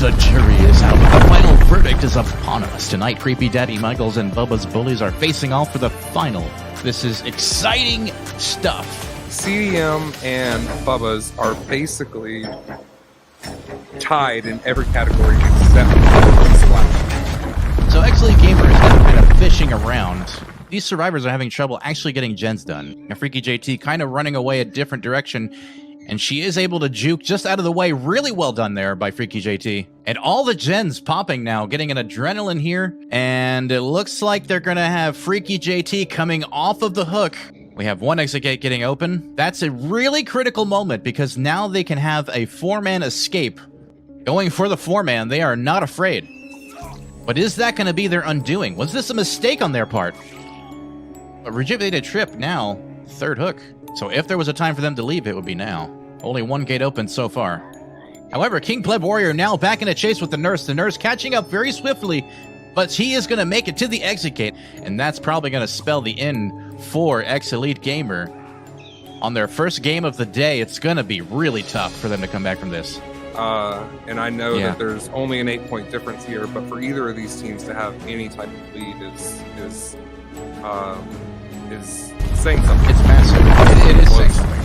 The jury is out. The final verdict is upon us. Tonight, Creepy Daddy Michaels and Bubba's Bullies are facing off for the final. This is exciting stuff. CDM and Bubba's are basically tied in every category except for Slash. So X-Elite Gamer is now kind of fishing around. These survivors are having trouble actually getting gens done. Now, Freaky JT kind of running away a different direction, and she is able to juke just out of the way. Really well done there by Freaky JT. And all the gens popping now, getting an adrenaline here, and it looks like they're going to have Freaky JT coming off of the hook. We have one exit gate getting open. That's a really critical moment because now they can have a 4-man escape. Going for the 4-man, they are not afraid. But is that going to be their undoing? Was this a mistake on their part? A rejuvenated trip now, third hook. So if there was a time for them to leave, it would be now. Only one gate open so far. However, King Pleb Warrior now back in a chase with the nurse. The nurse catching up very swiftly, but he is going to make it to the exit gate. And that's probably going to spell the end for X-Elite Gamer. On their first game of the day, it's going to be really tough for them to come back from this. And I know that there's only an 8-point difference here, but for either of these teams to have any type of lead is saying something. It's massive. It is saying something.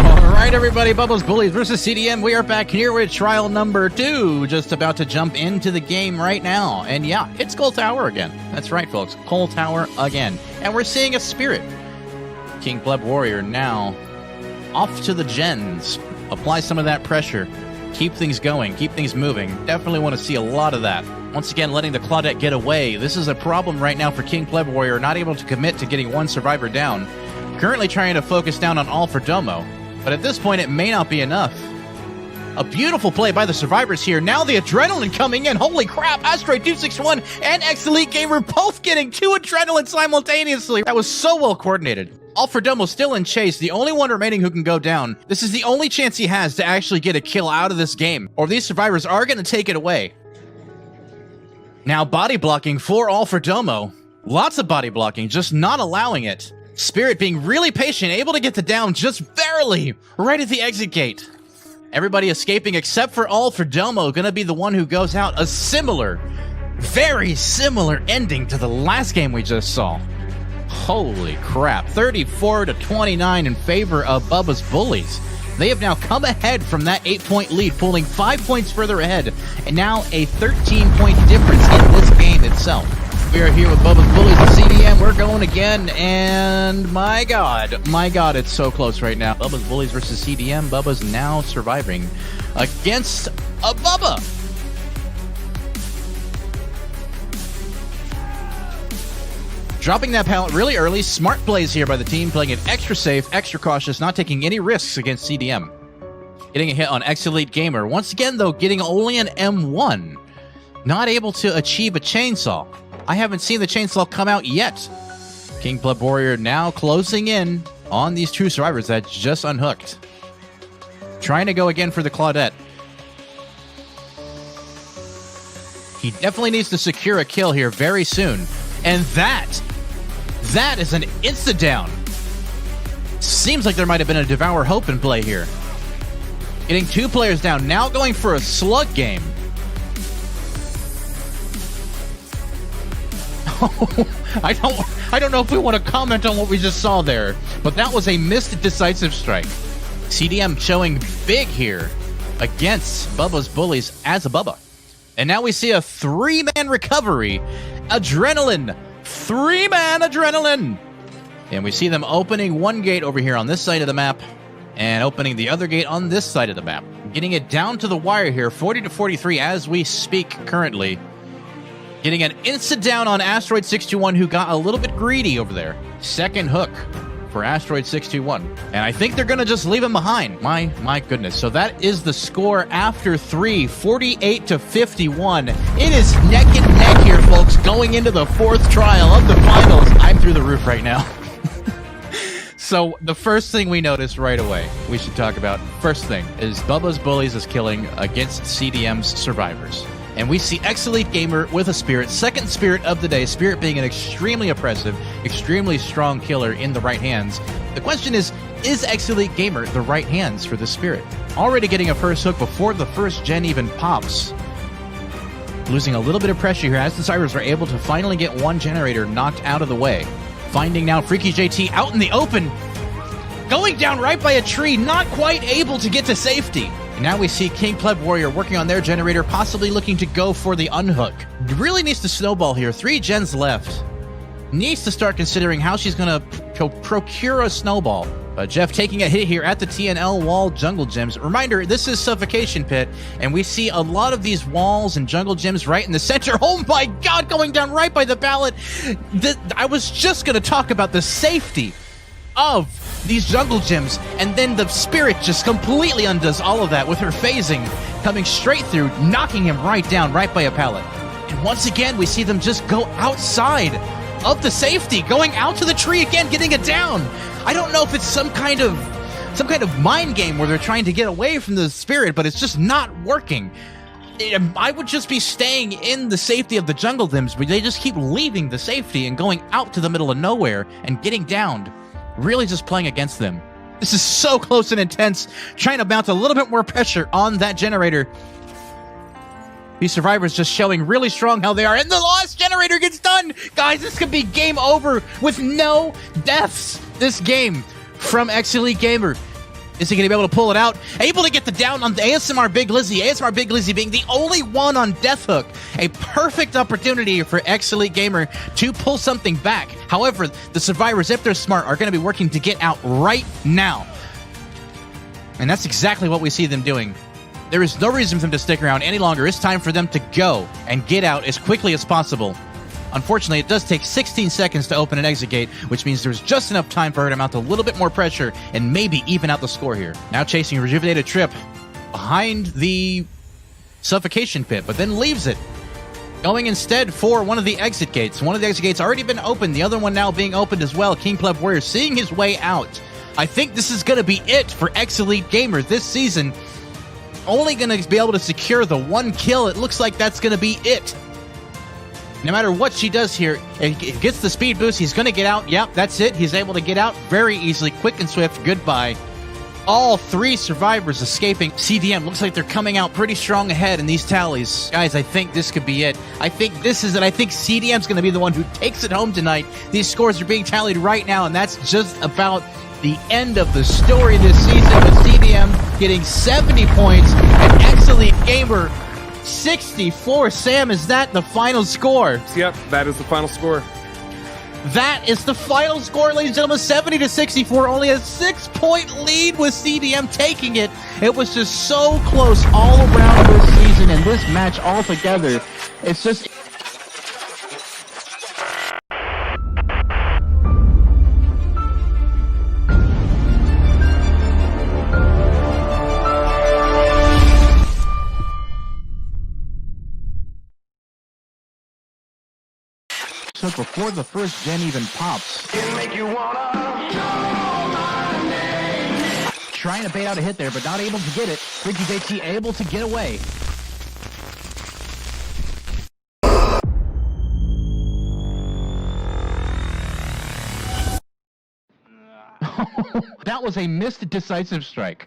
All right, everybody. Bubba's Bullies versus CDM. We are back here with trial number 2. Just about to jump into the game right now. And yeah, it's Coal Tower again. That's right, folks. Coal Tower again. And we're seeing a spirit. King Pleb Warrior now off to the gens. Apply some of that pressure. Keep things going. Keep things moving. Definitely want to see a lot of that. Once again, letting the Claudette get away. This is a problem right now for King Pleb Warrior, not able to commit to getting one survivor down. Currently trying to focus down on all for Domo, but at this point it may not be enough. A beautiful play by the survivors here. Now the adrenaline coming in. Holy crap, Asteroid 261 and X-Elite Gamer both getting 2 adrenaline simultaneously. That was so well coordinated. Alfred Domo still in chase, the only one remaining who can go down. This is the only chance he has to actually get a kill out of this game, or these survivors are going to take it away. Now body blocking for Alfred Domo. Lots of body blocking, just not allowing it. Spirit being really patient, able to get the down just barely, right at the exit gate. Everybody escaping except for Alfred Domo, going to be the one who goes out. A similar, very similar ending to the last game we just saw. Holy crap, 34-29 in favor of Bubba's Bullies. They have now come ahead from that 8-point lead, pulling 5 points further ahead, and now a 13-point difference in this game itself. We are here with Bubba's Bullies and CDM. We're going again, and my God, it's so close right now. Bubba's Bullies versus CDM. Bubba's now surviving against a Bubba. Dropping that pallet really early. Smart plays here by the team, playing it extra safe, extra cautious, not taking any risks against CDM. Getting a hit on X-Elite Gamer. Once again, though, getting only an M1. Not able to achieve a chainsaw. I haven't seen the chainsaw come out yet. King Pleb Warrior now closing in on these 2 survivors that just unhooked. Trying to go again for the Claudette. He definitely needs to secure a kill here very soon. And that is an insta-down. Seems like there might have been a Devour Hope in play here. Getting 2 players down, now going for a slug game. I don't know if we want to comment on what we just saw there, but that was a missed decisive strike. CDM showing big here against Bubba's Bullies as a Bubba. And now we see a 3-man recovery. Adrenaline. 3-man adrenaline. And we see them opening one gate over here on this side of the map and opening the other gate on this side of the map. Getting it down to the wire here, 40-43 as we speak currently. Getting an instant down on Asteroid 621, who got a little bit greedy over there. Second hook for Asteroid 621. And I think they're going to just leave him behind. My goodness. So that is the score after 3, 48-51. It is neck and neck here, folks, going into the 4th trial of the finals. I'm through the roof right now. So the first thing we notice right away, we should talk about, first thing, is Bubba's Bullies is killing against CDM's survivors. And we see X-Elite Gamer with a Spirit, second Spirit of the day, Spirit being an extremely oppressive, extremely strong killer in the right hands. The question is, Is X-Elite Gamer the right hands for the Spirit? Already getting a first hook before the first gen even pops. Losing a little bit of pressure here as the Cybers are able to finally get one generator knocked out of the way. Finding now Freaky JT out in the open. Going down right by a tree, not quite able to get to safety. And now we see King Pleb Warrior working on their generator, possibly looking to go for the unhook. Really needs to snowball here. 3 gens left. Needs to start considering how she's going to procure a snowball. Jeff taking a hit here at the TNL wall jungle gyms. Reminder, this is Suffocation Pit, and we see a lot of these walls and jungle gyms right in the center. Oh my god, going down right by the ballot. I was just going to talk about the safety of these jungle gyms, and then the Spirit just completely undoes all of that with her phasing, coming straight through, knocking him right down, right by a pallet. And once again, we see them just go outside of the safety, going out to the tree again, getting it down. I don't know if it's some kind of mind game where they're trying to get away from the Spirit, but it's just not working. I would just be staying in the safety of the jungle gyms, but they just keep leaving the safety and going out to the middle of nowhere and getting downed. Really just playing against them. This is so close and intense, trying to mount a little bit more pressure on that generator. These survivors just showing really strong how they are, and the last generator gets done! Guys, this could be game over with no deaths this game from X-Elite Gamer. Is he going to be able to pull it out? Able to get the down on the ASMR Big Lizzy. ASMR Big Lizzy being the only one on Death Hook. A perfect opportunity for X-Elite Gamer to pull something back. However, the survivors, if they're smart, are going to be working to get out right now. And that's exactly what we see them doing. There is no reason for them to stick around any longer. It's time for them to go and get out as quickly as possible. Unfortunately, it does take 16 seconds to open an exit gate, which means there's just enough time for her to mount a little bit more pressure and maybe even out the score here. Now chasing Rejuvenated Trip behind the Suffocation Pit, but then leaves it. Going instead for one of the exit gates. One of the exit gates already been opened, the other one now being opened as well. King Pleb Warrior seeing his way out. I think this is going to be it for X-Elite Gamer this season. Only going to be able to secure the 1 kill. It looks like that's going to be it. No matter what she does here, it gets the speed boost. He's going to get out. Yep, that's it. He's able to get out very easily. Quick and swift. Goodbye. All 3 survivors escaping. CDM looks like they're coming out pretty strong ahead in these tallies. Guys, I think this could be it. I think this is it. I think CDM's going to be the one who takes it home tonight. These scores are being tallied right now, and that's just about the end of the story this season, with CDM getting 70 points and X-Elite Gamer 64. Sam, is that the final score? Yep, that is the final score. That is the final score, ladies and gentlemen. 70 to 64, only a 6-point lead with CDM taking it. It was just so close all around this season and this match altogether. It's just... So before the first gen even pops. Trying to bait out a hit there, but not able to get it. Freaky JT able to get away. That was a missed decisive strike.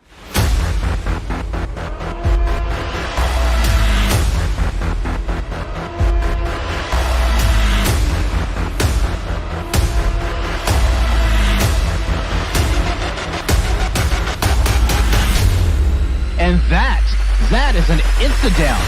And that is an insta-down.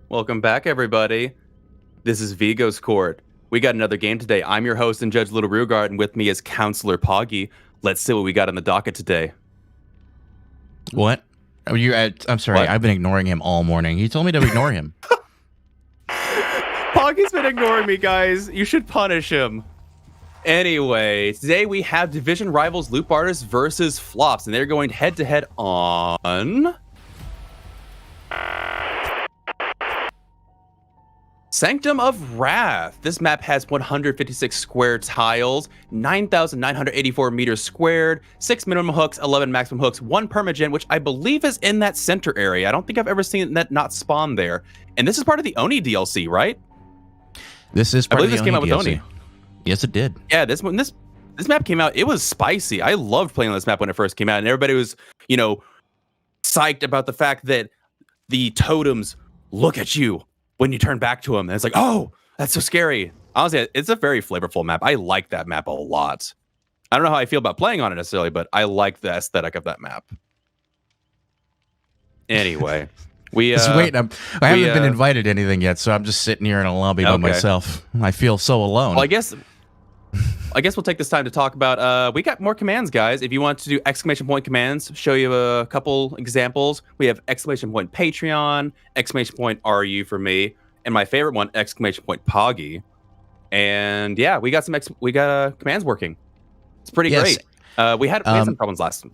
Welcome back, everybody. This is Vigo's Court. We got another game today. I'm your host and Judge Little Rugard, and with me is Counselor Poggy. Let's see what we got on the docket today. What? I'm sorry, What? I've been ignoring him all morning. He told me to ignore him. Poggy's been ignoring me, guys. You should punish him. Anyway, today we have division rivals Loop Artists versus Flops, and they're going head-to-head on Sanctum of Wrath. This map has 156 square tiles, 9,984 meters squared, 6 minimum hooks, 11 maximum hooks, 1 permagen, which I believe is in that center area. I don't think I've ever seen that not spawn there. And this is part of the Oni DLC, right? This is part of the Oni came out with DLC. Oni. Yes, it did. Yeah, this map came out. It was spicy. I loved playing this map when it first came out, and everybody was, psyched about the fact that the totems look at you when you turn back to them. And it's like, oh, that's so scary. Honestly, it's a very flavorful map. I like that map a lot. I don't know how I feel about playing on it necessarily, but I like the aesthetic of that map. Anyway, I haven't been invited to anything yet, so I'm just sitting here in a lobby by myself. I feel so alone. Well, I guess we'll take this time to talk about, we got more commands, guys. If you want to do exclamation point commands, show you a couple examples. We have exclamation point Patreon, exclamation point RU for me, and my favorite one, exclamation point Poggy. And yeah, we got commands working. It's pretty great. We had some problems last time.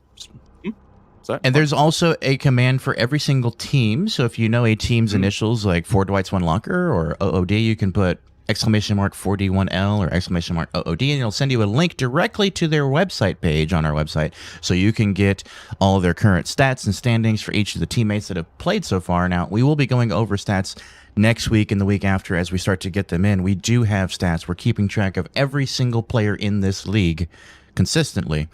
Sorry. And there's also a command for every single team. So if you know a team's initials, like 4 Dwights, 1 Locker, or OOD, you can put exclamation mark 4D1L or exclamation mark OOD, and it'll send you a link directly to their website page on our website, so you can get all of their current stats and standings for each of the teammates that have played so far. Now, we will be going over stats next week and the week after as we start to get them in. We do have stats. We're keeping track of every single player in this league consistently,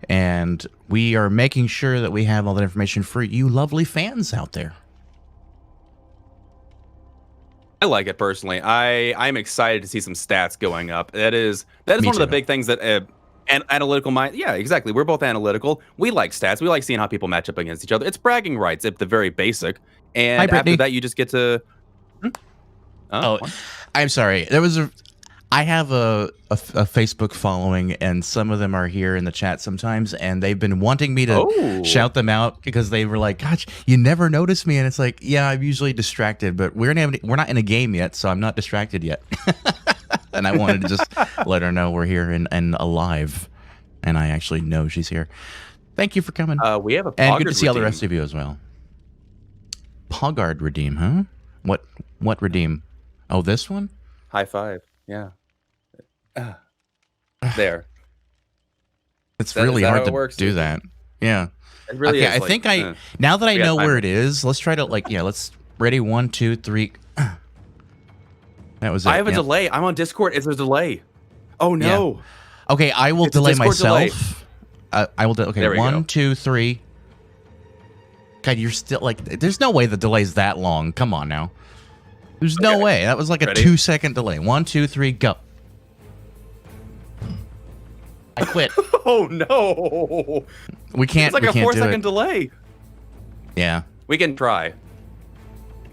and we are making sure that we have all that information for you lovely fans out there. I like it personally. I'm excited to see some stats going up. That is one of the big things that analytical mind. Yeah, exactly. We're both analytical. We like stats. We like seeing how people match up against each other. It's bragging rights at the very basic. And after that, you just get to. I'm sorry. I have a Facebook following, and some of them are here in the chat sometimes, and they've been wanting me to shout them out because they were like, "Gosh, you never notice me," and it's like, yeah, I'm usually distracted, but we're not in a game yet, so I'm not distracted yet. And I wanted to just let her know we're here and alive, and I actually know she's here. Thank you for coming. We have a and good to see all the rest of you as well. Poggard redeem, huh? What redeem? Oh, this one? High five. Yeah. There. It's really hard to do that. Yeah. It really is. I think now that I know where it is, let's try to let's ready 1, 2, 3. That was it. I have a delay. I'm on Discord. It's a delay. Oh no. Yeah. Okay, I will delay myself. I will okay, 1, 2, 3. God, you're still there's no way the delay's that long. Come on now. There's no way. That was like a 2-second delay. 1, 2, 3, go. I quit. Oh no! We can't. It's like a 4-second delay. Yeah, we can try.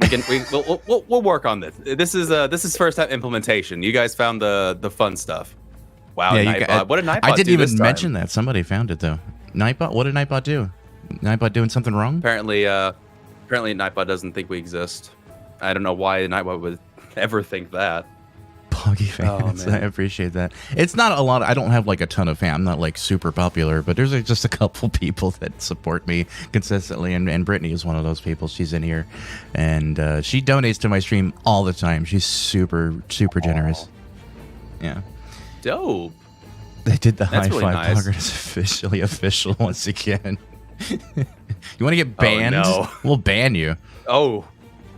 We'll work on this. This is first time implementation. You guys found the fun stuff. Wow, yeah, Nightbot. What did Nightbot do? I didn't even mention that. Somebody found it though. Nightbot. What did Nightbot do? Nightbot doing something wrong? Apparently Nightbot doesn't think we exist. I don't know why Nightbot would ever think that. Poggy fans, I appreciate that. It's not a lot. I don't have a ton of fans. I'm not super popular, but there's just a couple people that support me consistently, and Brittany is one of those people. She's in here, and she donates to my stream all the time. She's super generous. Yeah. Dope. They did the high really five. Nice. Pogger is officially official once again. You want to get banned? Oh, no. We'll ban you. Oh.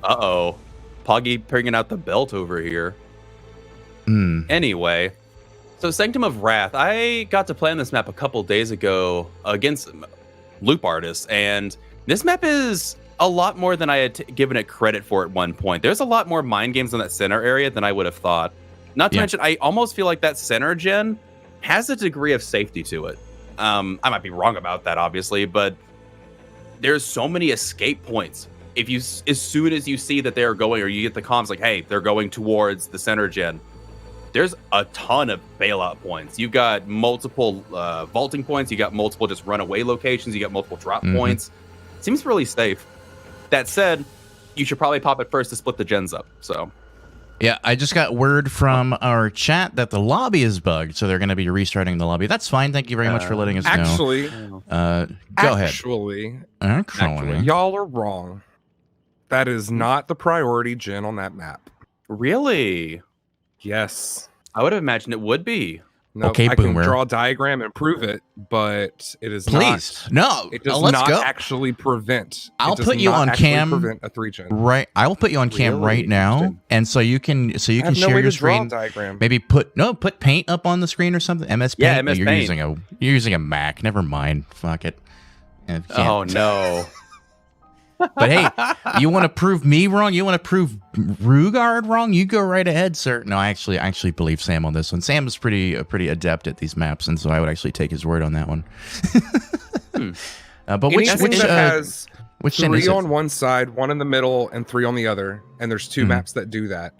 Uh-oh. Poggy bringing out the belt over here. Anyway, so Sanctum of Wrath. I got to play on this map a couple days ago against Loop Artists, and this map is a lot more than I had given it credit for at one point. There's a lot more mind games in that center area than I would have thought. Not to mention, I almost feel like that center gen has a degree of safety to it. I might be wrong about that, obviously, but there's so many escape points. As soon as you see that they're going, or you get the comms like, hey, they're going towards the center gen, there's a ton of bailout points. You've got multiple vaulting points. You got multiple just runaway locations. You got multiple drop points. Seems really safe. That said, you should probably pop it first to split the gens up. So Yeah, I just got word from our chat that the lobby is bugged, so they're going to be restarting the lobby. That's fine. Thank you very much for letting us know. Actually, go ahead. Actually, y'all are wrong. That is not the priority gen on that map. Really? Yes. I would have imagined it would be. No, okay, I Boomer. can draw a diagram and prove it, but it is Please. not. No. It does let's not go. actually prevent. I'll put you on cam. Prevent a 3-gen. Right. I will put you on cam right now, and so you can share your screen. Diagram. Maybe put paint up on the screen or something. MS Paint. Yeah, MS you're Paint. You're using a Mac. Never mind. Fuck it. Oh no. But hey, you want to prove me wrong? You want to prove Rugard wrong? You go right ahead, sir. No, I actually believe Sam on this one. Sam is pretty adept at these maps, and so I would actually take his word on that one. But which has which 3 on one side, 1 in the middle, and 3 on the other, and there's 2 maps that do that.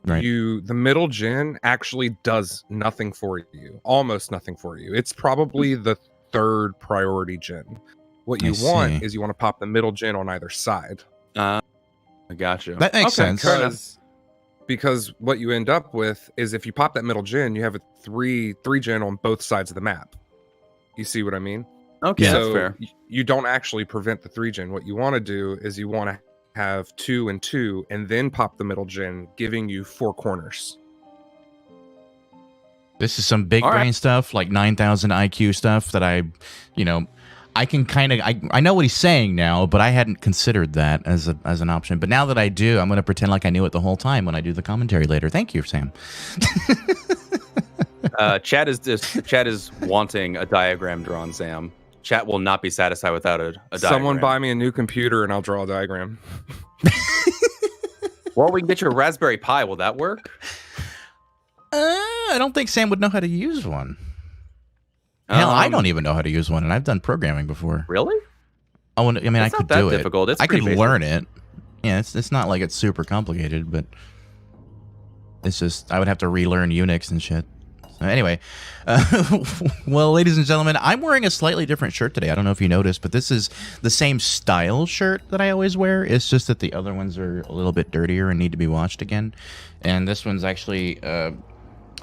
Right. The middle gen actually does nothing for you, almost nothing for you. It's probably the 3rd priority gen. What you want is you want to pop the middle gen on either side. I gotcha. That makes sense. Because what you end up with is if you pop that middle gen, you have a 3 gen on both sides of the map. You see what I mean? Okay, so that's fair. You don't actually prevent the 3 gen. What you want to do is you want to have 2 and 2, and then pop the middle gen, giving you 4 corners. This is some big brain stuff, like 9,000 IQ stuff that I can I know what he's saying now, but I hadn't considered that as an option. But now that I do, I'm going to pretend like I knew it the whole time when I do the commentary later. Thank you, Sam. Chat is wanting a diagram drawn, Sam. Chat will not be satisfied without a diagram. Someone buy me a new computer and I'll draw a diagram. Or we can get your Raspberry Pi. Will that work? I don't think Sam would know how to use one. Hell, I don't even know how to use one, and I've done programming before. Really? I mean, I could do it. Difficult. It's I could basic. learn it. Yeah, it's not like it's super complicated, but it's just I would have to relearn Unix and shit. So anyway, well, ladies and gentlemen, I'm wearing a slightly different shirt today. I don't know if you noticed, but this is the same style shirt that I always wear. It's just that the other ones are a little bit dirtier and need to be washed again. And this one's actually...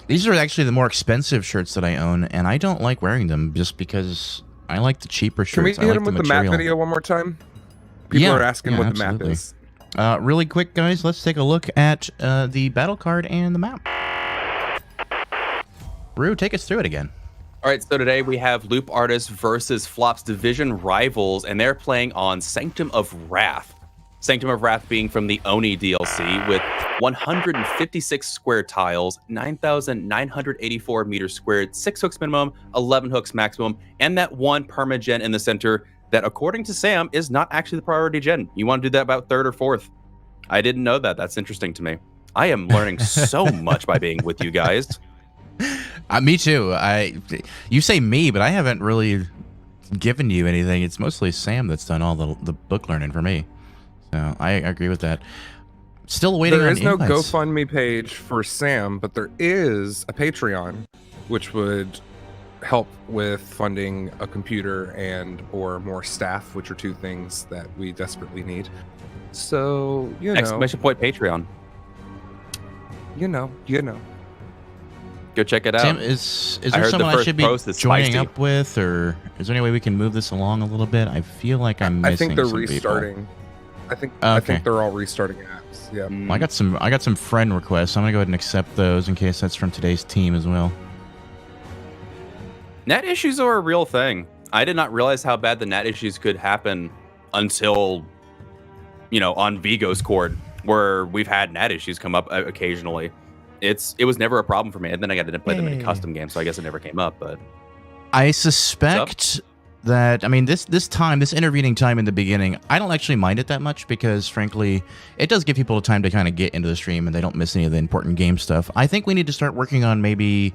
these are actually the more expensive shirts that I own, and I don't like wearing them just because I like the cheaper shirts. Can we hit like them with the map video one more time? People are asking what absolutely. the map is. Really quick, guys, let's take a look at the battle card and the map. Rue, take us through it again. All right, so today we have Loop Artists versus Flop's division rivals, and they're playing on Sanctum of Wrath. Sanctum of Wrath being from the Oni DLC with 156 square tiles, 9,984 meters squared, 6 hooks minimum, 11 hooks maximum, and that one perma-gen in the center that, according to Sam, is not actually the priority gen. You want to do that about 3rd or 4th. I didn't know that. That's interesting to me. I am learning so much by being with you guys. Me too. You say me, but I haven't really given you anything. It's mostly Sam that's done all the book learning for me. So I agree with that. Still waiting on There is no invites. GoFundMe page for Sam, but there is a Patreon, which would help with funding a computer and or more staff, which are 2 things that we desperately need. So, Exclamation point Patreon. You know. Go check it out. Sam, is there someone I should be joining up with, or is there any way we can move this along a little bit? I feel like I'm missing I think they're some restarting. people. I think they're all restarting apps. Yeah. Well, I got some friend requests. I'm gonna go ahead and accept those in case that's from today's team as well. NAT issues are a real thing. I did not realize how bad the NAT issues could happen until, on Vigo's court, where we've had NAT issues come up occasionally. It was never a problem for me, and then I got to play them in a custom game, so I guess it never came up. But I suspect that this intervening time in the beginning, I don't actually mind it that much because, frankly, it does give people time to kind of get into the stream and they don't miss any of the important game stuff. I think we need to start working on maybe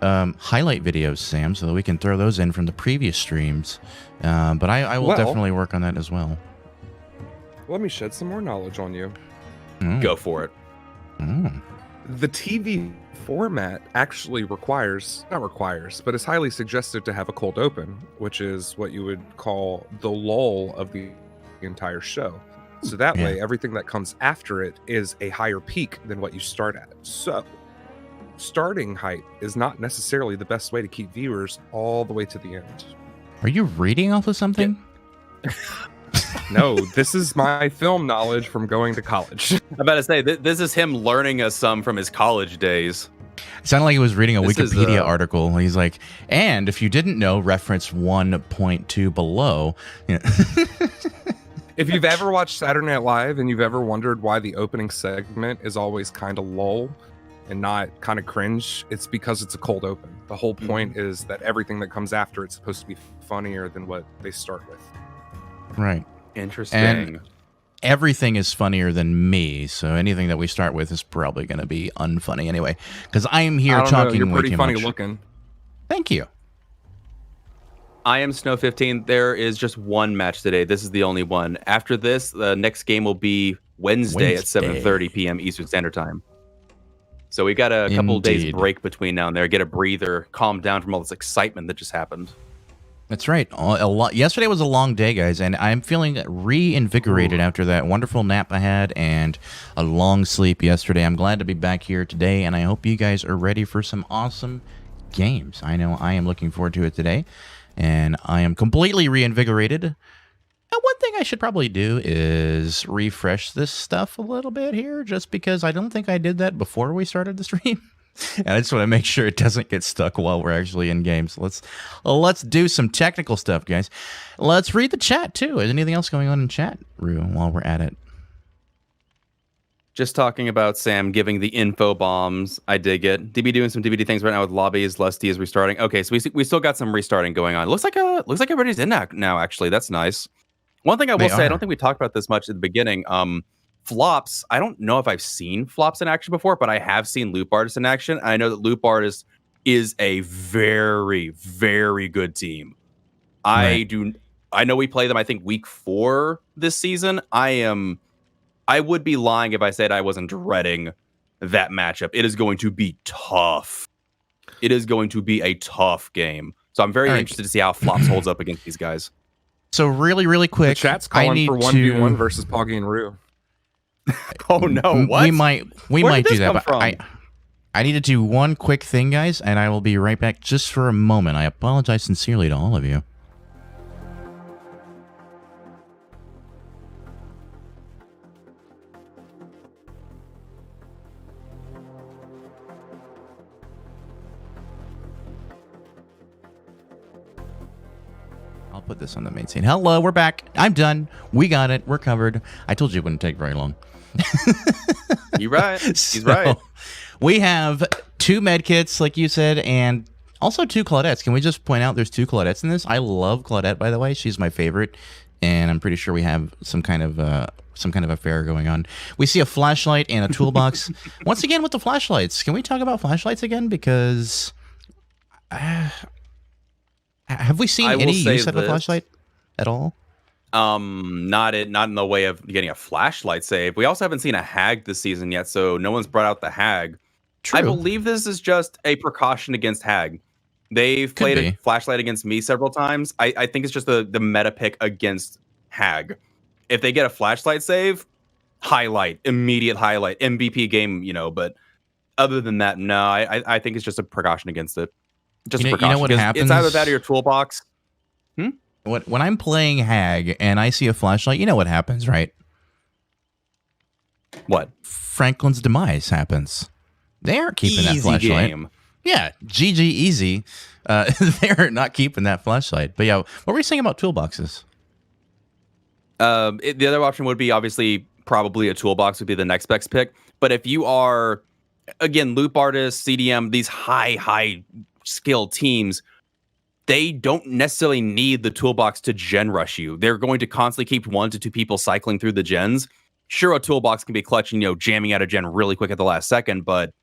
highlight videos, Sam, so that we can throw those in from the previous streams. But I will definitely work on that as well. Let me shed some more knowledge on you. Go for it. The TV format actually not requires, but is highly suggested to have a cold open, which is what you would call the lull of the entire show. So that way, everything that comes after it is a higher peak than what you start at. So starting height is not necessarily the best way to keep viewers all the way to the end. Are you reading off of something? Yeah. No, this is my film knowledge from going to college. I'm about to say, this is him learning us some from his college days. It sounded like he was reading a Wikipedia article. He's like, and if you didn't know, reference 1.2 below. Yeah. If you've ever watched Saturday Night Live and you've ever wondered why the opening segment is always kind of lull and not kind of cringe, it's because it's a cold open. The whole point is that everything that comes after it's supposed to be funnier than what they start with. Right. Interesting. And everything is funnier than me, so anything that we start with is probably going to be unfunny anyway. Because I'm here talking You're pretty way too funny much. looking. Thank you. I am Snow 15. There is just one match today. This is the only one. After this, the next game will be Wednesday. At 7:30 p.m. Eastern Standard Time. So we got a couple days break between now and there. Get a breather, calm down from all this excitement that just happened. That's right. Yesterday was a long day, guys, and I'm feeling reinvigorated after that wonderful nap I had and a long sleep yesterday. I'm glad to be back here today, and I hope you guys are ready for some awesome games. I know I am looking forward to it today, and I am completely reinvigorated. And one thing I should probably do is refresh this stuff a little bit here, just because I don't think I did that before we started the stream. And I just want to make sure it doesn't get stuck while we're actually in game. So let's do some technical stuff, guys. Let's read the chat, too. Is anything else going on in chat, Rue, while we're at it? Just talking about Sam giving the info bombs. I dig it. DB doing some DBD things right now with lobbies. Lusty is restarting. Okay, so we still got some restarting going on. Looks like everybody's in now, actually. That's nice. One thing I will say, I don't think we talked about this much at the beginning. Flops, I don't know if I've seen Flops in action before, but I have seen Loop Artist in action. And I know that Loop Artist is a very, very good team. Right. I know we play them, I think, week 4 this season. I would be lying if I said I wasn't dreading that matchup. It is going to be tough. It is going to be a tough game. So I'm very interested to see how Flops holds up against these guys. So really quick, the chat's calling for 1v1 versus Poggy and Rue. Oh no! What? We might do that, but I need to do one quick thing, guys, and I will be right back just for a moment. I apologize sincerely to all of you. I'll put this on the main scene. Hello, we're back. I'm done. We got it. We're covered. I told you it wouldn't take very long. You're right. He's right. We have 2 medkits, like you said, and also 2 Claudettes. Can we just point out there's 2 Claudettes in this? I love Claudette, by the way. She's my favorite, and I'm pretty sure we have some kind of affair going on. We see a flashlight and a toolbox. Once again, with the flashlights, can we talk about flashlights again? Because have we seen any use of a flashlight at all? Not in the way of getting a flashlight save. We also haven't seen a hag this season yet, so no one's brought out the hag. True. I believe this is just a precaution against hag. They've played a flashlight against me several times. I think it's just the meta pick against hag. If they get a flashlight save, immediate highlight, MVP game, but other than that, no, I think it's just a precaution against it. Just a precaution. You know what happens? It's either that or your toolbox. When I'm playing hag and I see a flashlight, you know what happens, right? What? Franklin's demise happens. They aren't keeping that flashlight. Game. Yeah, GG easy. They're not keeping that flashlight. But yeah, what were we saying about toolboxes? The other option would be obviously probably a toolbox would be the next best pick. But if you are, again, loop artists, CDM, these high skilled teams, they don't necessarily need the toolbox to gen rush you. They're going to constantly keep 1 to 2 people cycling through the gens. Sure, a toolbox can be clutch and, jamming out a gen really quick at the last second, but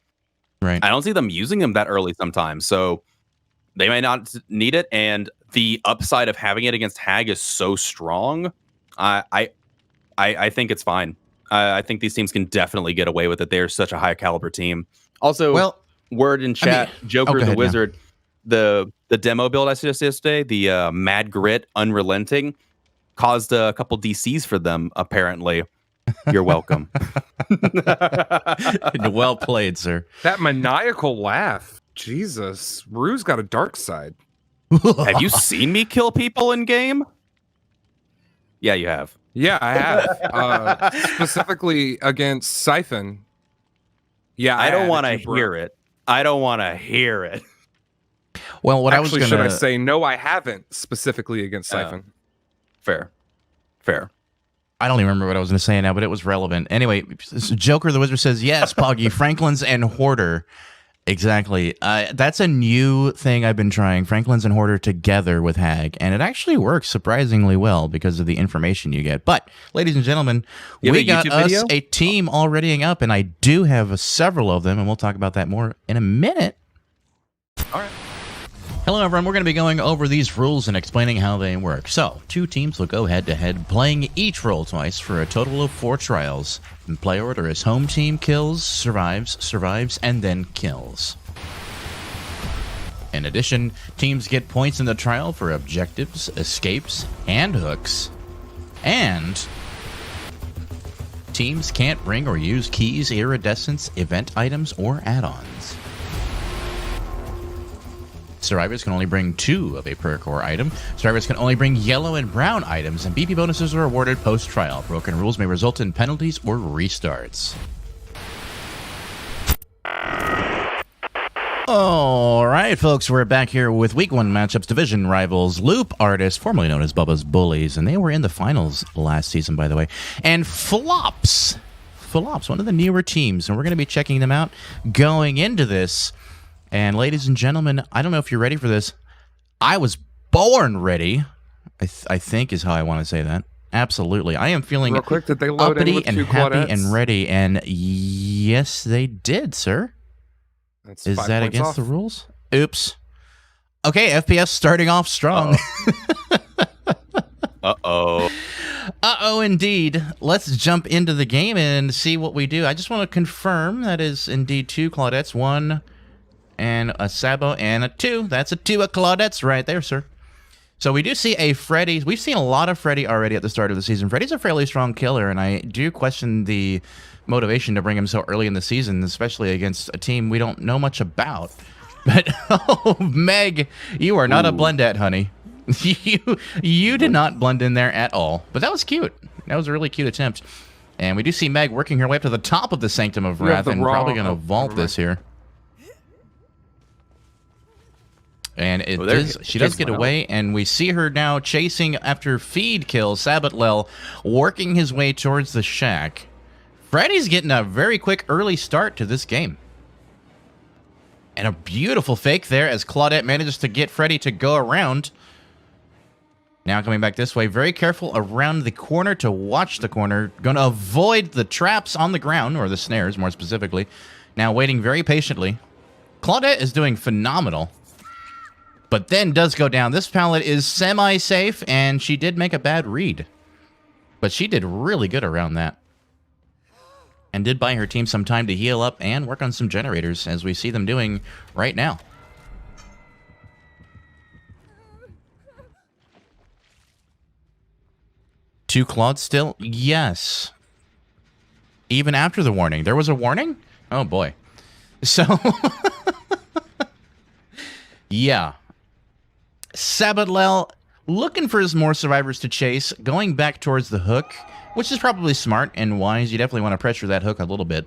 I don't see them using them that early sometimes. So they may not need it. And the upside of having it against hag is so strong. I think it's fine. I think these teams can definitely get away with it. They're such a high caliber team. Also, word in chat, Joker the Wizard, the demo build I suggested yesterday, the Mad Grit Unrelenting, caused a couple DCs for them, apparently. You're welcome. Well played, sir. That maniacal laugh. Jesus. Rue's got a dark side. Have you seen me kill people in game? Yeah, you have. Yeah, I have. Specifically against Siphon. Yeah, I don't want to hear it. I don't want to hear it. Well, what Actually, I was should I gonna say no? I haven't specifically against Siphon. Fair. I don't even remember what I was going to say now, but it was relevant. Anyway, Joker the Wizard says, yes, Poggy, Franklin's and Hoarder. Exactly. That's a new thing I've been trying, Franklin's and Hoarder together with Hag, and it actually works surprisingly well because of the information you get. But, ladies and gentlemen, we got us a team all readying up, and I do have several of them, and we'll talk about that more in a minute. All right. Hello, everyone. We're going to be going over these rules and explaining how they work. So, 2 teams will go head-to-head, playing each role twice for a total of 4 trials. In play order is home team kills, survives, and then kills. In addition, teams get points in the trial for objectives, escapes, and hooks. And teams can't bring or use keys, iridescents, event items, or add-ons. Survivors can only bring 2 of a perk or item. Survivors can only bring yellow and brown items, and BP bonuses are awarded post-trial. Broken rules may result in penalties or restarts. All right, folks, we're back here with Week 1 matchups, division rivals, Loop Artists, formerly known as Bubba's Bullies, and they were in the finals last season, by the way, and Flops, one of the newer teams, and we're going to be checking them out going into this. And ladies and gentlemen, I don't know if you're ready for this. I was born ready, I think is how I want to say that. Absolutely. I am feeling Real quick, did they load in with and 2 happy Claudettes? and ready. And yes, they did, sir. That's Is 5 that points against off. the rules? Oops. Okay, FPS starting off strong. Uh-oh. Uh-oh, indeed. Let's jump into the game and see what we do. I just want to confirm that is indeed 2 Claudettes, 1... and a Sabo and a 2. That's a 2 of Claudettes right there, sir. So we do see a Freddy. We've seen a lot of Freddy already at the start of the season. Freddy's a fairly strong killer, and I do question the motivation to bring him so early in the season, especially against a team we don't know much about. But, oh, Meg, you are not a blendette, honey. You did not blend in there at all. But that was cute. That was a really cute attempt. And we do see Meg working her way up to the top of the Sanctum of Wrath and probably going to vault this here. And she does get away, and we see her now chasing after feed kill, Sabatlel, working his way towards the shack. Freddy's getting a very quick early start to this game. And a beautiful fake there as Claudette manages to get Freddy to go around. Now coming back this way, very careful around the corner to watch the corner. Going to avoid the traps on the ground, or the snares more specifically. Now waiting very patiently. Claudette is doing phenomenal. But then does go down. This pallet is semi-safe, and she did make a bad read. But she did really good around that. And did buy her team some time to heal up and work on some generators, as we see them doing right now. Two Claude still? Yes. Even after the warning. There was a warning? Oh, boy. So, yeah. Sabatlel looking for more survivors to chase, going back towards the hook, which is probably smart and wise. You definitely want to pressure that hook a little bit.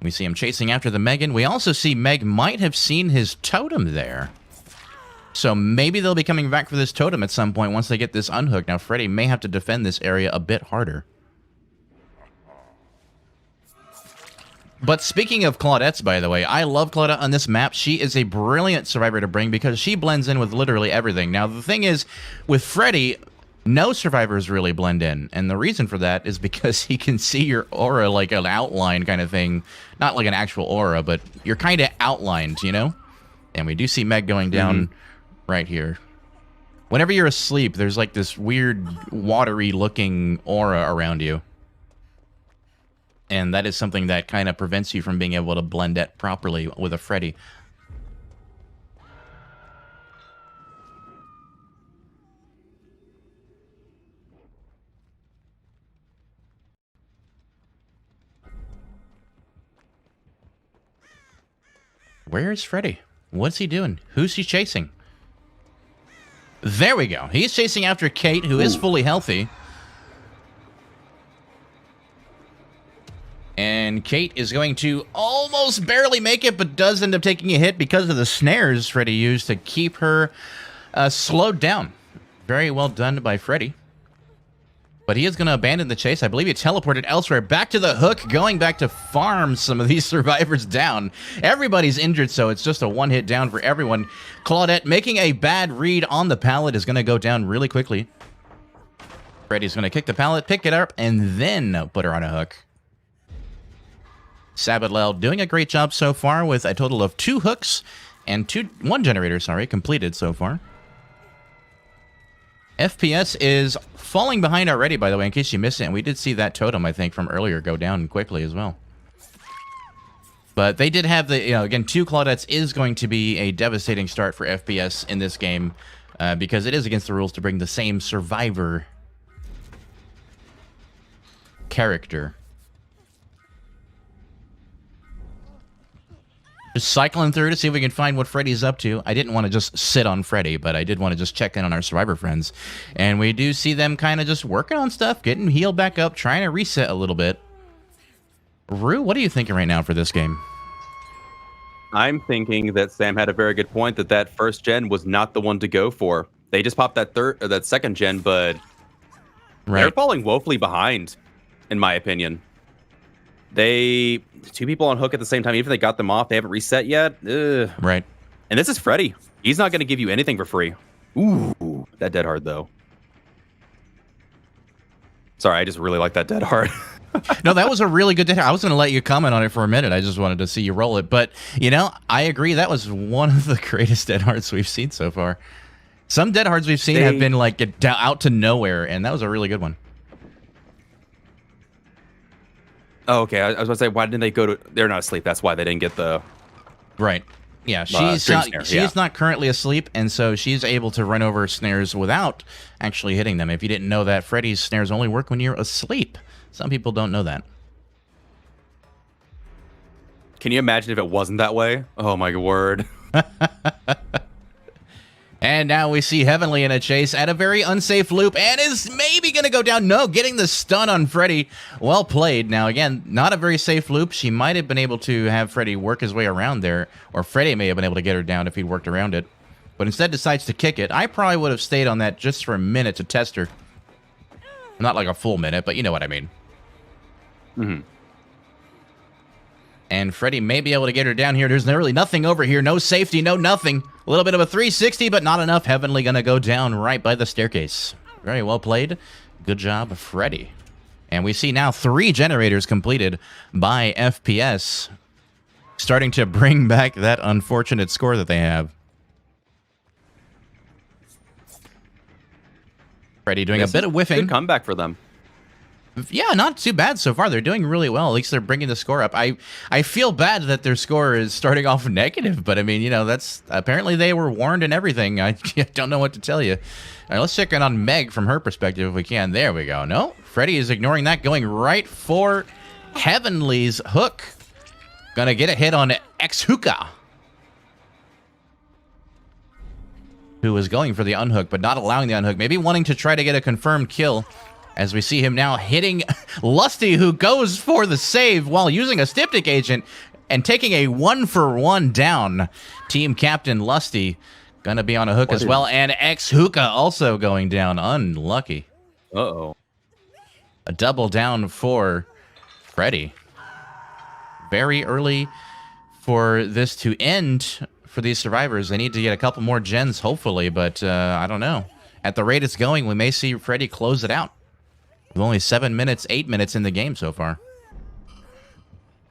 We see him chasing after the Megan. We also see Meg might have seen his totem there. So maybe they'll be coming back for this totem at some point once they get this unhooked. Now, Freddy may have to defend this area a bit harder. But speaking of Claudettes, by the way, I love Claudette on this map. She is a brilliant survivor to bring because she blends in with literally everything. Now, the thing is, with Freddy, no survivors really blend in. And the reason for that is because he can see your aura like an outline kind of thing. Not like an actual aura, but you're kind of outlined, you know? And we do see Meg going down right here. Whenever you're asleep, there's like this weird watery-looking aura around you. And that is something that kind of prevents you from being able to blend it properly with a Freddy. Where's Freddy? What's he doing? Who's he chasing? There we go. He's chasing after Kate, who is fully healthy. And Kate is going to almost barely make it, but does end up taking a hit because of the snares Freddy used to keep her slowed down. Very well done by Freddy. But he is going to abandon the chase. I believe he teleported elsewhere. Back to the hook, going back to farm some of these survivors down. Everybody's injured, so it's just a one-hit down for everyone. Claudette making a bad read on the pallet is going to go down really quickly. Freddy's going to kick the pallet, pick it up, and then put her on a hook. Sabatlel doing a great job so far with a total of 2 hooks and one generator, completed so far. FPS is falling behind already, by the way, in case you missed it. And we did see that totem, I think, from earlier go down quickly as well. But they did have the, again, 2 Claudettes is going to be a devastating start for FPS in this game because it is against the rules to bring the same survivor character. Just cycling through to see if we can find what Freddy's up to. I didn't want to just sit on Freddy, but I did want to just check in on our survivor friends. And we do see them kind of just working on stuff, getting healed back up, trying to reset a little bit. Rue, what are you thinking right now for this game? I'm thinking that Sam had a very good point that first gen was not the one to go for. They just popped that second gen, but they're falling woefully behind, in my opinion. 2 people on hook at the same time, even if they got them off, they haven't reset yet. Ugh. Right. And this is Freddy. He's not going to give you anything for free. Ooh, that dead hard, though. Sorry, I just really like that dead hard. No, that was a really good dead hard. I was going to let you comment on it for a minute. I just wanted to see you roll it. But, I agree. That was one of the greatest dead hards we've seen so far. Some dead hards we've seen have been, out to nowhere, and that was a really good one. Oh, okay. I was going to say, why didn't they go to... They're not asleep. That's why they didn't get the... Right. Yeah, she's not currently asleep, and so she's able to run over snares without actually hitting them. If you didn't know that, Freddy's snares only work when you're asleep. Some people don't know that. Can you imagine if it wasn't that way? Oh, my word. And now we see Heavenly in a chase at a very unsafe loop and is maybe going to go down. No, getting the stun on Freddy. Well played. Now, again, not a very safe loop. She might have been able to have Freddy work his way around there, or Freddy may have been able to get her down if he'd worked around it. But instead decides to kick it. I probably would have stayed on that just for a minute to test her. Not like a full minute, but you know what I mean. Mm-hmm. And Freddy may be able to get her down here. There's really nothing over here. No safety, no nothing. A little bit of a 360, but not enough. Heavenly going to go down right by the staircase. Very well played. Good job, Freddy. And we see now 3 generators completed by FPS. Starting to bring back that unfortunate score that they have. Freddy doing a bit of whiffing. Good comeback for them. Yeah, not too bad so far. They're doing really well. At least they're bringing the score up. I feel bad that their score is starting off negative, but I mean, that's apparently they were warned and everything. I don't know what to tell you. All right, let's check in on Meg from her perspective if we can. There we go. No, Freddy is ignoring that, going right for Heavenly's hook. Gonna get a hit on X-Hookah, who was going for the unhook, but not allowing the unhook. Maybe wanting to try to get a confirmed kill. As we see him now hitting Lusty, who goes for the save while using a Styptic agent and taking a 1-for-1 down. Team Captain Lusty gonna be on a hook as well, and X-Hookah also going down. Unlucky. Uh-oh. A double down for Freddy. Very early for this to end for these survivors. They need to get a couple more gens, hopefully, but I don't know. At the rate it's going, we may see Freddy close it out. With only 7 minutes, 8 minutes in the game so far.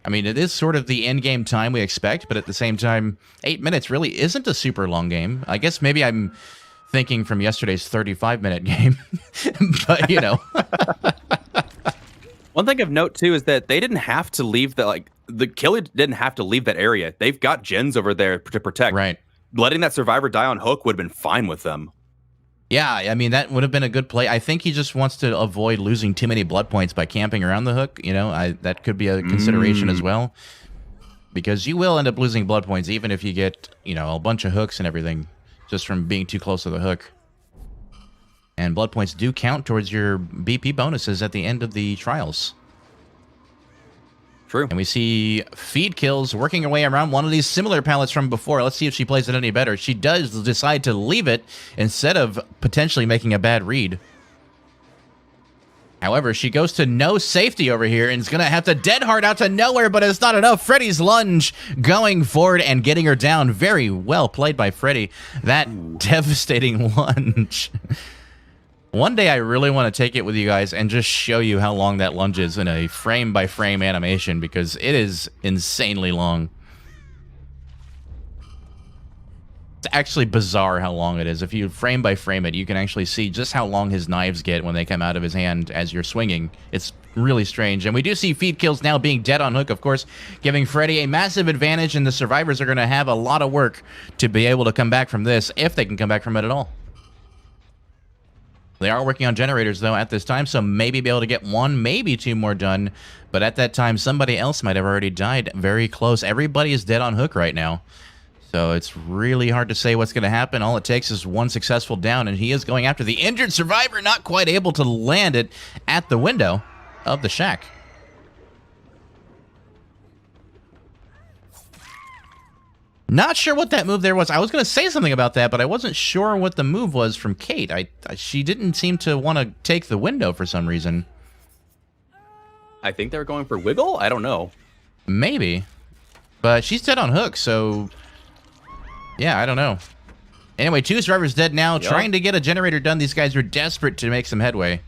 I mean, it is sort of the end game time we expect, but at the same time, 8 minutes really isn't a super long game. I guess maybe I'm thinking from yesterday's 35-minute game, but One thing of note too is that they didn't have to leave the killer didn't have to leave that area. They've got gens over there to protect. Right. Letting that survivor die on hook would have been fine with them. Yeah, I mean, that would have been a good play. I think he just wants to avoid losing too many blood points by camping around the hook. That could be a consideration as well. because you will end up losing blood points even if you get, you know, a bunch of hooks and everything just from being too close to the hook. And blood points do count towards your BP bonuses at the end of the trials. True. And we see Feed Kills working her way around one of these similar pallets from before. Let's see if she plays it any better. She does decide to leave it instead of potentially making a bad read. However, she goes to no safety over here and is going to have to dead hard out to nowhere, but it's not enough. Freddy's lunge going forward and getting her down. Very well played by Freddy. That devastating lunge. One day I really want to take it with you guys and just show you how long that lunge is in a frame-by-frame animation, because it is insanely long. It's actually bizarre how long it is. If you frame by frame it, you can actually see just how long his knives get when they come out of his hand as you're swinging. It's really strange. And we do see Feed Kills now being dead on hook, of course, giving Freddy a massive advantage, and the survivors are going to have a lot of work to be able to come back from this, if they can come back from it at all. They are working on generators, though, at this time, so maybe be able to get one, maybe two more done. But at that time, somebody else might have already died very close. Everybody is dead on hook right now. So it's really hard to say what's going to happen. All it takes is one successful down, and he is going after the injured survivor, not quite able to land it at the window of the shack. Not sure what that move there was. I was going to say something about that, but I wasn't sure what the move was from Kate. She didn't seem to want to take the window for some reason. I think they were going for Wiggle? I don't know. Maybe. But she's dead on hook, so... yeah, I don't know. Anyway, two survivors dead now, Yep. trying to get a generator done. These guys are desperate to make some headway.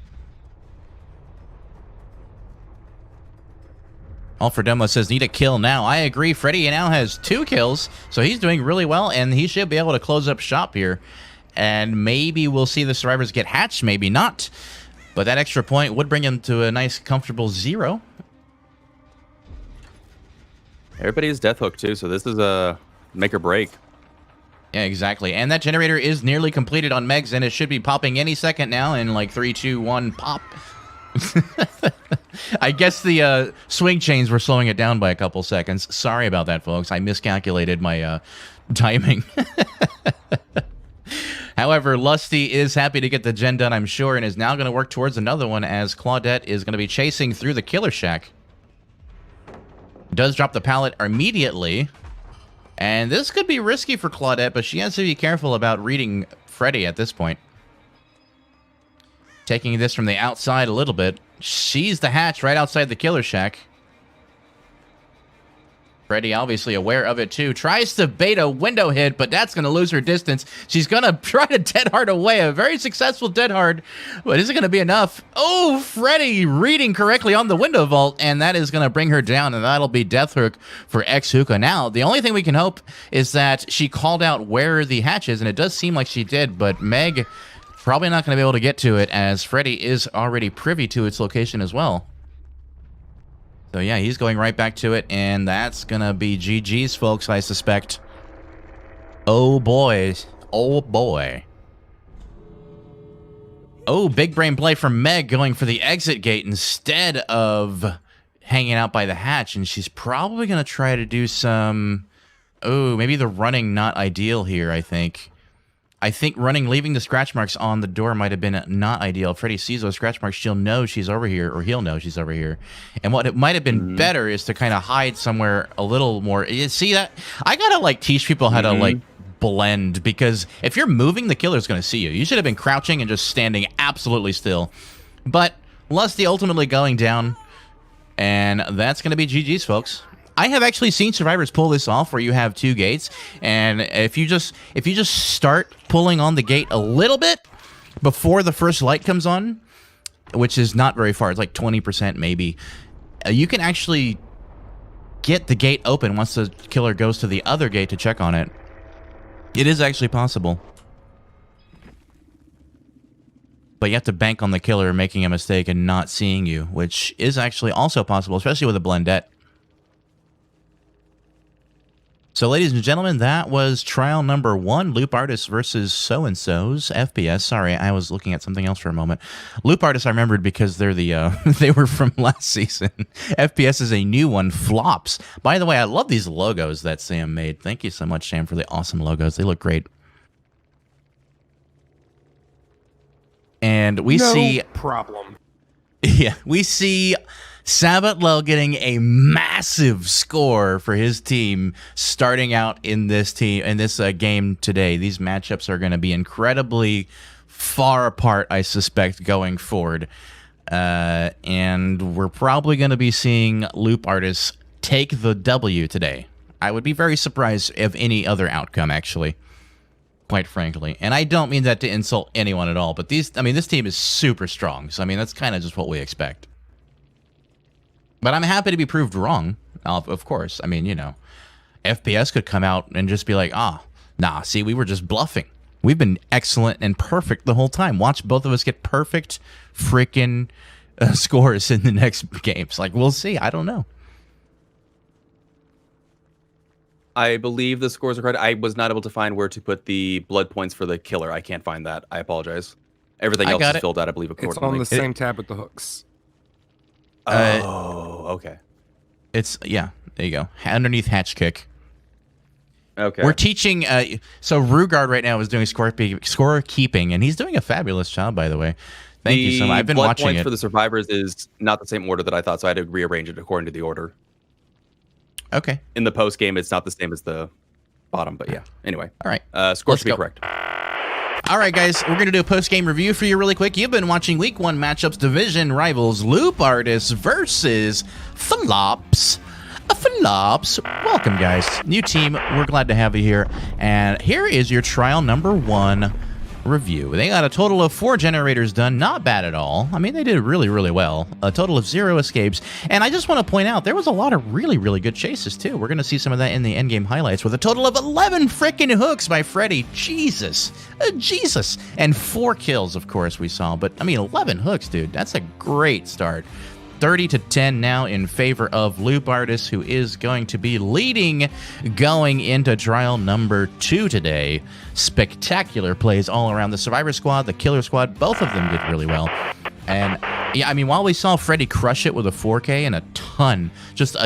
All for Demo says, need a kill now. I agree. Freddy now has 2 kills, so he's doing really well, and he should be able to close up shop here. And maybe we'll see the survivors get hatched, maybe not. But that extra point would bring him to a nice, comfortable 0. Everybody's death hook, too, so this is a make or break. Yeah, exactly. And that generator is nearly completed on Meg's, and it should be popping any second now in like 3, 2, 1, pop. I guess the swing chains were slowing it down by a couple seconds. Sorry about that, folks. I miscalculated my timing. However, Lusty is happy to get the gen done, I'm sure, and is now going to work towards another one as Claudette is going to be chasing through the killer shack. Does drop the pallet immediately. And this could be risky for Claudette, but she has to be careful about reading Freddy at this point. Taking this from the outside a little bit. She's the hatch right outside the killer shack. Freddy obviously aware of it too. Tries to bait a window hit, but that's going to lose her distance. She's going to try to dead hard away. A very successful dead hard. But is it going to be enough? Oh, Freddy reading correctly on the window vault, and that is going to bring her down, and that'll be death hook for X-Hookah. Now, the only thing we can hope is that she called out where the hatch is, and it does seem like she did, but Meg probably not going to be able to get to it as Freddy is already privy to its location as well. So yeah, he's going right back to it, and that's going to be GG's, folks, I suspect. Oh, boy. Oh, boy. Oh, big brain play from Meg going for the exit gate instead of hanging out by the hatch, and she's probably going to try to do some... oh, maybe the running not ideal here, I think. I think running, leaving the scratch marks on the door might have been not ideal. Freddy sees those scratch marks, she'll know she's over here, or he'll know she's over here. And what it might have been better is to kind of hide somewhere a little more. You see that? I gotta like teach people how to like blend, because if you're moving, the killer's gonna see you. You should have been crouching and just standing absolutely still. But Lusty ultimately going down, and that's gonna be GG's, folks. I have actually seen survivors pull this off where you have 2 gates, and if you just start pulling on the gate a little bit before the first light comes on, which is not very far, it's like 20% maybe, you can actually get the gate open once the killer goes to the other gate to check on it. It is actually possible. But you have to bank on the killer making a mistake and not seeing you, which is actually also possible, especially with a blendette. So, ladies and gentlemen, that was trial number 1, Loop Artists versus So-and-So's FPS. Sorry, I was looking at something else for a moment. Loop Artists I remembered because they're the they were from last season. FPS is a new one, Flops. By the way, I love these logos that Sam made. Thank you so much, Sam, for the awesome logos. They look great. And we see problem. Yeah, we see Sabatlel getting a massive score for his team starting out in this game today. These matchups are going to be incredibly far apart, I suspect, going forward. And we're probably going to be seeing Loop Artists take the W today. I would be very surprised of any other outcome, actually. Quite frankly. And I don't mean that to insult anyone at all, but this team is super strong. So, that's kind of just what we expect. But I'm happy to be proved wrong, of course. FPS could come out and just be like, see, we were just bluffing. We've been excellent and perfect the whole time. Watch both of us get perfect freaking scores in the next games. Like, we'll see. I don't know. I believe the scores are correct. I was not able to find where to put the blood points for the killer. I can't find that. I apologize. Everything else is filled out, I believe, accordingly. It's on the same tab with the hooks. Okay. There you go. Underneath hatch kick. Okay. We're teaching, so Rugard right now is doing score keeping, and he's doing a fabulous job, by the way. Thank you so much. I've been watching it. The blood points for the survivors is not the same order that I thought, so I had to rearrange it according to the order. Okay. In the post game, it's not the same as the bottom, but yeah. Anyway. All right. Score should be correct. All right, guys. We're going to do a post-game review for you really quick. You've been watching Week 1 matchups, division rivals, Loop Artists versus Flops. Flops. Welcome, guys. New team. We're glad to have you here. And here is your trial number 1 review. They got a total of 4 generators done. Not bad at all. They did really, really well. A total of 0 escapes. And I just want to point out, there was a lot of really, really good chases, too. We're going to see some of that in the endgame highlights with a total of 11 freaking hooks by Freddy. Jesus. Jesus. And 4 kills, of course, we saw. But, 11 hooks, dude. That's a great start. 30-10 now in favor of Loop Artists, who is going to be leading going into trial number 2 today. Spectacular plays all around. The Survivor Squad, the Killer Squad, both of them did really well. And, while we saw Freddy crush it with a 4K and a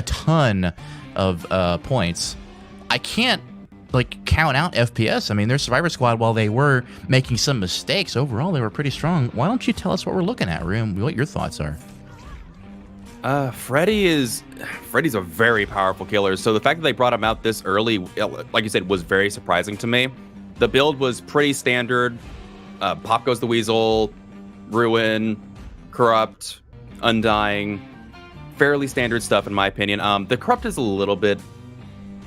ton of points, I can't, count out FPS. Their Survivor Squad, while they were making some mistakes, overall they were pretty strong. Why don't you tell us what we're looking at, Room, what your thoughts are? Freddy's a very powerful killer. So the fact that they brought him out this early, like you said, was very surprising to me. The build was pretty standard. Pop Goes the Weasel, Ruin, Corrupt, Undying. Fairly standard stuff, in my opinion. The Corrupt is a little bit,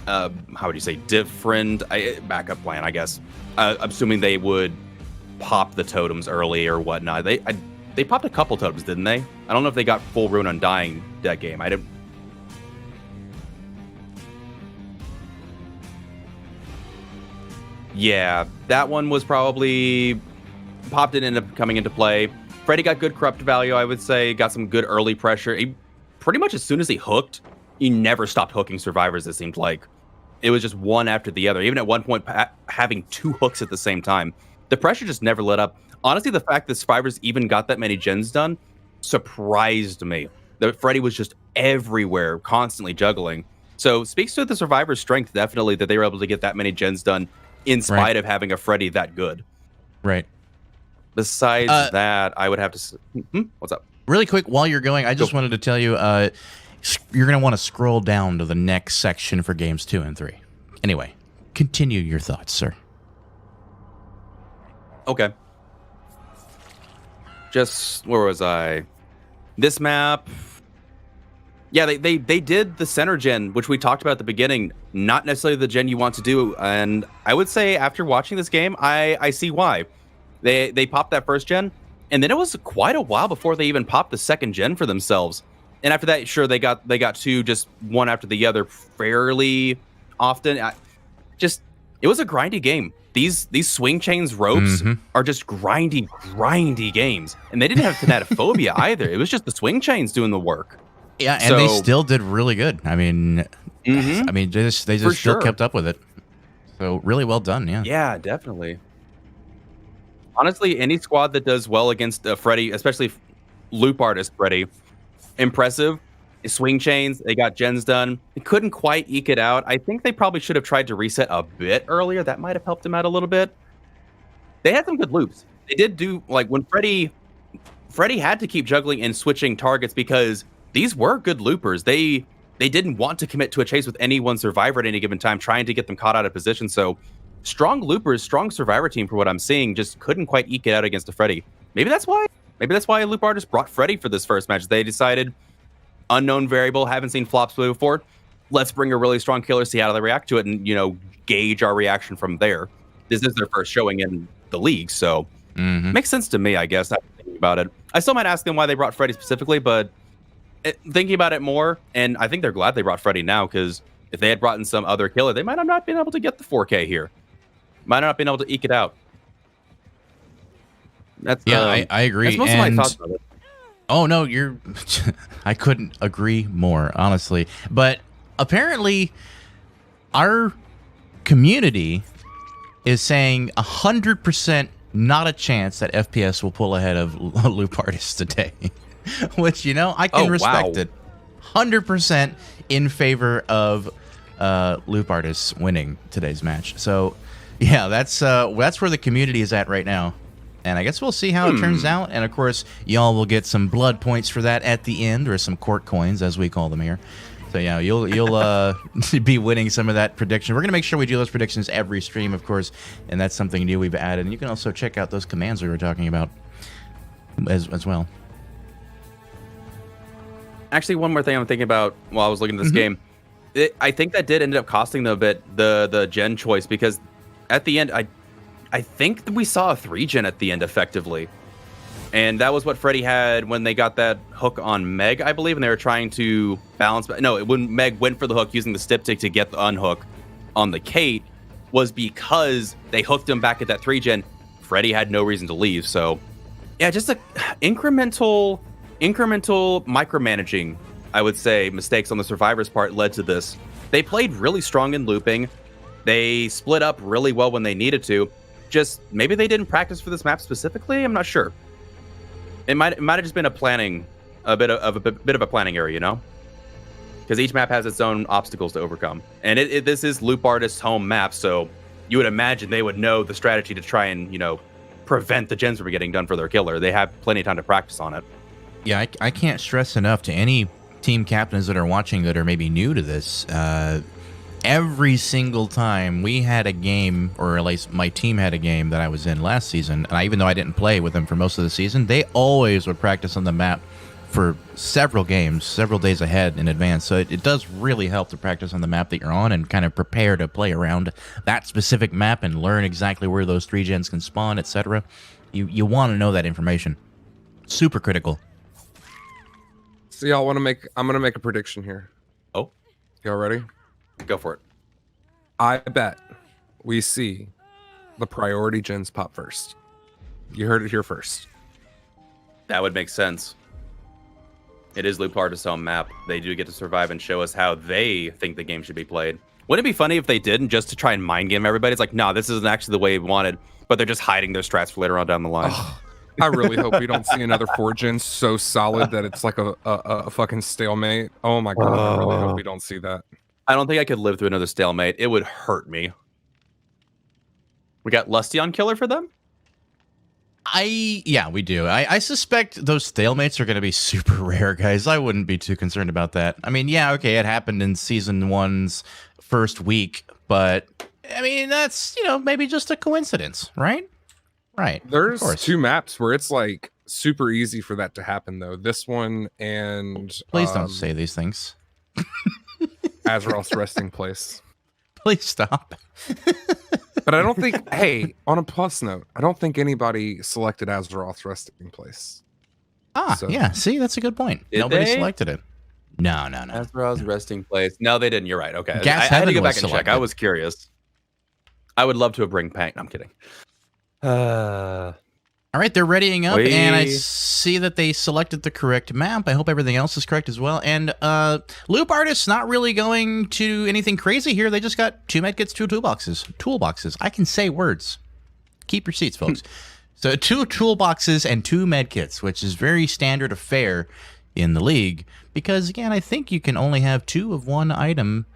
how would you say, different. Backup plan, I guess. Assuming they would pop the totems early or whatnot. They popped a couple totems, didn't they? I don't know if they got full Ruin Undying that game. I didn't. Yeah, that one was probably popped and ended up coming into play. Freddy got good corrupt value, I would say. Got some good early pressure. He, pretty much as soon as he hooked, he never stopped hooking survivors, it seemed like. It was just one after the other. Even at one point, having 2 hooks at the same time. The pressure just never let up. Honestly, the fact that survivors even got that many gens done surprised me. That Freddy was just everywhere, constantly juggling. So speaks to the survivors' strength, definitely, that they were able to get that many gens done in spite of having a Freddy that good. Right. Besides that, I would have to... What's up? Really quick, while you're going, I just wanted to tell you, you're going to want to scroll down to the next section for games 2 and 3. Anyway, continue your thoughts, sir. Okay. Just, where was I? This map... Yeah, they did the center gen, which we talked about at the beginning. Not necessarily the gen you want to do. And I would say after watching this game, I see why. They popped that first gen, and then it was quite a while before they even popped the second gen for themselves. And after that, sure, they got 2, just one after the other fairly often. It was a grindy game. These swing chains ropes are just grindy games. And they didn't have Thanatophobia either. It was just the swing chains doing the work. Yeah, and they still did really good. I mean, Mhm. I mean, they just still sure. kept up with it. So really well done. Yeah. Yeah, definitely. Honestly, any squad that does well against Freddy, especially loop artist Freddy, impressive. Swing chains, they got gens done. They couldn't quite eke it out. I think they probably should have tried to reset a bit earlier. That might have helped them out a little bit. They had some good loops. They did do like when Freddy had to keep juggling and switching targets because these were good loopers. They didn't want to commit to a chase with any one survivor at any given time, trying to get them caught out of position. So strong loopers, strong survivor team for what I'm seeing, just couldn't quite eke it out against a Freddy. Maybe that's why. Maybe that's why Loop Artist brought Freddy for this first match. They decided unknown variable, haven't seen flops before. Let's bring a really strong killer, see how they react to it, and gauge our reaction from there. This is their first showing in the league, so makes sense to me, I guess. I'm thinking about it. I still might ask them why they brought Freddy specifically, but thinking about it more, and I think they're glad they brought Freddy now, because if they had brought in some other killer, they might have not been able to get the 4K here. Might not have been able to eke it out. That's I agree. That's most of my thoughts about it. Oh no, I couldn't agree more, honestly. But apparently, our community is saying 100% not a chance that FPS will pull ahead of Loop Artists today. Which I can respect it. 100% in favor of Loop Artists winning today's match. So yeah, that's where the community is at right now. And I guess we'll see how it turns out. And of course, y'all will get some blood points for that at the end, or some court coins, as we call them here. So yeah, you'll be winning some of that prediction. We're gonna make sure we do those predictions every stream, of course, and that's something new we've added. And you can also check out those commands we were talking about as well. Actually, one more thing I'm thinking about while I was looking at this game. I think that did end up costing them a bit, the gen choice, because at the end, I think that we saw a 3-gen at the end, effectively. And that was what Freddy had when they got that hook on Meg, I believe, and they were trying to balance. No, when Meg went for the hook using the stiptych to get the unhook on the Kate, was because they hooked him back at that 3-gen. Freddy had no reason to leave. So, yeah, just a incremental micromanaging, I would say, mistakes on the survivors' part led to this. They played really strong in looping. They split up really well when they needed to. Just maybe they didn't practice for this map specifically. I'm not sure. It might have just been a bit of a planning area, because each map has its own obstacles to overcome. And this is Loop Artist's home map, so you would imagine they would know the strategy to try and prevent the gens from getting done for their killer. They have plenty of time to practice on it. Yeah, I can't stress enough to any team captains that are watching that are maybe new to this. Every single time we had a game, or at least my team had a game that I was in last season, and even though I didn't play with them for most of the season, they always would practice on the map for several games, several days ahead in advance. So it does really help to practice on the map that you're on and kind of prepare to play around that specific map and learn exactly where those 3-gens can spawn, etc. You want to know that information. Super critical. So y'all want to I'm going to make a prediction here. Oh, Y'all ready? go for it. I bet we see the priority gens pop first. You heard it here first. That would make sense. It is Loop Artist's home map. They do get to survive and show us how they think the game should be played. Wouldn't it be funny if they didn't, just to try and mind game everybody? It's like, no, this isn't actually the way we wanted, but they're just hiding their strats for later on down the line. Oh, I really hope we don't see another 4-gen so solid that it's like a fucking stalemate. Oh my god, I really hope we don't see that. I don't think I could live through another stalemate. It would hurt me. We got Lusty on killer for them? Yeah, we do. I suspect those stalemates are going to be super rare, guys. I wouldn't be too concerned about that. I mean, yeah, okay, it happened in Season 1's first week, but, I mean, that's, maybe just a coincidence, right? Right. There's 2 maps where it's, like, super easy for that to happen, though. This one and... Please don't say these things. Azeroth's resting place. Please stop. But I don't think, hey, on a plus note, I don't think anybody selected Azeroth's resting place. Yeah, see, that's a good point. Did Nobody they? selected it. No. Azeroth's resting place. No, they didn't. You're right. Okay. Gas I had to Heaven go back was and check. selected. I was curious. I would love to have bring Pank. No, I'm kidding. All right, they're readying up, Wait. and I see that they selected the correct map. I hope everything else is correct as well. And Loop Artist's not really going to anything crazy here. They just got 2 medkits, 2 toolboxes. Toolboxes. I can say words. Keep your seats, folks. So 2 toolboxes and 2 medkits, which is very standard affair in the league. Because, again, I think you can only have 2 of one item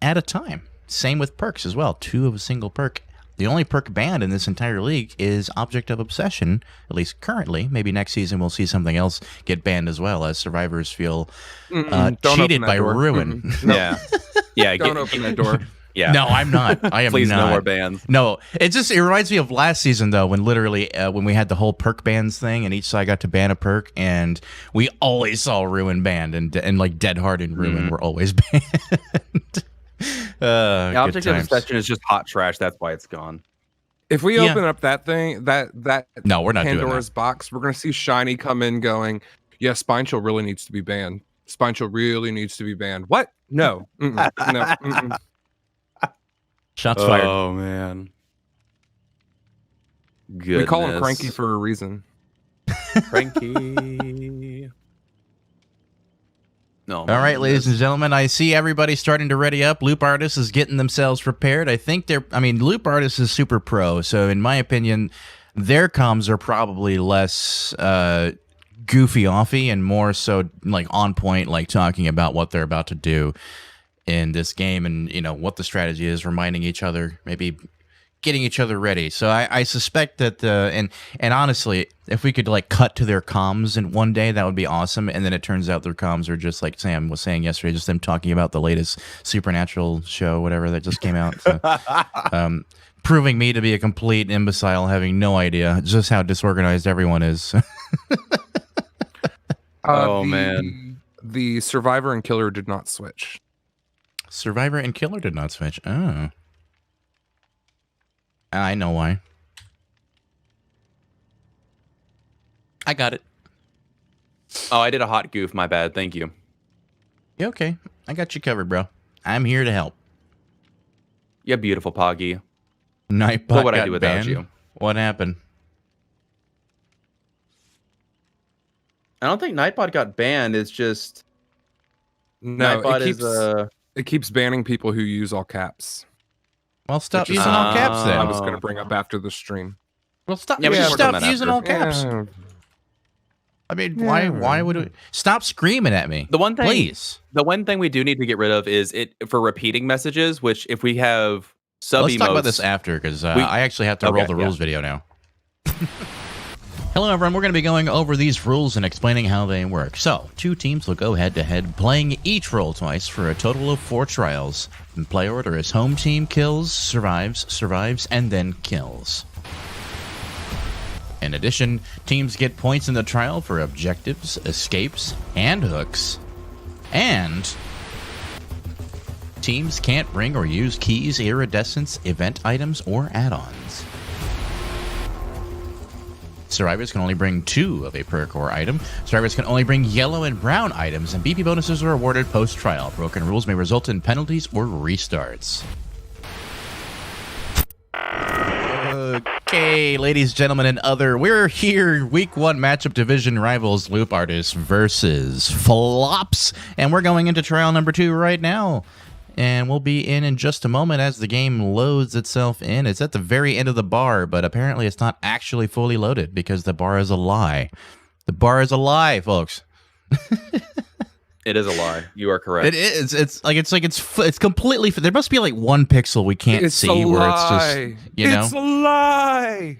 at a time. Same with perks as well. 2 of a single perk. The only perk banned in this entire league is Object of Obsession, at least currently. Maybe next season we'll see something else get banned as well, as survivors feel cheated by Ruin. No. Yeah. Don't open that door. Yeah. No, I'm not. I am Please, not. no more bans. No, it reminds me of last season, though, when literally when we had the whole perk bans thing, and each side got to ban a perk, and we always saw Ruin banned, and like Dead Hard and Ruin were always banned. The Object of Obsession is just hot trash. That's why it's gone. If we open up that thing, that no, we're not Pandora's doing that. box, we're gonna see Shiny come in going, yeah, Spine Chill really needs to be banned. Spine Chill really needs to be banned. What? No. No. Shots fired. Oh man. Goodness. We call him Cranky for a reason. Cranky. No. All right, ladies and gentlemen, I see everybody starting to ready up. Loop Artist is getting themselves prepared. I think Loop Artist is super pro, so in my opinion, their comms are probably less goofy offy and more so like on point, like talking about what they're about to do in this game and, you know, what the strategy is, reminding each other, maybe getting each other ready. So I suspect that and honestly, if we could like cut to their comms in one day, that would be awesome. And then it turns out their comms are just like Sam was saying yesterday, just them talking about the latest Supernatural show, whatever that just came out. So, proving me to be a complete imbecile, having no idea just how disorganized everyone is. Man, the Survivor and Killer did not switch. Survivor and Killer did not switch. Oh. I know why. I got it. Oh, I did a hot goof. My bad. Thank you. Yeah, okay. I got you covered, bro. I'm here to help. Yeah, beautiful Poggy. Nightbot What would I got do without banned? you? What happened? I don't think Nightbot got banned. It's just No, Nightbot it keeps banning people who use all caps. Well, stop Which is using all caps then. I was going to bring up after the stream. Well, stop. Yeah, we just should work on stop that using after. all caps. Yeah. I mean, why would we stop screaming at me? The one thing, please. The one thing we do need to get rid of is it for repeating messages. Which, if we have sub Let's talk about emotes- this after because I actually have to roll the rules video now. Hello, everyone. We're going to be going over these rules and explaining how they work. So, 2 teams will go head-to-head, playing each role twice for a total of 4 trials. In play order is home team kills, survives, and then kills. In addition, teams get points in the trial for objectives, escapes, and hooks. And teams can't bring or use keys, iridescents, event items, or add-ons. Survivors can only bring 2 of a perk or item. Survivors can only bring yellow and brown items, and BP bonuses are awarded post-trial. Broken rules may result in penalties or restarts. Okay, ladies, gentlemen, and other, we're here, Week 1 matchup division rivals, Loop Artists versus Flops, and we're going into trial number 2 right now. And we'll be in just a moment as the game loads itself in. It's at the very end of the bar, but apparently it's not actually fully loaded because the bar is a lie. The bar is a lie, folks. It is a lie. You are correct. It is. It's completely. There must be like 1 pixel we can't see where it's just, you know. It's a lie.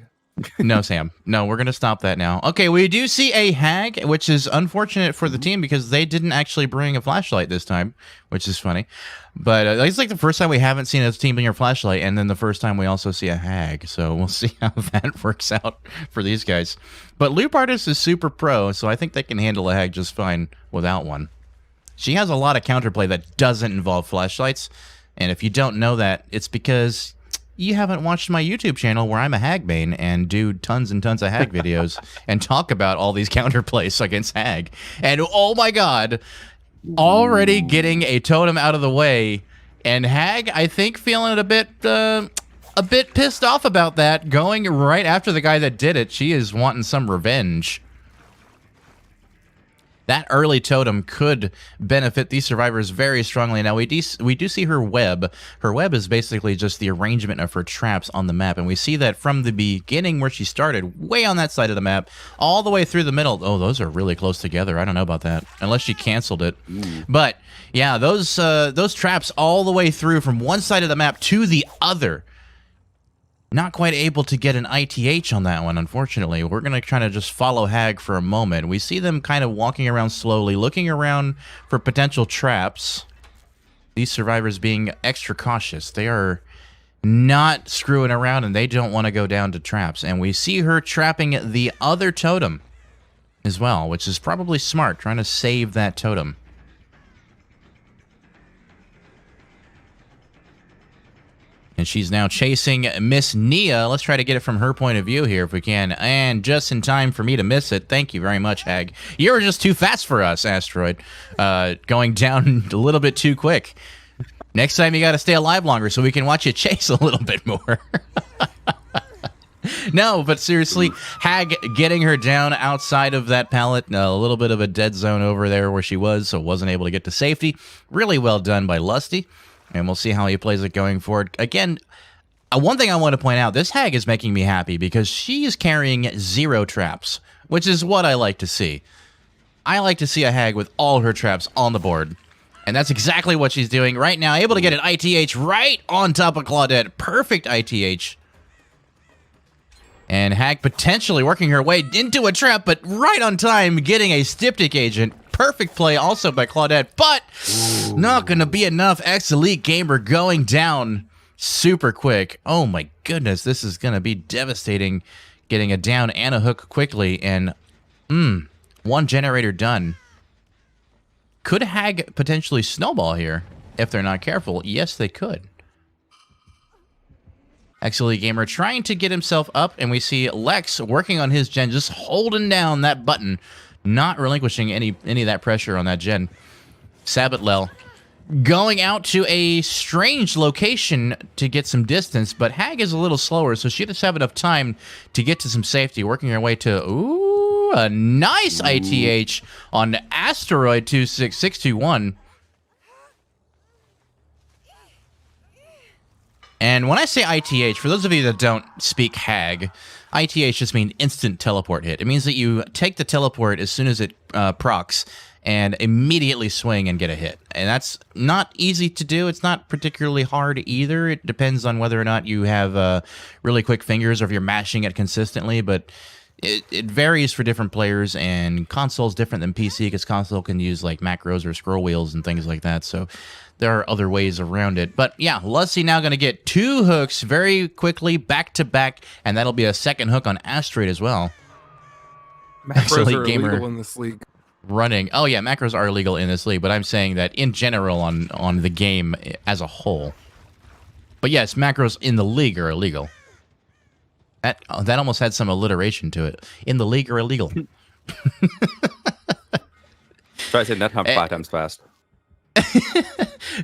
No, Sam. No, we're going to stop that now. Okay, we do see a hag, which is unfortunate for the team because they didn't actually bring a flashlight this time, which is funny. But it's like the first time we haven't seen a team bring a flashlight, and then the first time we also see a hag. So we'll see how that works out for these guys. But Loop Artist is super pro, so I think they can handle a hag just fine without one. She has a lot of counterplay that doesn't involve flashlights, and if you don't know that, it's because you haven't watched my YouTube channel where I'm a hag main and do tons and tons of hag videos and talk about all these counterplays against hag. And oh my god, already getting a totem out of the way, and hag, I think, feeling it a a bit pissed off about that, going right after the guy that did it. She is wanting some revenge. That early totem could benefit these survivors very strongly. Now, we do see her web. Her web is basically just the arrangement of her traps on the map, and we see that from the beginning where she started, way on that side of the map, all the way through the middle. Oh, those are really close together. I don't know about that, unless she canceled it. But, yeah, those traps all the way through from one side of the map to the other. Not quite able to get an ITH on that one, unfortunately. We're going to try to just follow Hag for a moment. We see them kind of walking around slowly, looking around for potential traps. These survivors being extra cautious. They are not screwing around, and they don't want to go down to traps. And we see her trapping the other totem as well, which is probably smart, trying to save that totem. And she's now chasing Miss Nia. Let's try to get it from her point of view here if we can. And just in time for me to miss it. Thank you very much, Hag. You were just too fast for us, Asteroid. Going down a little bit too quick. Next time you got to stay alive longer so we can watch you chase a little bit more. No, but seriously, Hag getting her down outside of that pallet. A little bit of a dead zone over there where she was, so wasn't able to get to safety. Really well done by Lusty. And we'll see how he plays it going forward. Again, one thing I want to point out, this Hag is making me happy because she is carrying 0 traps, which is what I like to see. I like to see a Hag with all her traps on the board. And that's exactly what she's doing right now. Able to get an ITH right on top of Claudette. Perfect ITH. And Hag potentially working her way into a trap, but right on time getting a Styptic agent. Perfect play also by Claudette, but not going to be enough. Ex-Elite Gamer going down super quick. Oh my goodness, this is going to be devastating. Getting a down and a hook quickly, and one generator done. Could Hag potentially snowball here if they're not careful? Yes, they could. Ex-Elite Gamer trying to get himself up, and we see Lex working on his gen, just holding down that button. Not relinquishing any of that pressure on that gen. Sabatlel going out to a strange location to get some distance, but Hag is a little slower, so she does have enough time to get to some safety, working her way to, a nice ITH on Asteroid 26621. And when I say ITH, for those of you that don't speak Hag, ITH just means instant teleport hit. It means that you take the teleport as soon as it procs and immediately swing and get a hit. And that's not easy to do. It's not particularly hard either. It depends on whether or not you have really quick fingers or if you're mashing it consistently, but it varies for different players, and console's different than PC because console can use like macros or scroll wheels and things like that. So there are other ways around it. But yeah, Lusty now going to get 2 hooks very quickly, back to back, and that'll be a second hook on Asteroid as well. Macros are illegal in this league. Running. Oh yeah, macros are illegal in this league, but I'm saying that in general on the game as a whole. But yes, macros in the league are illegal. That almost had some alliteration to it. In the league are illegal. Try to say that 5 times fast.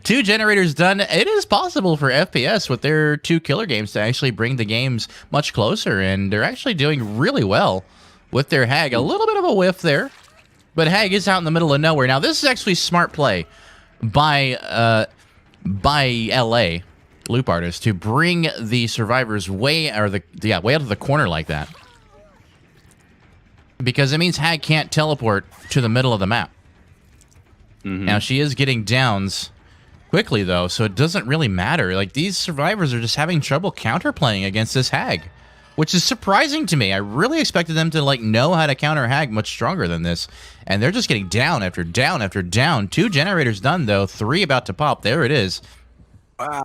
2 generators done. It is possible for FPS with their 2 killer games to actually bring the games much closer, and they're actually doing really well with their Hag. A little bit of a whiff there, but Hag is out in the middle of nowhere. Now, this is actually smart play by LA Loop Artist to bring the survivors way out of the corner like that, because it means Hag can't teleport to the middle of the map. Now, she is getting downs quickly, though, so it doesn't really matter. Like, these survivors are just having trouble counterplaying against this Hag, which is surprising to me. I really expected them to, like, know how to counter Hag much stronger than this, and they're just getting down after down after down. 2 generators done, though. 3 about to pop. There it is. Wow.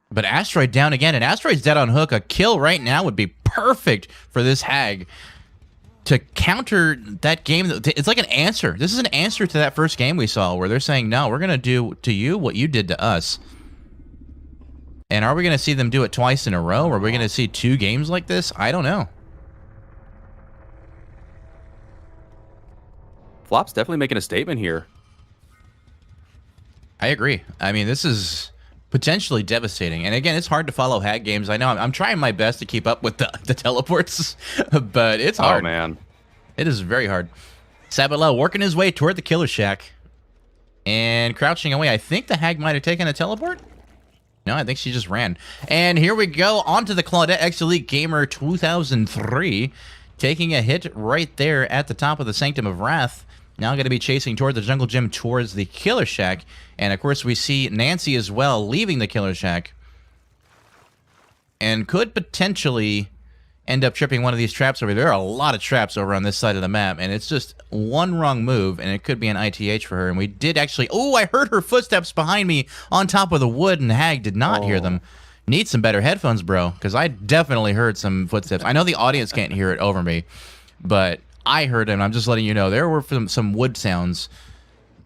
But Asteroid down again, and Asteroid's dead on hook. A kill right now would be perfect for this Hag to counter that game. It's like an answer. This is an answer to that first game we saw where they're saying, no, we're going to do to you what you did to us. And are we going to see them do it twice in a row? Are we going to see 2 games like this? I don't know. Flop's definitely making a statement here. I agree. I mean, this is Potentially devastating. And again, it's hard to follow Hag games. I know I'm trying my best to keep up with the teleports, but it's hard. Oh, man. It is very hard. Sabalel working his way toward the Killer Shack and crouching away. I think the Hag might have taken a teleport. No, I think she just ran. And here we go onto the Claudette X Elite Gamer 2003, taking a hit right there at the top of the Sanctum of Wrath. Now going to be chasing toward the Jungle Gym towards the Killer Shack. And of course we see Nancy as well leaving the Killer Shack. And could potentially end up tripping one of these traps over there. There are a lot of traps over on this side of the map, and it's just one wrong move, and it could be an ITH for her. And we did actually... Oh, I heard her footsteps behind me on top of the wood, and Hag did not hear them. Need some better headphones, bro, because I definitely heard some footsteps. I know the audience can't hear it over me, but I heard them. I'm just letting you know. There were some wood sounds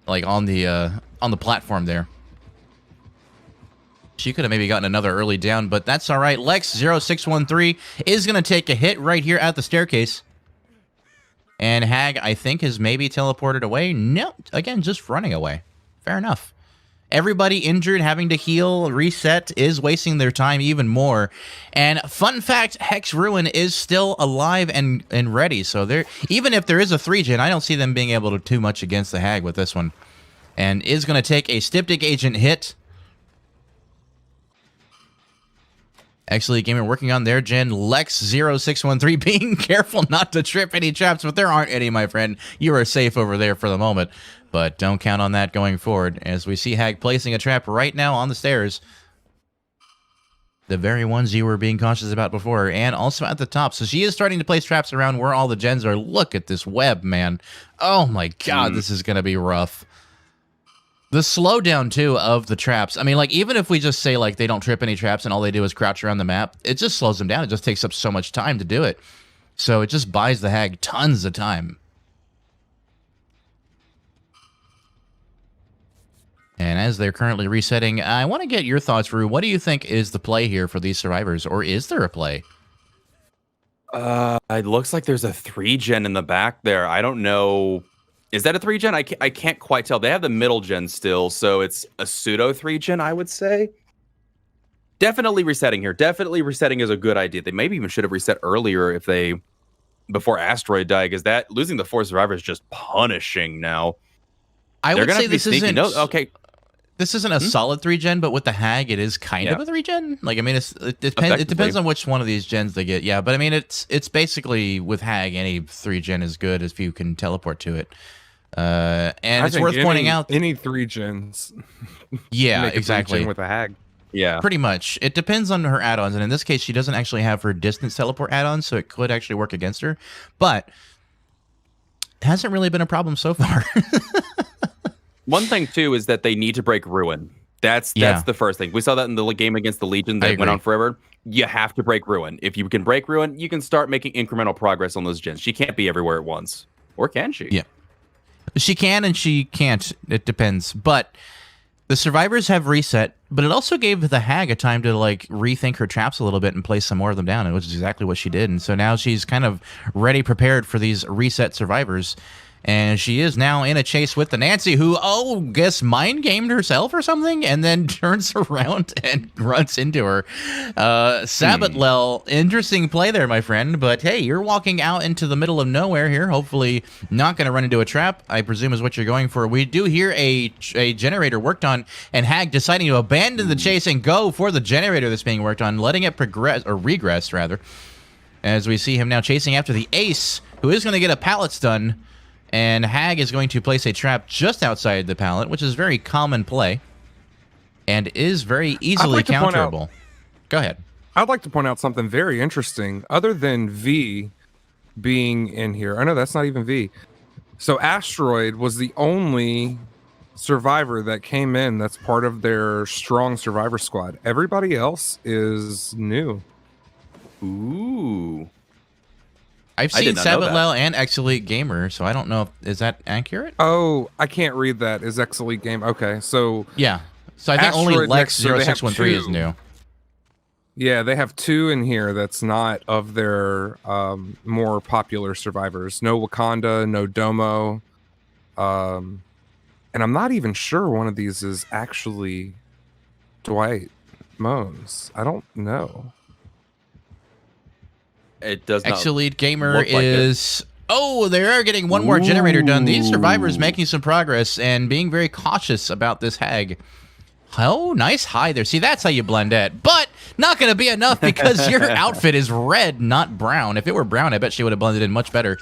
like on the platform there. She could have maybe gotten another early down, but that's all right. Lex0613 is going to take a hit right here at the staircase. And Hag, I think, is maybe teleported away. No, again, just running away. Fair enough. Everybody injured, having to heal, reset, is wasting their time even more. And fun fact, Hex Ruin is still alive and ready. So there, even if there is a 3-gen, I don't see them being able to do much against the Hag with this one. And is going to take a Styptic Agent hit. Actually, Gamer working on their gen. Lex0613 being careful not to trip any traps, but there aren't any, my friend. You are safe over there for the moment, but don't count on that going forward, as we see Hag placing a trap right now on the stairs. The very ones you were being cautious about before, and also at the top. So she is starting to place traps around where all the gens are. Look at this web, man. Oh my god, this is going to be rough. The slowdown, too, of the traps. I mean, like, even if we just say, like, they don't trip any traps and all they do is crouch around the map, it just slows them down. It just takes up so much time to do it. So it just buys the Hag tons of time. And as they're currently resetting, I want to get your thoughts, Rue. What do you think is the play here for these survivors? Or is there a play? It looks like there's a 3-gen in the back there. I don't know... Is that a 3-gen? I can't quite tell. They have the middle gen still, so it's a pseudo 3-gen, I would say. Definitely resetting here. Definitely resetting is a good idea. They maybe even should have reset earlier if they... before Asteroid died, because that losing the 4 survivors is just punishing now. I would say this isn't... Okay. This isn't a solid 3-gen, but with the Hag, it is kind of a 3-gen. Like, I mean, it depends on which one of these gens they get. Yeah, but I mean, it's basically, with Hag, any 3-gen is good if you can teleport to it. And it's worth pointing out... Any 3 gens. Yeah, make exactly. 3-gen with a Hag. Yeah. Pretty much. It depends on her add-ons, and in this case, she doesn't actually have her distance teleport add-on, so it could actually work against her. But it hasn't really been a problem so far. One thing, too, is that they need to break Ruin. That's the first thing. We saw that in the game against the Legion that went on forever. You have to break Ruin. If you can break Ruin, you can start making incremental progress on those gens. She can't be everywhere at once. Or can she? Yeah. She can and she can't. It depends. But the survivors have reset, but it also gave the Hag a time to like rethink her traps a little bit and place some more of them down, which is exactly what she did. And so now she's kind of ready, prepared for these reset survivors. And she is now in a chase with the Nancy, who, guess mind-gamed herself or something, and then turns around and runs into her. Sabatlel, interesting play there, my friend. But hey, you're walking out into the middle of nowhere here. Hopefully not going to run into a trap, I presume is what you're going for. We do hear a generator worked on, and Hag deciding to abandon the chase and go for the generator that's being worked on, letting it progress, or regress, rather. As we see him now chasing after the Ace, who is going to get a pallet stun. And Hag is going to place a trap just outside the pallet, which is very common play, and is very easily counterable. Go ahead. I'd like to point out something very interesting. Other than V being in here, I know that's not even V. So Asteroid was the only survivor that came in that's part of their strong survivor squad. Everybody else is new. Ooh. I've seen Sabatlel and X-Elite Gamer, so I don't know is that accurate? Oh, I can't read that. Is X-Elite Game? Okay, so... Yeah. So I think only Lex0613 is new. Yeah, they have 2 in here that's not of their more popular survivors. No Wakanda, no Domo. And I'm not even sure one of these is actually Dwight moans. I don't know. It does not Ex-Elite Gamer look like it. is... Oh, they are getting one more generator done. These survivors making some progress and being very cautious about this hag. Oh, nice high there. See, that's how you blend it. But not going to be enough because your outfit is red, not brown. If it were brown, I bet she would have blended in much better.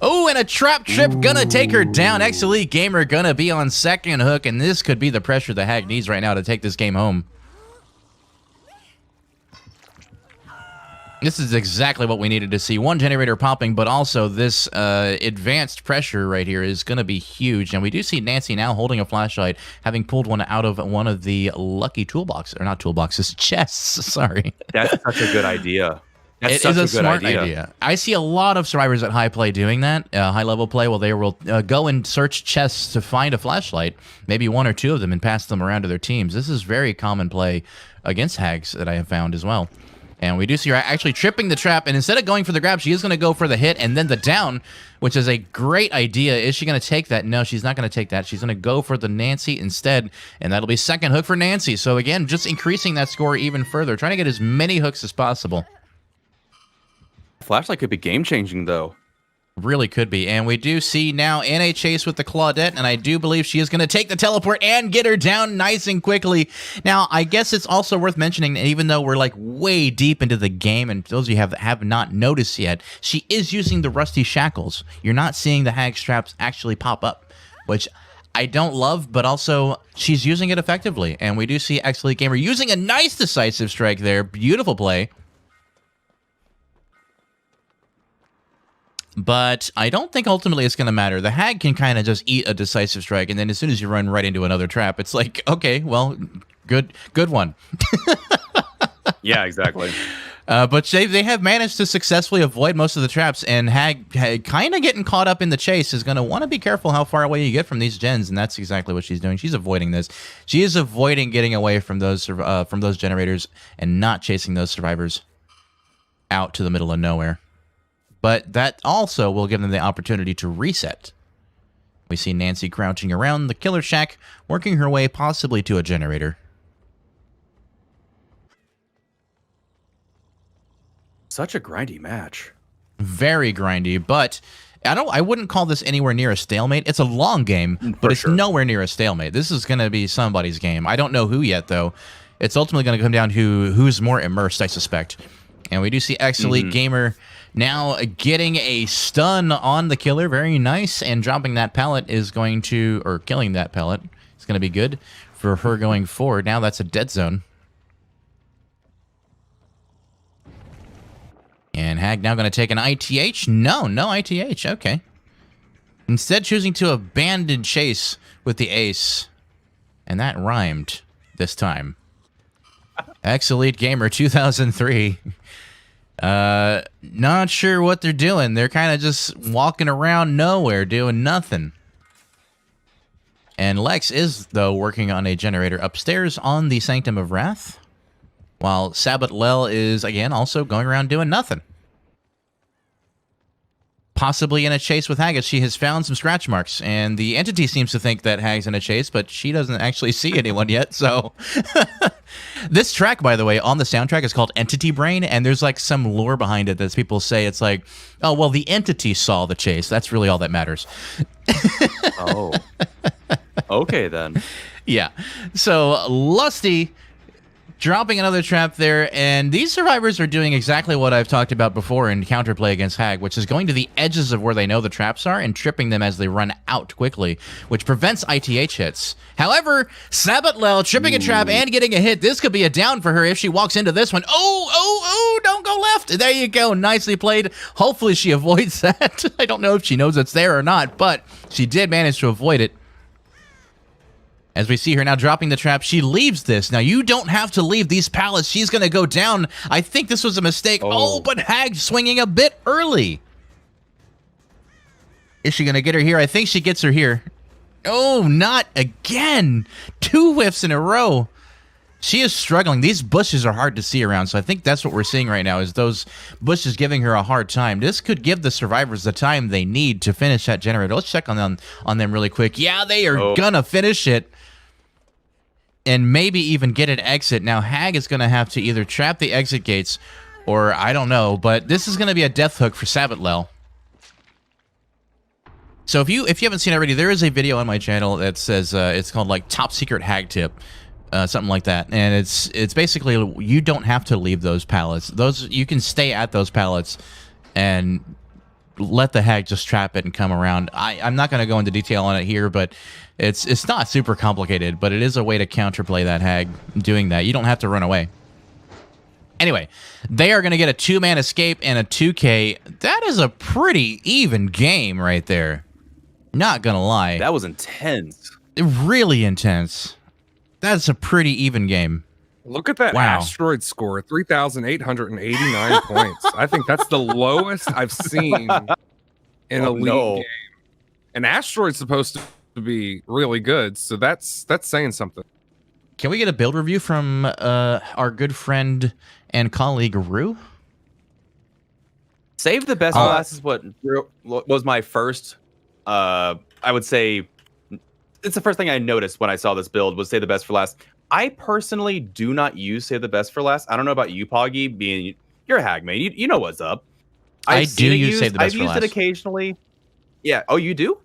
Oh, and a trap trip gonna take her down. Ex-Elite Gamer gonna be on second hook, and this could be the pressure the hag needs right now to take this game home. This is exactly what we needed to see. One generator popping, but also this advanced pressure right here is going to be huge. And we do see Nancy now holding a flashlight, having pulled one out of one of the lucky toolboxes. Or not toolboxes, chests. Sorry. That's such a good idea. That's It such is a good smart idea. I see a lot of survivors at high play doing that, high-level play, where they will go and search chests to find a flashlight, maybe one or two of them, and pass them around to their teams. This is very common play against hags that I have found as well. And we do see her actually tripping the trap, and instead of going for the grab, she is going to go for the hit and then the down, which is a great idea. Is she going to take that? No, she's not going to take that. She's going to go for the Nancy instead, and that'll be second hook for Nancy. So again, just increasing that score even further, trying to get as many hooks as possible. Flashlight could be game-changing, though. Really could be. And we do see now in a chase with the Claudette, and I do believe she is going to take the teleport and get her down nice and quickly. Now, I guess it's also worth mentioning that even though we're like way deep into the game, and those of you have not noticed yet, she is using the rusty shackles. You're not seeing the hag straps actually pop up, which I don't love, but also she's using it effectively. And we do see Ex-Elite Gamer using a nice decisive strike there. Beautiful play. But I don't think ultimately it's going to matter. The hag can kind of just eat a decisive strike, and then as soon as you run right into another trap, it's like, okay, well, good one. Yeah, exactly. But they have managed to successfully avoid most of the traps, and hag kind of getting caught up in the chase is going to want to be careful how far away you get from these gens, and that's exactly what she's doing. She's avoiding this. She is avoiding getting away from those generators and not chasing those survivors out to the middle of nowhere. But that also will give them the opportunity to reset. We see Nancy crouching around the killer shack, working her way possibly to a generator. Such a grindy match. Very grindy, but I wouldn't call this anywhere near a stalemate. It's a long game, but it's nowhere near a stalemate. This is going to be somebody's game. I don't know who yet, though. It's ultimately going to come down to who's more immersed, I suspect. And we do see Ex-Elite Gamer now getting a stun on the killer. Very nice. And dropping that pallet is going to... Or killing that pallet is going to be good for her going forward. Now that's a dead zone. And hag now going to take an ITH? No ITH. Okay. Instead choosing to abandon chase with the ace. And that rhymed this time. Ex-Elite Gamer 2003. Not sure what they're doing. They're kind of just walking around nowhere doing nothing. And Lex is, though, working on a generator upstairs on the Sanctum of Wrath. While Sabbat Lel is, again, also going around doing nothing. Possibly in a chase with Haggis. She has found some scratch marks, and the entity seems to think that Hag's in a chase, but she doesn't actually see anyone yet, so... This track, by the way, on the soundtrack is called Entity Brain, and there's like some lore behind it that people say it's like, oh, well, the entity saw the chase. That's really all that matters. Oh. Okay, then. Yeah. So, Lusty dropping another trap there, and these survivors are doing exactly what I've talked about before in counterplay against Hag, which is going to the edges of where they know the traps are and tripping them as they run out quickly, which prevents ITH hits. However, Sabbat Lel tripping a trap and getting a hit. This could be a down for her if she walks into this one. Oh, don't go left. There you go. Nicely played. Hopefully she avoids that. I don't know if she knows it's there or not, but she did manage to avoid it. As we see her now dropping the trap, she leaves this. Now, you don't have to leave these pallets. She's going to go down. I think this was a mistake. Oh, but Hag swinging a bit early. Is she going to get her here? I think she gets her here. Oh, not again. 2 whiffs in a row. She is struggling. These bushes are hard to see around, so I think that's what we're seeing right now is those bushes giving her a hard time. This could give the survivors the time they need to finish that generator. Let's check on them really quick. Yeah, they are going to finish it. and maybe even get an exit. Now, Hag is going to have to either trap the exit gates or I don't know, but this is going to be a death hook for Sabatlel. So if you haven't seen it already, there is a video on my channel that says it's called like Top Secret Hag Tip, something like that, and it's basically you don't have to leave those pallets. You can stay at those pallets and let the Hag just trap it and come around. I'm not going to go into detail on it here, but it's not super complicated, but it is a way to counterplay that Hag doing that. You don't have to run away. Anyway, they are going to get a 2-man escape and a 2K. That is a pretty even game right there. Not going to lie. That was intense. Really intense. That's a pretty even game. Look at that asteroid score, 3,889 points. I think that's the lowest I've seen in a league game. An asteroid's supposed to be really good, so that's saying something. Can we get a build review from our good friend and colleague Rue? Save the best for last is what was my first. I would say it's the first thing I noticed when I saw this build was save the best for last. I personally do not use save the best for last. I don't know about you, Poggy. Being you're a Hag man, you know what's up. I do use save the best for last. I've used it occasionally. Yeah. Oh, you do?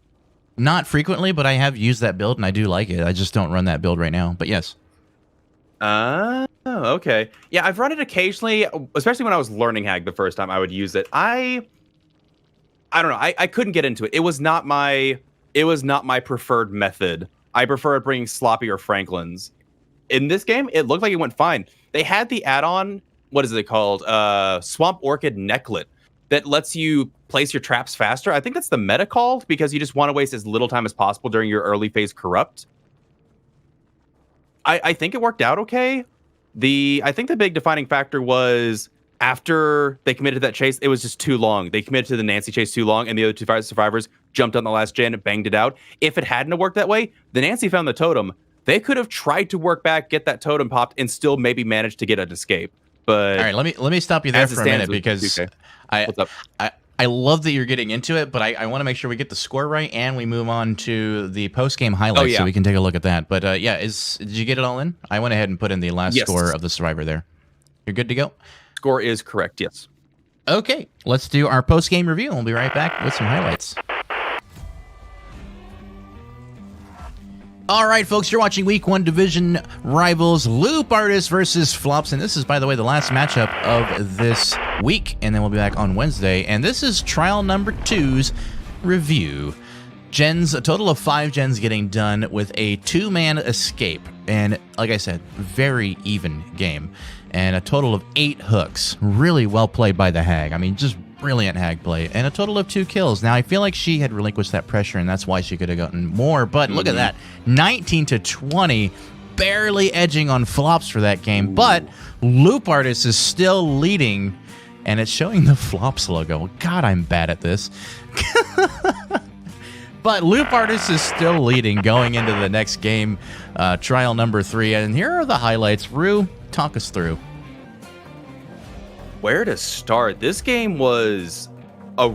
Not frequently, but I have used that build and I do like it. I just don't run that build right now. But yes. Okay. Yeah, I've run it occasionally, especially when I was learning Hag the first time. I would use it. I don't know. I couldn't get into it. It was not my preferred method. I prefer bringing Sloppy or Franklin's. In this game, it looked like it went fine. They had the add-on. What is it called? Swamp Orchid Necklet that lets you place your traps faster. I think that's the meta called because you just want to waste as little time as possible during your early phase corrupt. I think it worked out okay. I think the big defining factor was after they committed to that chase, it was just too long. They committed to the Nancy chase too long, and the other two survivors jumped on the last gen and banged it out. If it hadn't worked that way, the Nancy found the totem. They could have tried to work back, get that totem popped, and still maybe managed to get an escape. But all right, let me stop you there for a minute because I love that you're getting into it, but I want to make sure we get the score right and we move on to the post-game highlights so we can take a look at that. But did you get it all in? I went ahead and put in the last score of the survivor there. You're good to go? Score is correct, yes. Okay, let's do our post-game review and we'll be right back with some highlights. All right, folks, you're watching Week 1 Division Rivals Loop Artists versus Flops, and this is, by the way, the last matchup of this week, and then we'll be back on Wednesday, and this is Trial Number 2's review. Gens, a total of 5 gens getting done with a 2-man escape, and like I said, very even game, and a total of 8 hooks. Really well played by the Hag. I mean, just brilliant Hag play, and a total of 2 kills. Now, I feel like she had relinquished that pressure, and that's why she could have gotten more, but look at that. 19-20, barely edging on Flops for that game, but Loop Artist is still leading, and it's showing the Flops logo. God, I'm bad at this. But Loop Artist is still leading going into the next game, trial number 3, and here are the highlights. Rue, talk us through. Where to start? This game was a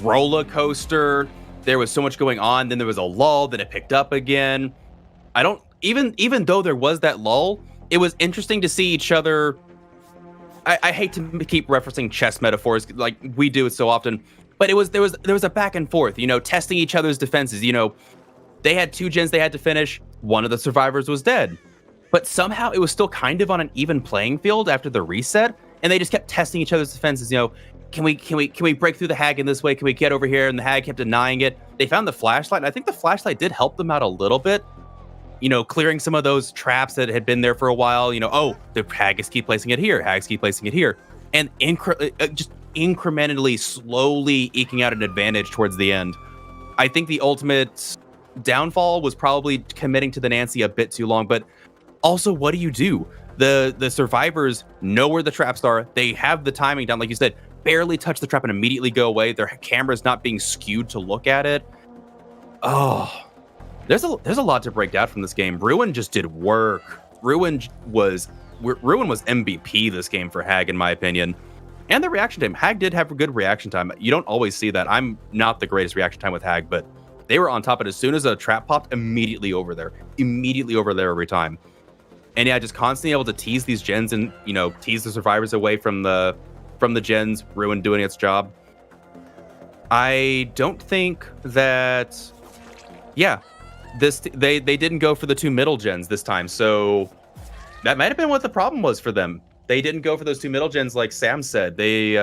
roller coaster. There was so much going on. Then there was a lull. Then it picked up again. Even though there was that lull, it was interesting to see each other. I hate to keep referencing chess metaphors like we do it so often, but there was a back and forth. Testing each other's defenses. They had 2 gens they had to finish. One of the survivors was dead, but somehow it was still kind of on an even playing field after the reset. And they just kept testing each other's defenses. Can we break through the Hag in this way? Can we get over here? And the Hag kept denying it. They found the flashlight. And I think the flashlight did help them out a little bit. Clearing some of those traps that had been there for a while. The Hags keep placing it here. Hags keep placing it here. And just incrementally, slowly eking out an advantage towards the end. I think the ultimate downfall was probably committing to the Nancy a bit too long. But also, what do you do? The survivors know where the traps are. They have the timing down, like you said, barely touch the trap and immediately go away. Their camera's not being skewed to look at it. Oh, there's a lot to break down from this game. Ruin just did work. Ruin was MVP this game for Hag, in my opinion. And the reaction time. Hag did have a good reaction time. You don't always see that. I'm not the greatest reaction time with Hag, but they were on top of it as soon as a trap popped, immediately over there every time. And yeah, just constantly able to tease these gens and, tease the survivors away from the gens, Ruin doing its job. I don't think that, they didn't go for the 2 middle gens this time. So that might have been what the problem was for them. They didn't go for those 2 middle gens like Sam said. They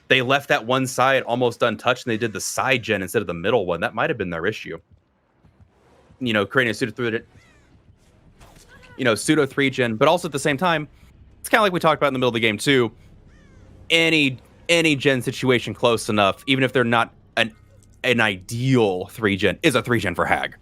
left that one side almost untouched, and they did the side gen instead of the middle one. That might have been their issue. Creating a pseudo 3 gen, but also at the same time, it's kind of like we talked about in the middle of the game too. Any gen situation close enough, even if they're not an ideal 3 gen, is a 3 gen for Hag.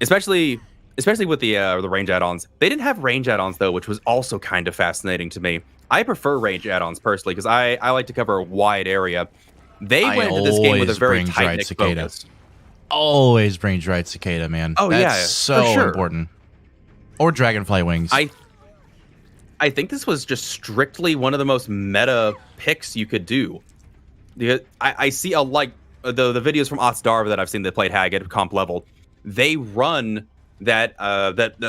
Especially with the range add-ons. They didn't have range add-ons though, which was also kind of fascinating to me. I prefer range add-ons personally because I like to cover a wide area. They went into this game with a very tight-knit focus. Always bring Dried Cicada, man. Oh, that's so important. Or Dragonfly Wings. I think this was just strictly one of the most meta picks you could do. I see the videos from Otsdarva that I've seen that played Hag at comp level. They run that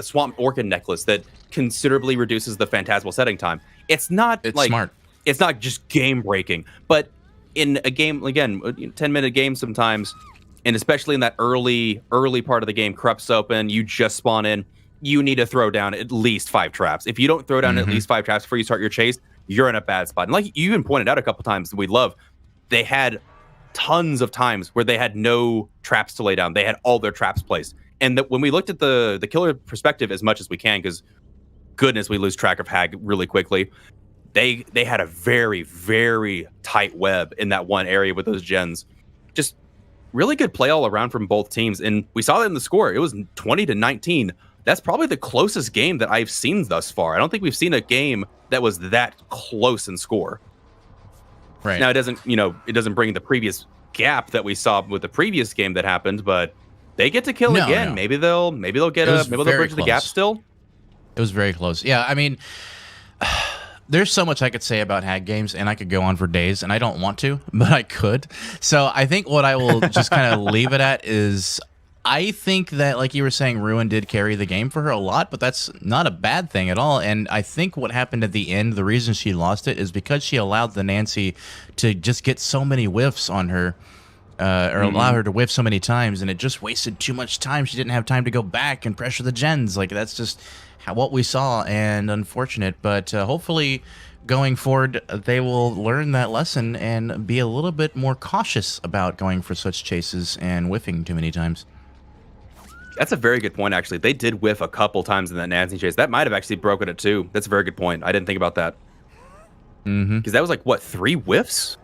Swamp Orchid necklace that considerably reduces the phantasmal setting time. It's smart. It's not just game breaking, but in a game, again, 10-minute game sometimes, and especially in that early part of the game, corrupts open, you just spawn in, you need to throw down at least 5 traps. If you don't throw down at least 5 traps before you start your chase, you're in a bad spot. And like you even pointed out a couple times, they had tons of times where they had no traps to lay down. They had all their traps placed. And when we looked at the killer perspective as much as we can, because goodness, we lose track of Hag really quickly. They had a very, very tight web in that one area with those gens. Just really good play all around from both teams. And we saw that in the score. It was 20-19. That's probably the closest game that I've seen thus far. I don't think we've seen a game that was that close in score. Right. Now, it doesn't bring the previous gap that we saw with the previous game that happened, but they get to kill again. No. Maybe they'll bridge the gap still. It was very close. Yeah, I mean, there's so much I could say about Hag games, and I could go on for days, and I don't want to, but I could. So I think what I will just kind of leave it at is, I think that, like you were saying, Ruin did carry the game for her a lot, but that's not a bad thing at all. And I think what happened at the end, the reason she lost it is because she allowed the Nancy to just get so many whiffs on her, or allow her to whiff so many times, and it just wasted too much time. She didn't have time to go back and pressure the gens. Like, that's just what we saw, and unfortunate. But hopefully going forward, they will learn that lesson and be a little bit more cautious about going for such chases and whiffing too many times. That's a very good point, actually. They did whiff a couple times in that Nancy chase. That might have actually broken it, too. That's a very good point. I didn't think about that. Because that was like, what, 3 whiffs?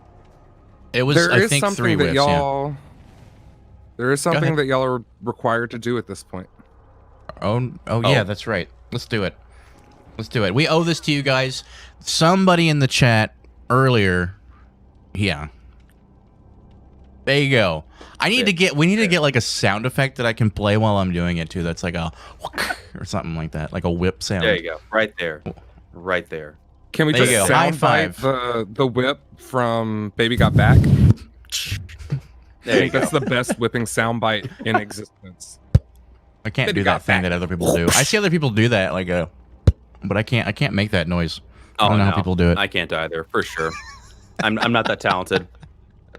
It was, I think, 3 whiffs, yeah. There is something that y'all are required to do at this point. Oh, yeah, that's right. Let's do it. Let's do it. We owe this to you guys. Somebody in the chat earlier, yeah. There you go. We need to get like a sound effect that I can play while I'm doing it too. That's like a or something like that, like a whip sound. There you go. Right there. Right there. Can we just sound bite the whip from Baby Got Back? There you go. That's the best whipping soundbite in existence. I can't do that thing that other people do. I see other people do that, but I can't make that noise. I don't know how people do it. I can't either, for sure. I'm not that talented.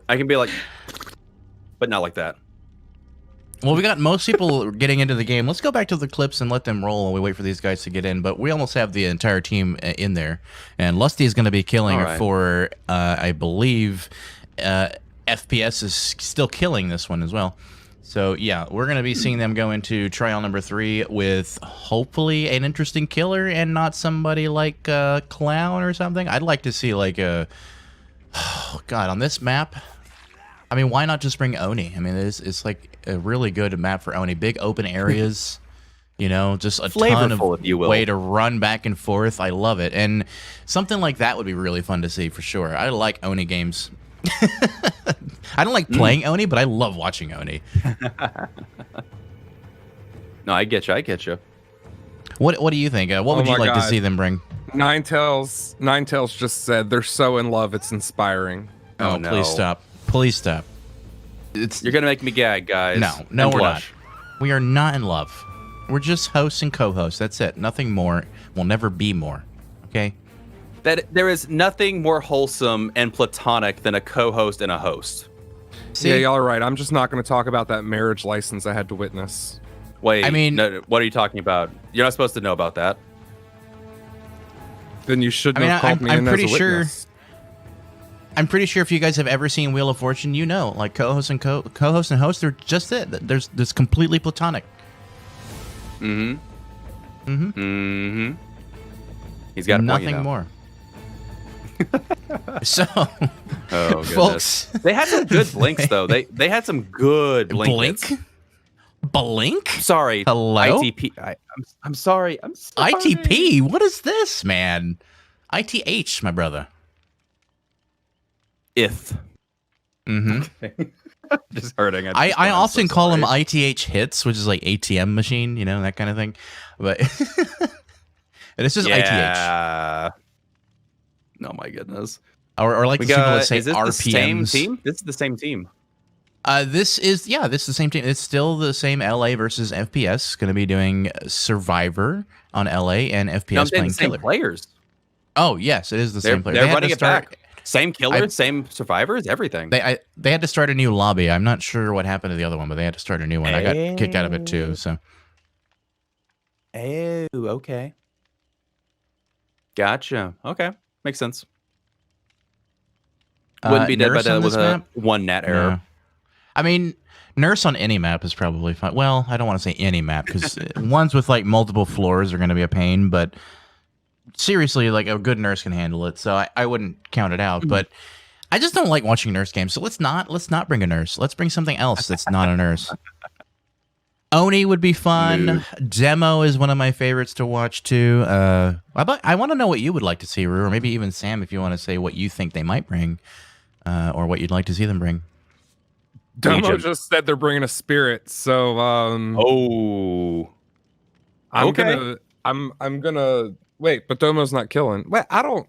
I can be like, but not like that. Well, we got most people getting into the game. Let's go back to the clips and let them roll while we wait for these guys to get in. But we almost have the entire team in there. And Lusty is going to be killing for, I believe, FPS is still killing this one as well. So, yeah, we're going to be seeing them go into trial number 3 with hopefully an interesting killer and not somebody like Clown or something. I'd like to see like a... Oh, God, on this map... I mean, why not just bring Oni? I mean, it's like a really good map for Oni. Big open areas, just a ton of way to run back and forth. I love it. And something like that would be really fun to see for sure. I like Oni games. I don't like playing Oni, but I love watching Oni. No, I get you. What do you think? What would you like to see them bring? Ninetales just said they're so in love, it's inspiring. Oh, no. Please stop. Please stop. You're going to make me gag, guys. No, we're not. We are not in love. We're just hosts and co-hosts. That's it. Nothing more. We'll never be more. Okay? That there is nothing more wholesome and platonic than a co-host and a host. See? Yeah, y'all are right. I'm just not going to talk about that marriage license I had to witness. Wait, I mean- no, what are you talking about? You're not supposed to know about that. Then you shouldn't have called me I'm in pretty as a sure. witness. I'm pretty sure if you guys have ever seen Wheel of Fortune, you know, like co-host and co-host and host, they're just it. There's completely platonic. Mm-hmm. Mm-hmm. Mm-hmm. He's got a point, nothing more. So, oh, folks, they had some good blinks though. They had some good Blink. Blink. Sorry, Hello? ITP. I'm sorry. I'm sorry. ITP. What is this, man? ITH, my brother. If. Mm-hmm. Just hurting. I often call them ITH hits, which is like ATM machine, you know, that kind of thing. But it's just ITH. Yeah. Oh my goodness. Or like the people that say is this RPMs. the same team? This is the same team. This is the same team. It's still the same LA versus FPS. Going to be doing Survivor on LA and FPS No, I'm saying playing the same Killer. players. Oh yes, it is the same player. They're They had running to it start- back. Same killers, same survivors, everything. They had to start a new lobby. I'm not sure what happened to the other one, but they had to start a new one. I got kicked out of it too. So. Oh, okay. Gotcha. Okay, makes sense. Wouldn't be dead by Nurse on that with this a map? one nat error. Yeah. I mean, Nurse on any map is probably fine. Well, I don't want to say any map because ones with like multiple floors are going to be a pain. But seriously, like a good Nurse can handle it, so I wouldn't count it out. But I just don't like watching Nurse games, so let's not bring a Nurse. Let's bring something else that's not a Nurse. Oni would be fun. Dude. Demo is one of my favorites to watch too. I want to know what you would like to see, Rue, or maybe even Sam, if you want to say what you think they might bring, or what you'd like to see them bring. Domo Egypt. just said they're bringing a spirit, so Oh, I'm okay. gonna wait. But Domo's not killing. Wait, I don't.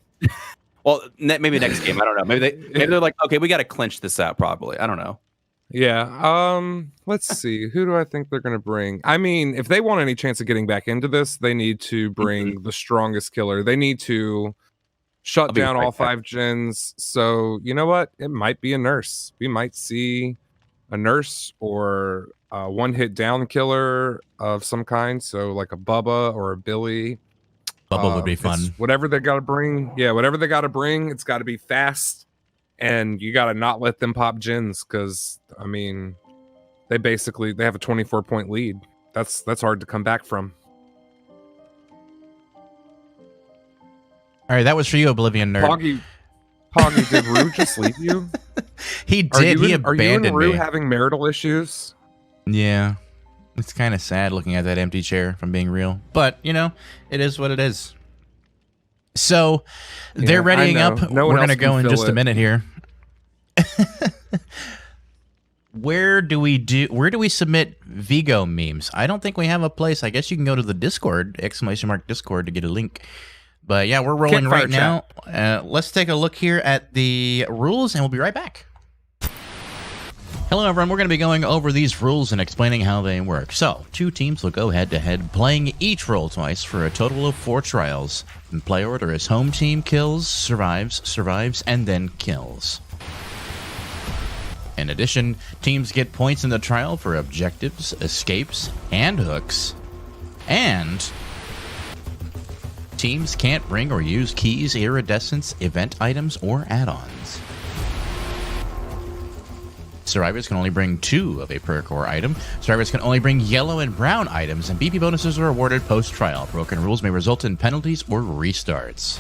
well, maybe next game. I don't know. Maybe they're like, okay, we got to clinch this out. Probably. I don't know. Yeah. Let's see. Who do I think they're gonna bring? I mean, if they want any chance of getting back into this, they need to bring the strongest killer. They need to shut I'll be down right all back. 5 gens. So you know what? It might be a Nurse. We might see a Nurse or a one-hit down killer of some kind. So like a Bubba or a Billy. Bubba would be It's fun. whatever they got to bring. Yeah, whatever they got to bring. It's got to be fast, and you got to not let them pop gens because I mean, they have a 24-point lead. That's hard to come back from. All right, that was for you, Oblivion Nerd. Poggy, did Rue just leave you? He did. He Are you abandoned and Rue me. having marital issues? Yeah. It's kind of sad looking at that empty chair, if I'm being real. But, you know, it is what it is. So, they're Yeah, readying I know. up. No one We're going to else go can in fill just a it. minute here. Where do we submit Vigo memes? I don't think we have a place. I guess you can go to the Discord, !Discord, to get a link. But yeah, we're rolling Campfire right now. Let's take a look here at the rules, and we'll be right back. Hello, everyone. We're going to be going over these rules and explaining how they work. So, 2 teams will go head-to-head, playing each roll twice for a total of 4 trials. In play order is home team kills, survives, and then kills. In addition, teams get points in the trial for objectives, escapes, and hooks. And teams can't bring or use keys, iridescents, event items, or add-ons. Survivors can only bring 2 of a perk or item. Survivors can only bring yellow and brown items, and BP bonuses are awarded post-trial. Broken rules may result in penalties or restarts.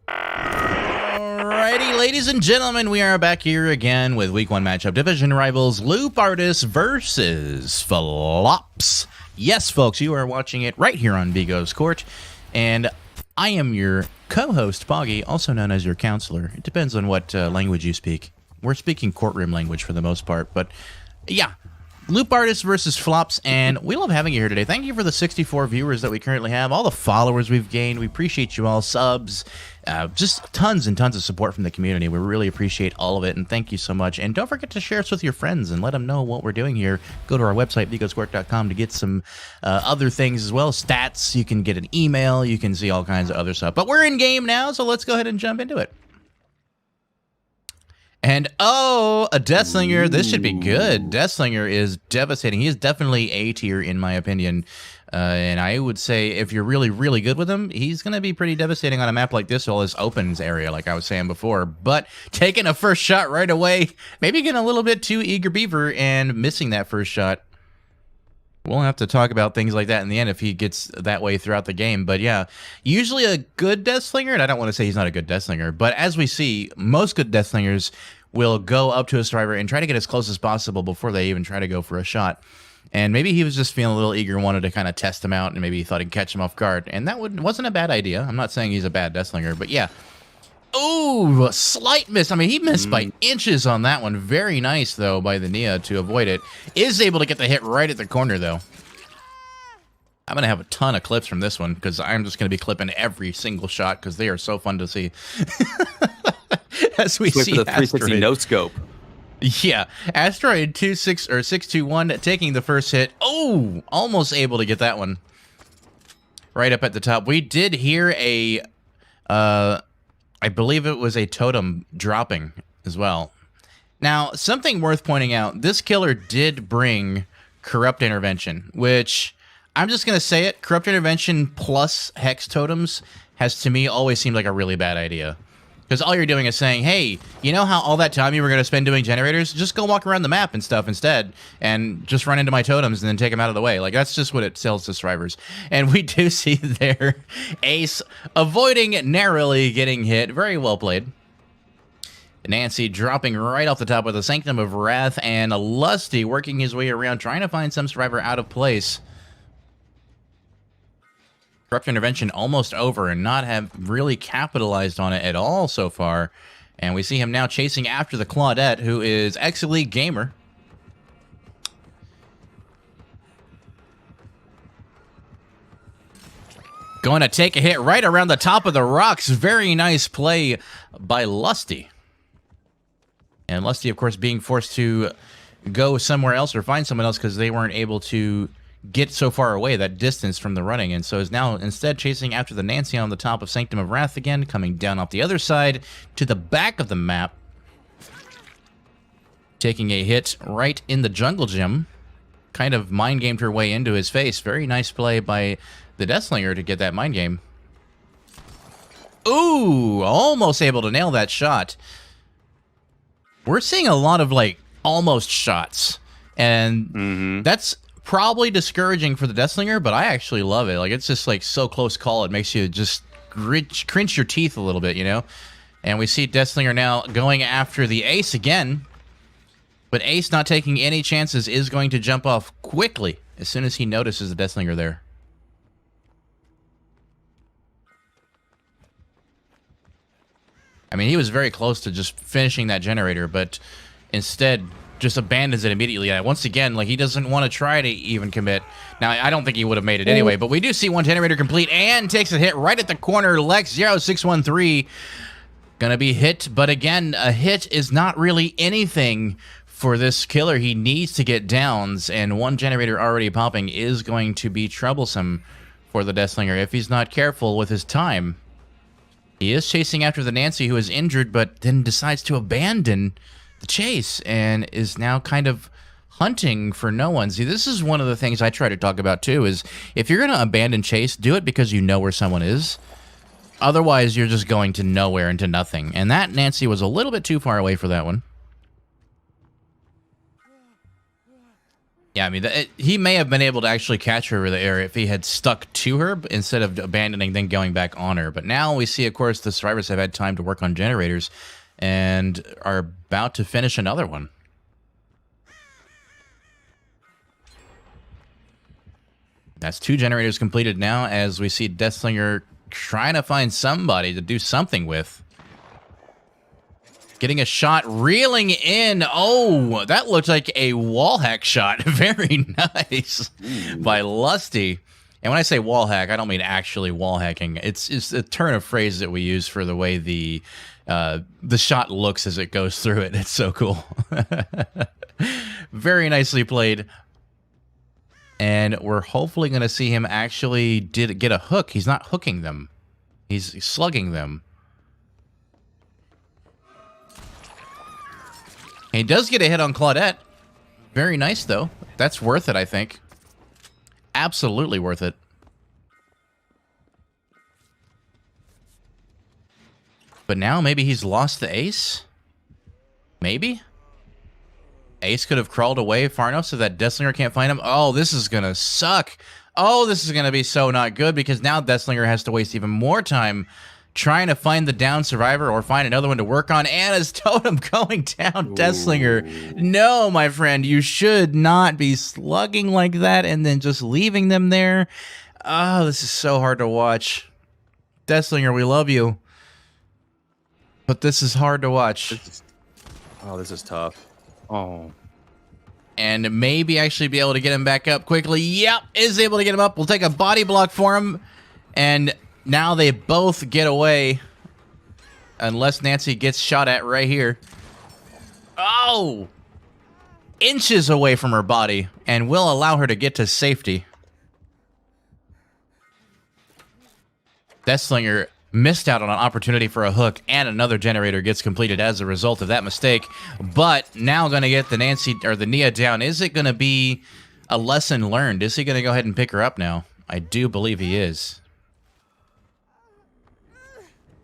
Alrighty, ladies and gentlemen, we are back here again with Week 1 matchup. Division rivals Loop Artists versus Flops. Yes, folks, you are watching it right here on Vigo's Court, and I am your co-host, Poggy, also known as your counselor. It depends on what language you speak. We're speaking courtroom language for the most part, but yeah, Loop Artist versus Flops, and we love having you here today. Thank you for the 64 viewers that we currently have, all the followers we've gained. We appreciate you all, subs, just tons and tons of support from the community. We really appreciate all of it, and thank you so much. And don't forget to share us with your friends and let them know what we're doing here. Go to our website, vigosquirt.com, to get some other things as well. Stats, you can get an email, you can see all kinds of other stuff. But we're in game now, so let's go ahead and jump into it. And, oh, a Deathslinger. This should be good. Deathslinger is devastating. He is definitely A tier, in my opinion. And I would say if you're really, really good with him, he's going to be pretty devastating on a map like this, all this opens area, like I was saying before. But taking a first shot right away, maybe getting a little bit too eager beaver and missing that first shot. We'll have to talk about things like that in the end if he gets that way throughout the game. But yeah, usually a good Deathslinger, and I don't want to say he's not a good Deathslinger, but as we see, most good Deathslingers will go up to a survivor and try to get as close as possible before they even try to go for a shot. And maybe he was just feeling a little eager and wanted to kind of test him out, and maybe he thought he'd catch him off guard. And that wasn't a bad idea. I'm not saying he's a bad Deathslinger, but yeah. Ooh, a slight miss. I mean, he missed by inches on that one. Very nice, though, by the Nia to avoid it. Is able to get the hit right at the corner, though. I'm going to have a ton of clips from this one, because I'm just going to be clipping every single shot, because they are so fun to see. As we see the 360 no scope. Yeah, Asteroid 621 taking the first hit. Oh, almost able to get that one. Right up at the top. We did hear a... I believe it was a totem dropping as well. Now, something worth pointing out, this killer did bring Corrupt Intervention, which, I'm just going to say it, Corrupt Intervention plus Hex Totems has, to me, always seemed like a really bad idea. Because all you're doing is saying, hey, you know how all that time you were going to spend doing generators? Just go walk around the map and stuff instead, and just run into my totems and then take them out of the way. Like, that's just what it sells to survivors. And we do see there Ace avoiding narrowly getting hit. Very well played. Nancy dropping right off the top with a Sanctum of Wrath, and a Lusty working his way around, trying to find some survivor out of place. Corrupt Intervention almost over and not have really capitalized on it at all so far. And we see him now chasing after the Claudette, who is X-Elite Gamer. Going to take a hit right around the top of the rocks. Very nice play by Lusty. And Lusty, of course, being forced to go somewhere else or find someone else because they weren't able to get so far away, that distance from the running, and so is now instead chasing after the Nancy on the top of Sanctum of Wrath again, coming down off the other side to the back of the map, taking a hit right in the jungle gym, kind of mind gamed her way into his face. Very nice play by the Deathslinger to get that mind game. Ooh, almost able to nail that shot. We're seeing a lot of like almost shots, and that's probably discouraging for the Deathslinger, but I actually love it. Like, it's just like so close call, it makes you just cringe your teeth a little bit, you know? And we see Deathslinger now going after the Ace again, but Ace, not taking any chances, is going to jump off quickly as soon as he notices the Deathslinger there. I mean, he was very close to just finishing that generator, but instead just abandons it immediately. Once again, like, he doesn't want to try to even commit. Now, I don't think he would have made it anyway, but we do see one generator complete and takes a hit right at the corner. Lex 0613 gonna be hit, but again, a hit is not really anything for this killer. He needs to get downs, and one generator already popping is going to be troublesome for the Deathslinger if he's not careful with his time. He is chasing after the Nancy, who is injured, but then decides to abandon the chase and is now kind of hunting for no one. See, this is one of the things I try to talk about too, is if you're going to abandon chase, do it because you know where someone is. Otherwise, you're just going to nowhere into nothing. And that Nancy was a little bit too far away for that one. Yeah, I mean, he may have been able to actually catch her over the air if he had stuck to her instead of abandoning, then going back on her. But now we see, of course, the survivors have had time to work on generators and are about to finish another one. That's 2 generators completed now, as we see Deathslinger trying to find somebody to do something with. Getting a shot, reeling in. Oh, that looked like a wall hack shot. Very nice by Lusty. And when I say wall hack, I don't mean actually wall hacking. It's a turn of phrase that we use for the way the shot looks as it goes through it. It's so cool. Very nicely played. And we're hopefully going to see him actually get a hook. He's not hooking them. He's slugging them. He does get a hit on Claudette. Very nice, though. That's worth it, I think. Absolutely worth it. But now maybe he's lost the ace? Maybe? Ace could have crawled away far enough so that Deathslinger can't find him. Oh, this is going to suck. Oh, this is going to be so not good because now Deathslinger has to waste even more time trying to find the down survivor or find another one to work on. Anna's totem going down. Ooh. Deathslinger. No, my friend, you should not be slugging like that and then just leaving them there. Oh, this is so hard to watch. Deathslinger, we love you. But this is hard to watch. This is tough. Oh. And maybe actually be able to get him back up quickly. Yep, is able to get him up. We'll take a body block for him. And now they both get away. Unless Nancy gets shot at right here. Oh! Inches away from her body. And will allow her to get to safety. Deathslinger missed out on an opportunity for a hook, and another generator gets completed as a result of that mistake. But now going to get the Nancy or the Nia down. Is it going to be a lesson learned? Is he going to go ahead and pick her up now? I do believe he is.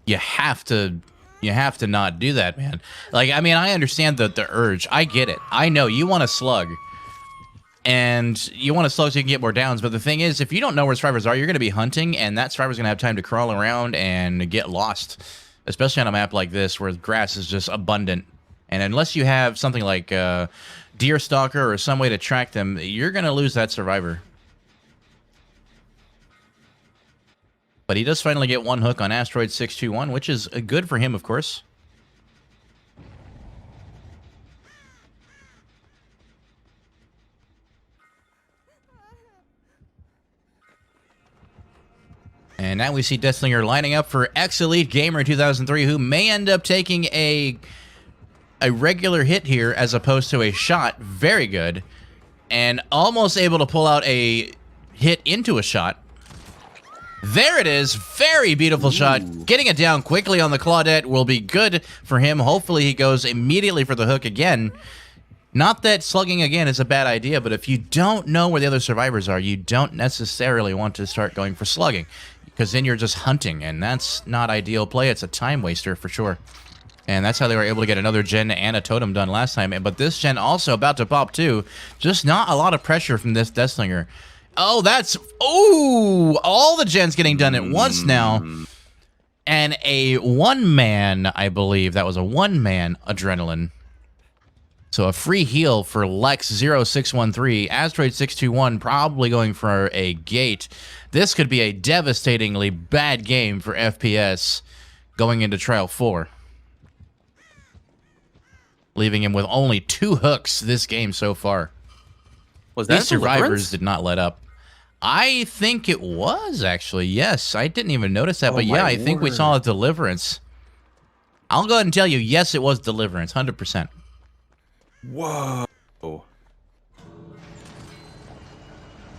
You have to not do that, man. Like, I mean, I understand the urge. I get it. I know you want to slug. And you want to slow so you can get more downs. But the thing is, if you don't know where survivors are, you're going to be hunting, and that survivor's going to have time to crawl around and get lost. Especially on a map like this where grass is just abundant. And unless you have something like Deer Stalker or some way to track them, you're going to lose that survivor. But he does finally get one hook on Asteroid 621, which is good for him, of course. And now we see Deathslinger lining up for X-Elite Gamer 2003, who may end up taking a regular hit here as opposed to a shot. Very good. And almost able to pull out a hit into a shot. There it is. Very beautiful shot. Getting it down quickly on the Claudette will be good for him. Hopefully he goes immediately for the hook again. Not that slugging again is a bad idea, but if you don't know where the other survivors are, you don't necessarily want to start going for slugging. Because then you're just hunting, and that's not ideal play. It's a time waster for sure. And that's how they were able to get another gen and a totem done last time. But this gen also about to pop too. Just not a lot of pressure from this Deathslinger. Oh, that's... Ooh! All the gens getting done at once now. And a one-man, I believe. That was a one-man adrenaline. So a free heal for Lex0613. Asteroid 621 probably going for a gate. This could be a devastatingly bad game for FPS going into Trial 4. Leaving him with only 2 hooks this game so far. Was that These survivors did not let up. I think it was, actually. Yes, I didn't even notice that. But yeah, I think we saw a Deliverance. I'll go ahead and tell you, yes, it was Deliverance, 100%. Whoa.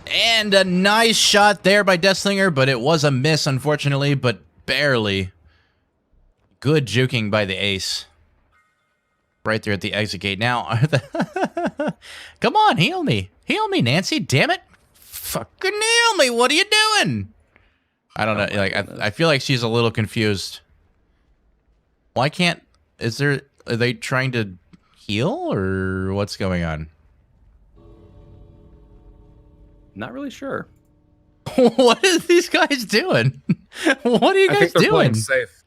And a nice shot there by Deathslinger, but it was a miss, unfortunately, but barely. Good juking by the ace. Right there at the exit gate. Now, come on, heal me. Heal me, Nancy, damn it. Fucking heal me, what are you doing? I don't know, like, I feel like she's a little confused. Why can't, are they trying to heal, or what's going on? Not really sure. What are these guys doing? What are you guys doing? Playing safe.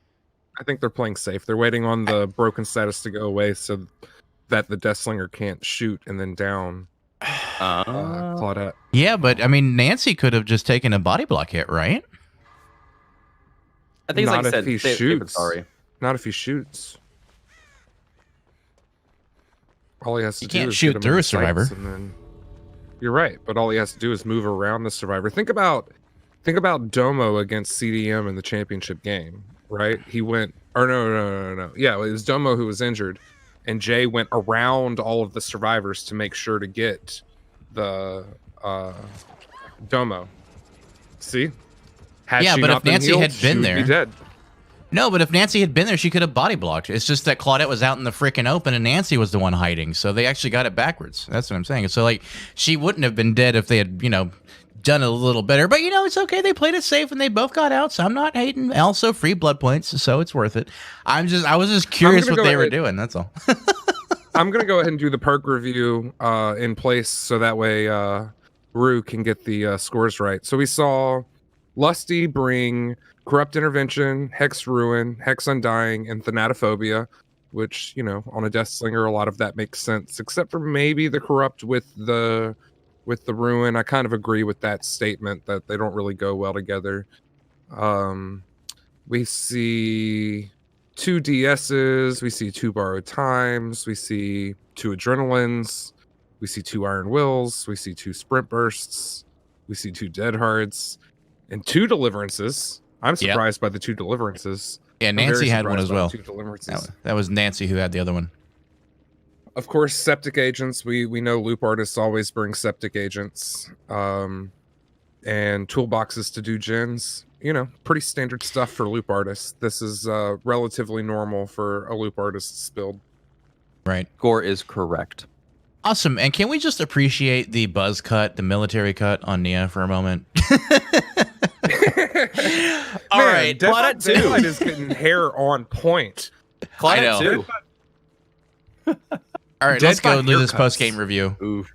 I think they're playing safe. They're waiting on the broken status to go away so that the Deathslinger can't shoot and then down Claudette. Yeah, but I mean, Nancy could have just taken a body block hit, right? I think not it's like if he shoots. Not if he shoots. All he has to You do can't is shoot get him through in a the sights, survivor. and then you're right, but all he has to do is move around the survivor. Think about Domo against CDM in the championship game, right? He went, or no. Yeah, it was Domo who was injured, and Jay went around all of the survivors to make sure to get the Domo. See? Had Yeah, she but not if been Nancy healed, had she been would there, be dead. no, but if Nancy had been there, she could have body blocked. It's just that Claudette was out in the freaking open and Nancy was the one hiding. So they actually got it backwards. That's what I'm saying. So, like, she wouldn't have been dead if they had, done it a little better. But, it's okay. They played it safe and they both got out. So I'm not hating. Also, free blood points. So it's worth it. I was just curious what they were doing. That's all. I'm going to go ahead and do the perk review in place so that way Rue can get the scores right. So we saw Lusty bring Corrupt Intervention, Hex Ruin, Hex Undying, and Thanatophobia, which, on a Death Slinger, a lot of that makes sense, except for maybe the Corrupt with the Ruin. I kind of agree with that statement that they don't really go well together. We see 2 DSs, we see 2 Borrowed Times, we see 2 Adrenalines, we see 2 Iron Wills, we see 2 Sprint Bursts, we see 2 Dead Hearts, and 2 Deliverances. I'm surprised by the 2 Deliverances. Yeah, I'm Nancy very had one surprised as by well. the 2 Deliverances. That was Nancy who had the other one. Of course, Septic Agents. We know Loop Artists always bring Septic Agents. And toolboxes to do gens. Pretty standard stuff for Loop Artists. This is relatively normal for a Loop Artist's build. Right. Gore is correct. Awesome. And can we just appreciate the buzz cut, the military cut on Nia for a moment? All right, Claudette Claudette 2. Daylight is getting hair on point. Claudette 2. All right, Dead let's go by do this haircuts. post-game review. Oof.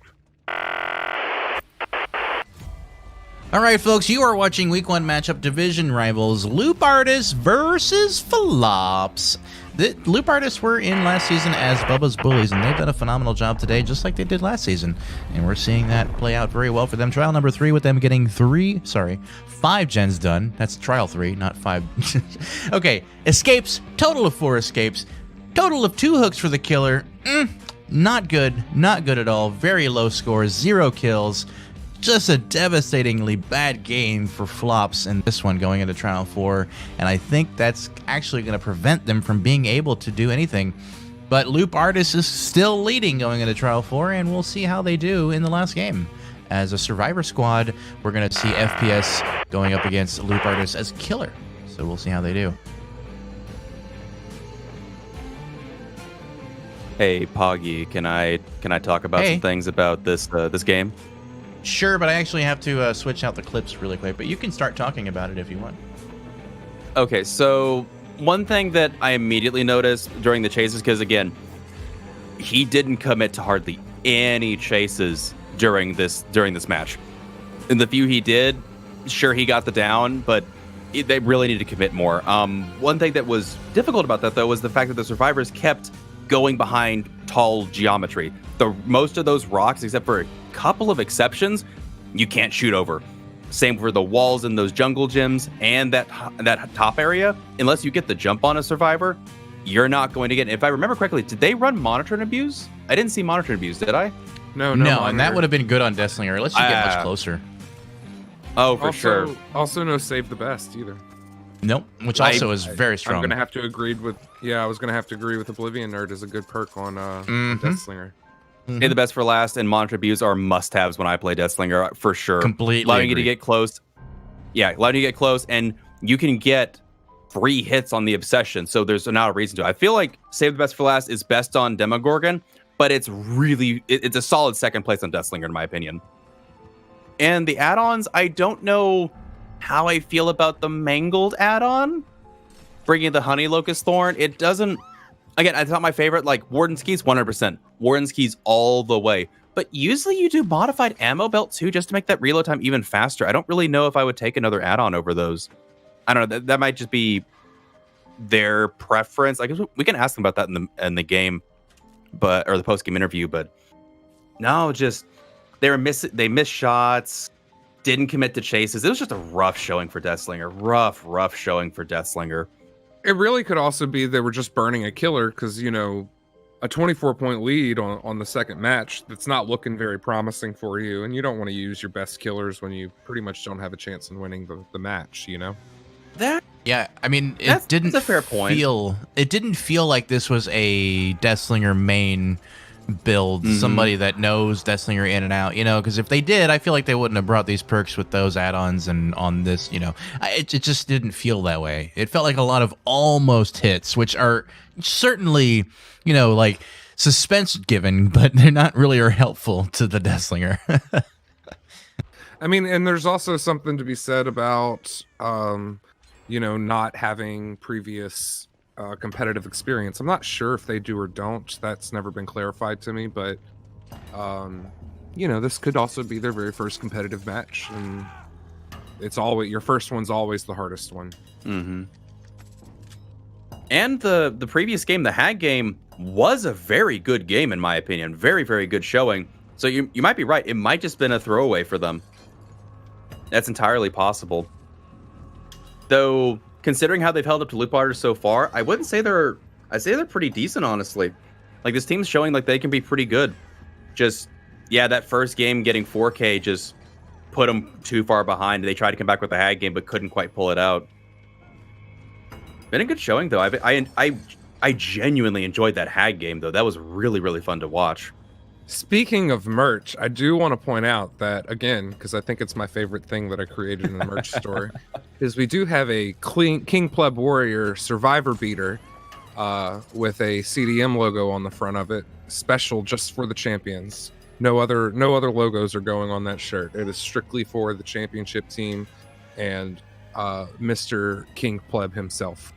All right, folks, you are watching Week 1 matchup division rivals Loop Artists versus Flops. The Loop Artists were in last season as Bubba's Bullies, and they've done a phenomenal job today, just like they did last season. And we're seeing that play out very well for them. Trial number 3 with them getting 5 gens done. That's trial 3, not 5. Okay, escapes, total of 4 escapes. Total of 2 hooks for the killer. Not good at all. Very low scores, 0 kills. Just a devastatingly bad game for Flops in this one going into Trial 4, and I think that's actually going to prevent them from being able to do anything. But Loop Artist is still leading going into Trial 4, and we'll see how they do in the last game. As a Survivor squad, we're going to see FPS going up against Loop Artist as killer, so we'll see how they do. Hey, Poggy, can I talk about some things about this game? Sure, but I actually have to switch out the clips really quick, but you can start talking about it if you want. Okay, so one thing that I immediately noticed during the chases, because again, he didn't commit to hardly any chases during this match. In the few he did, sure, he got the down, but they really need to commit more. One thing that was difficult about that, though, was the fact that the survivors kept going behind tall geometry. Most of those rocks, except for a couple of exceptions, you can't shoot over. Same for the walls in those jungle gyms and that top area. Unless you get the jump on a survivor, you're not going to get it. If I remember correctly, did they run monitor and abuse? I didn't see monitor and abuse, did I? No, and that would have been good on Deathslinger, unless you get much closer. Oh, for sure. Also, no save the best either. Nope, which also is very strong. I'm gonna have to agree with. Yeah, I was gonna have to agree with Oblivion Nerd as a good perk on Deathslinger. Hey, the best for last and monitor abuse are must-haves when I play Deathslinger, for sure. Completely allowing you agree. to get close. Yeah, allowing you to get close, and you can get 3 hits on the obsession, so there's not a reason to. I feel like Save the Best for Last is best on Demogorgon, but it's a solid second place on Deathslinger in my opinion. And the add-ons, I don't know how I feel about the Mangled add-on. Bringing the Honey Locust Thorn, it doesn't... Again, I thought my favorite, like Warden's Keys, 100%. Warden's Keys all the way. But usually you do modified ammo belt too, just to make that reload time even faster. I don't really know if I would take another add-on over those. I don't know. That might just be their preference. I guess we can ask them about that in the game, or the post-game interview. But no, just they missed shots, didn't commit to chases. It was just a rough showing for Deathslinger. Rough showing for Deathslinger. It really could also be they were just burning a killer because, a 24-point lead on the second match that's not looking very promising for you, and you don't want to use your best killers when you pretty much don't have a chance in winning the match, you know? That Yeah, I mean, That's a fair point. It didn't feel like this was a Deathslinger main build, somebody that knows Deathslinger in and out, you know, because if they did, I feel like they wouldn't have brought these perks with those add-ons and on this, you know. It just didn't feel that way. It felt like a lot of almost hits, which are certainly, you know, like suspense given, but they're not really are helpful to the Deathslinger. I mean, and there's also something to be said about, you know, not having previous competitive experience. I'm not sure if they do or don't. That's never been clarified to me, but you know, this could also be their very first competitive match, and it's always your first one's always the hardest one. And the previous game, the Hag game, was a very good game in my opinion. Very, very good showing. So you might be right. It might just been a throwaway for them. That's entirely possible. Though, considering how they've held up to Loop Artists so far, I wouldn't say I'd say they're pretty decent, honestly. Like, this team's showing like they can be pretty good. Just, yeah, that first game getting 4K just put them too far behind. They tried to come back with the Hag game, but couldn't quite pull it out. Been a good showing, though. I genuinely enjoyed that Hag game, though. That was really, really fun to watch. Speaking of merch, I do want to point out that, again, because I think it's my favorite thing that I created in the merch store, is we do have a King Pleb Warrior Survivor Beater with a CDM logo on the front of it, special just for the champions. No other logos are going on that shirt. It is strictly for the championship team and Mr. King Pleb himself.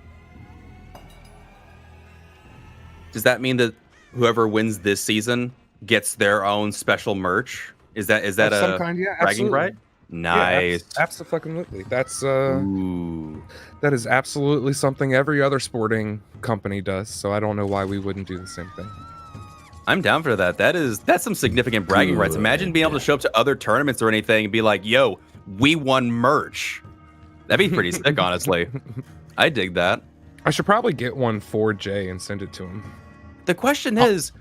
Does that mean that whoever wins this season gets their own special merch? Is that Of a some kind? Yeah, bragging absolutely. right? Nice. Yeah, absolutely. That's Ooh. that is absolutely something every other sporting company does. So I don't know why we wouldn't do the same thing. I'm down for that. That's some significant bragging rights. Imagine being able to show up to other tournaments or anything and be like, "Yo, we won merch." That'd be pretty sick, honestly. I dig that. I should probably get one for Jay and send it to him. The question is,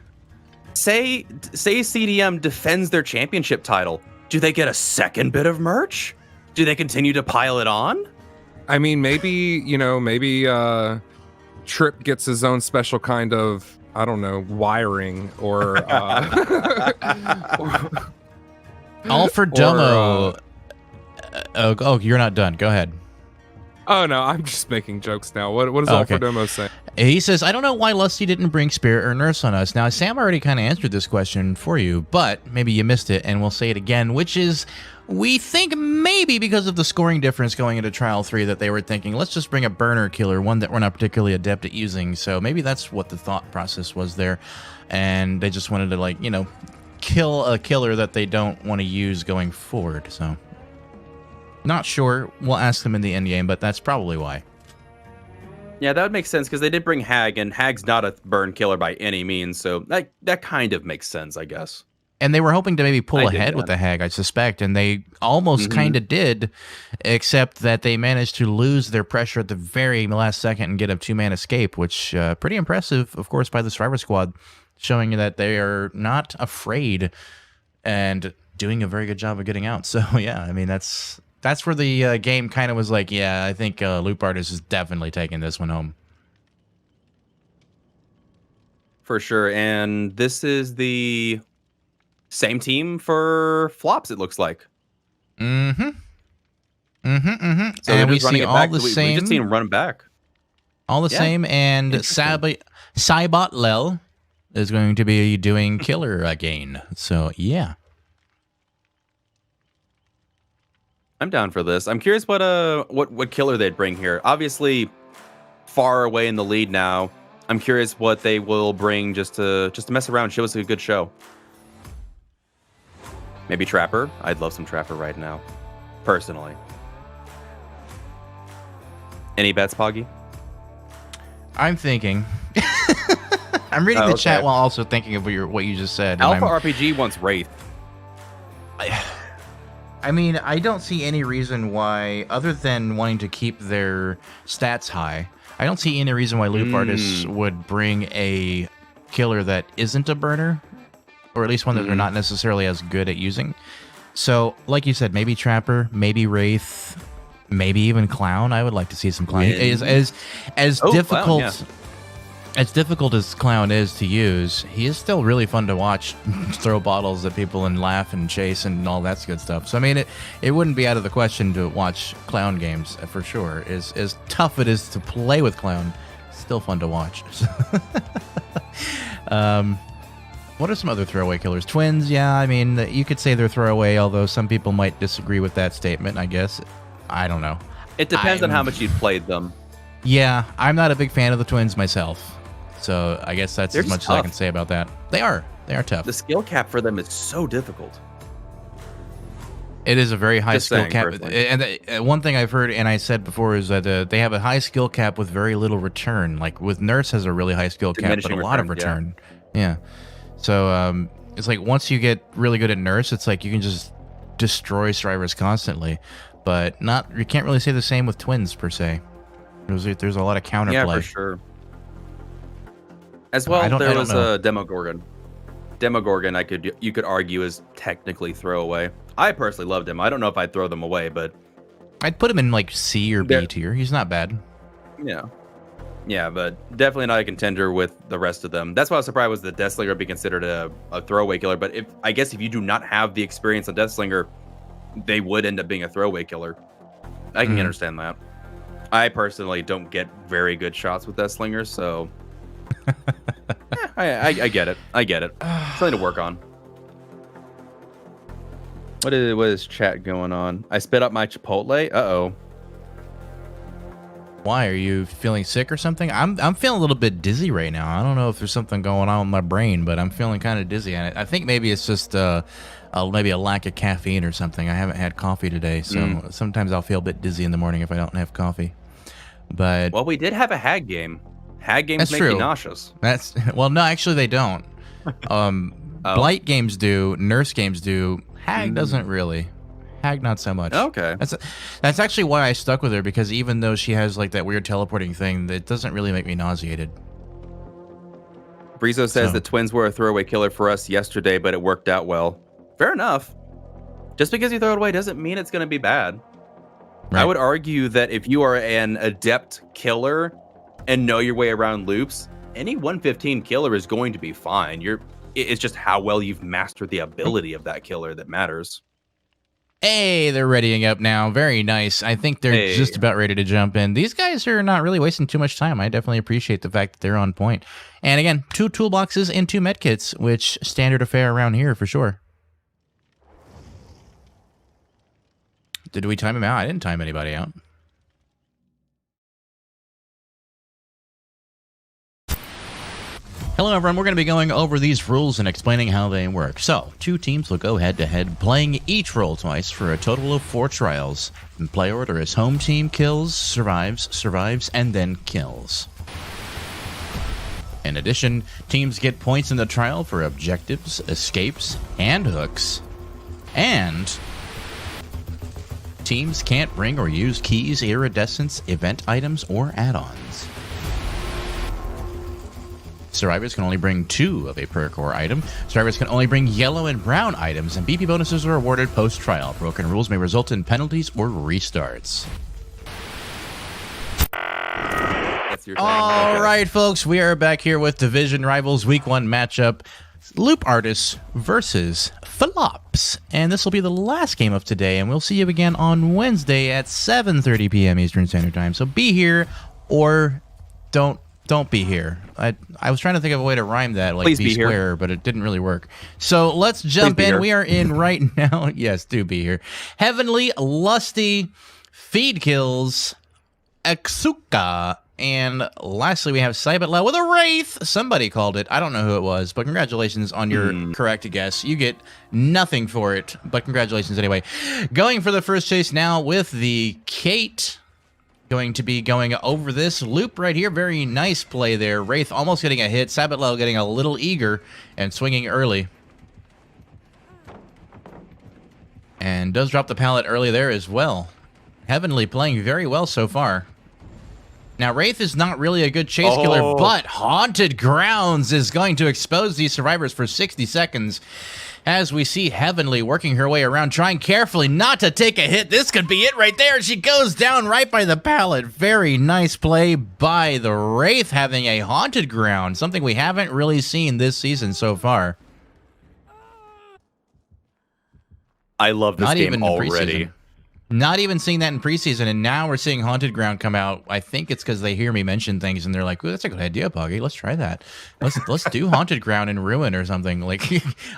say CDM defends their championship title, do they get a second bit of merch? Do they continue to pile it on? I mean, maybe Trip gets his own special kind of, I don't know, wiring or All for Domo. Oh, you're not done. Go ahead. Oh no, I'm just making jokes now. What does All for Domo say? He says, I don't know why Lusty didn't bring Spirit or Nurse on us. Now, Sam already kind of answered this question for you, but maybe you missed it, and we'll say it again, which is, we think maybe because of the scoring difference going into Trial 3 that they were thinking, let's just bring a burner killer, one that we're not particularly adept at using. So maybe that's what the thought process was there, and they just wanted to, like, you know, kill a killer that they don't want to use going forward, so... Not sure. We'll ask them in the end game, but that's probably why. Yeah, that would make sense because they did bring Hag, and Hag's not a burn killer by any means, so that kind of makes sense, I guess. And they were hoping to maybe pull ahead with the Hag, I suspect, and they almost kind of did, except that they managed to lose their pressure at the very last second and get a two-man escape, which pretty impressive, of course, by the Survivor Squad, showing that they are not afraid and doing a very good job of getting out. So, yeah, I mean, that's where the game kind of was like, yeah, I think Loop Artist is definitely taking this one home. For sure. And this is the same team for flops, it looks like. Mm-hmm. Mm-hmm, mm-hmm. So and we see all the same. We just seen him run back. All the same. And Saibot Lel is going to be doing killer again. So, yeah. I'm down for this. I'm curious what killer they'd bring here. Obviously, far away in the lead now. I'm curious what they will bring just to mess around, show us a good show. Maybe Trapper. I'd love some Trapper right now, personally. Any bets, Poggy? I'm thinking. I'm reading the chat while also thinking of what you just said. Alpha RPG wants Wraith. I mean, I don't see any reason why, other than wanting to keep their stats high, I don't see any reason why Loop Artists would bring a killer that isn't a burner, or at least one that they're not necessarily as good at using. So, like you said, maybe Trapper, maybe Wraith, maybe even Clown. I would like to see some Clown. As difficult. Clown, yeah. As difficult as Clown is to use, he is still really fun to watch throw bottles at people and laugh and chase and all that good stuff. So, I mean, it wouldn't be out of the question to watch Clown games for sure. As tough it is to play with Clown, still fun to watch. What are some other throwaway killers? Twins, yeah, I mean, you could say they're throwaway, although some people might disagree with that statement, I guess. I don't know. It depends on how much you've played them. Yeah, I'm not a big fan of the Twins myself. So I guess that's as much as I can say about that. They are tough. The skill cap for them is so difficult. It is a very high Just skill saying, cap. personally. And one thing I've heard and I said before is that they have a high skill cap with very little return. Like with Nurse has a really high skill cap, but Diminishing a lot of returns, return. Yeah. So it's like once you get really good at Nurse, it's like you can just destroy survivors constantly. But you can't really say the same with Twins per se. There's a lot of counterplay. Yeah, for sure. As well, there was a Demogorgon. Demogorgon, you could argue is technically throwaway. I personally loved him. I don't know if I'd throw them away, but I'd put him in like C or B tier. He's not bad. Yeah, but definitely not a contender with the rest of them. That's why I was surprised the Deathslinger would be considered a throwaway killer. But I guess if you do not have the experience on Deathslinger, they would end up being a throwaway killer. I can understand that. I personally don't get very good shots with Deathslinger, so I get it. I get it. Something to work on. What is chat going on? I spit up my Chipotle. Uh-oh. Why? Are you feeling sick or something? I'm feeling a little bit dizzy right now. I don't know if there's something going on with my brain, but I'm feeling kind of dizzy. And I think maybe it's just maybe a lack of caffeine or something. I haven't had coffee today, so sometimes I'll feel a bit dizzy in the morning if I don't have coffee. But well, we did have a hag game. Hag games make me nauseous. No, actually they don't. Blight games do, Nurse games do. Hag doesn't really. Hag not so much. Okay. That's actually why I stuck with her, because even though she has like that weird teleporting thing, it doesn't really make me nauseated. Brizo says the Twins were a throwaway killer for us yesterday, but it worked out well. Fair enough. Just because you throw it away doesn't mean it's going to be bad. Right. I would argue that if you are an adept killer and know your way around loops, any 115 killer is going to be fine. It's just how well you've mastered the ability of that killer that matters. Hey, they're readying up now. Very nice. I think they're just about ready to jump in. These guys are not really wasting too much time. I definitely appreciate the fact that they're on point. And again, 2 toolboxes and 2 medkits, which standard affair around here for sure. Did we time him out? I didn't time anybody out. Hello everyone, we're going to be going over these rules and explaining how they work. So, 2 teams will go head-to-head, playing each roll twice for a total of 4 trials. In play order is home team kills, survives, and then kills. In addition, teams get points in the trial for objectives, escapes, and hooks. And teams can't bring or use keys, iridescents, event items, or add-ons. Survivors can only bring 2 of a perk or item. Survivors can only bring yellow and brown items, and BP bonuses are awarded post-trial. Broken rules may result in penalties or restarts. All right, folks, we are back here with Division Rivals Week 1 matchup. Loop Artists versus Flops. And this will be the last game of today, and we'll see you again on Wednesday at 7:30 p.m. Eastern Standard Time. So be here or don't be here. I was trying to think of a way to rhyme that, like be square, here. But it didn't really work. So let's jump in. Here. We are in right now. Yes, do be here. Heavenly Lusty, Feed Kills, Exuka, and lastly we have Cybetla with a Wraith. Somebody called it. I don't know who it was, but congratulations on your correct guess. You get nothing for it, but congratulations anyway. Going for the first chase now with the Kate. Going to be going over this loop right here. Very nice play there. Wraith almost getting a hit. Sabbatlel getting a little eager and swinging early. And does drop the pallet early there as well. Heavenly playing very well so far. Now, Wraith is not really a good chase killer, but Haunted Grounds is going to expose these survivors for 60 seconds as we see Heavenly working her way around, trying carefully not to take a hit. This could be it right there. She goes down right by the pallet. Very nice play by the Wraith, having a Haunted Ground, something we haven't really seen this season so far. I love this game already. Not even seeing that in preseason, and now we're seeing Haunted Ground come out. I think it's because they hear me mention things, and they're like, "Ooh, that's a good idea, Poggy. Let's try that. Let's do Haunted Ground and Ruin or something." Like,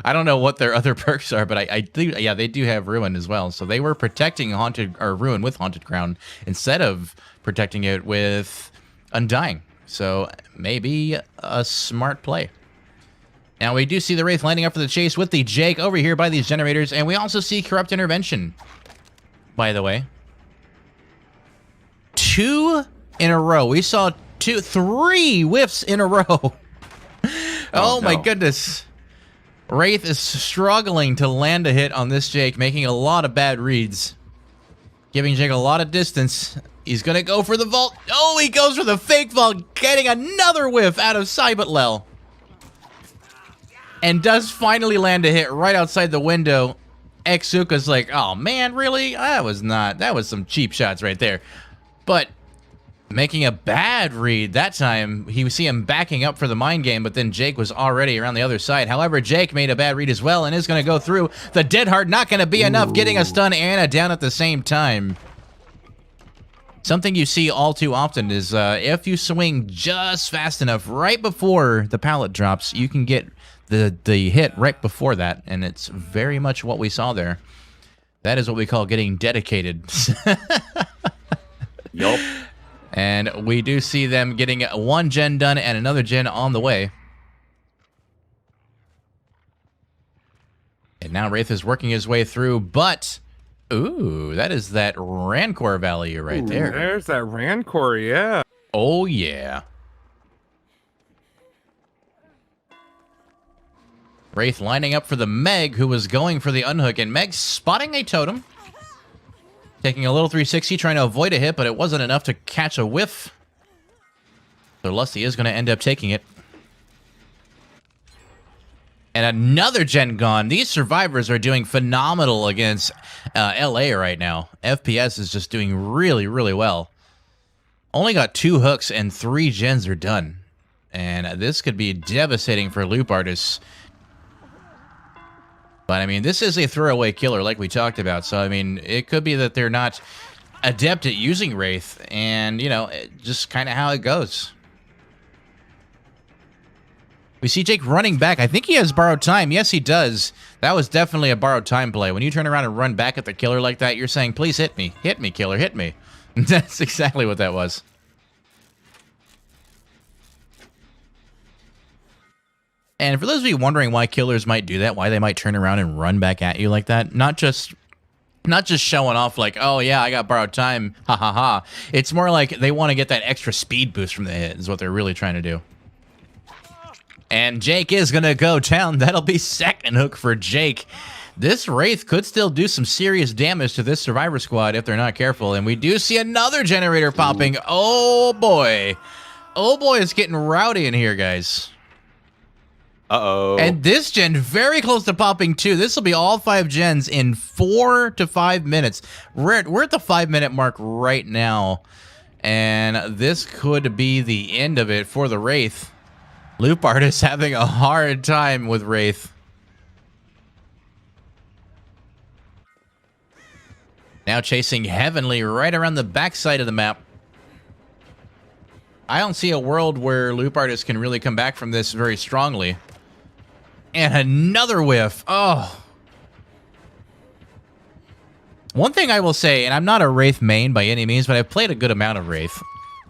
I don't know what their other perks are, but I do. Yeah, they do have Ruin as well. So they were protecting Haunted or Ruin with Haunted Ground instead of protecting it with Undying. So maybe a smart play. Now we do see the Wraith lining up for the chase with the Jake over here by these generators, and we also see Corrupt Intervention. By the way, 2 in a row. We saw 3 whiffs in a row. Oh my goodness. Wraith is struggling to land a hit on this Jake, making a lot of bad reads. Giving Jake a lot of distance. He's going to go for the vault. Oh, he goes for the fake vault, getting another whiff out of Cybotlel. And does finally land a hit right outside the window. Exuka's like, oh man, really? That was some cheap shots right there. But making a bad read that time, he see him backing up for the mind game, but then Jake was already around the other side. However, Jake made a bad read as well and is going to go through. The Dead Hard not going to be enough, getting a stun and a down at the same time. Something you see all too often is if you swing just fast enough right before the pallet drops, you can get the hit right before that, and it's very much what we saw there. That is what we call getting dedicated. Yup. And we do see them getting 1 gen done and another gen on the way. And now Wraith is working his way through, but ooh, that is that Rancor value right there. There's that Rancor, yeah. Oh yeah. Wraith lining up for the Meg, who was going for the unhook, and Meg spotting a totem. Taking a little 360, trying to avoid a hit, but it wasn't enough to catch a whiff. So Lusty is going to end up taking it. And another gen gone. These survivors are doing phenomenal against LA right now. FPS is just doing really, really well. Only got 2 hooks and 3 gens are done. And this could be devastating for loop artists. But, I mean, this is a throwaway killer like we talked about. So, I mean, it could be that they're not adept at using Wraith. And, you know, just kind of how it goes. We see Jake running back. I think he has borrowed time. Yes, he does. That was definitely a borrowed time play. When you turn around and run back at the killer like that, you're saying, please hit me. Hit me, killer. Hit me. That's exactly what that was. And for those of you wondering why killers might do that, why they might turn around and run back at you like that, not just showing off like, oh yeah, I got borrowed time, ha ha ha. It's more like they want to get that extra speed boost from the hit is what they're really trying to do. And Jake is going to go down. That'll be second hook for Jake. This Wraith could still do some serious damage to this Survivor Squad if they're not careful. And we do see another generator popping. Oh boy. Oh boy, it's getting rowdy in here, guys. Uh-oh. And this gen very close to popping too. This will be all 5 gens in 4 to 5 minutes. We're at the 5-minute mark right now. And this could be the end of it for the Wraith. Loop Artist having a hard time with Wraith. Now chasing Heavenly right around the backside of the map. I don't see a world where Loop Artist can really come back from this very strongly. And another whiff. Oh. One thing I will say, and I'm not a Wraith main by any means, but I've played a good amount of Wraith.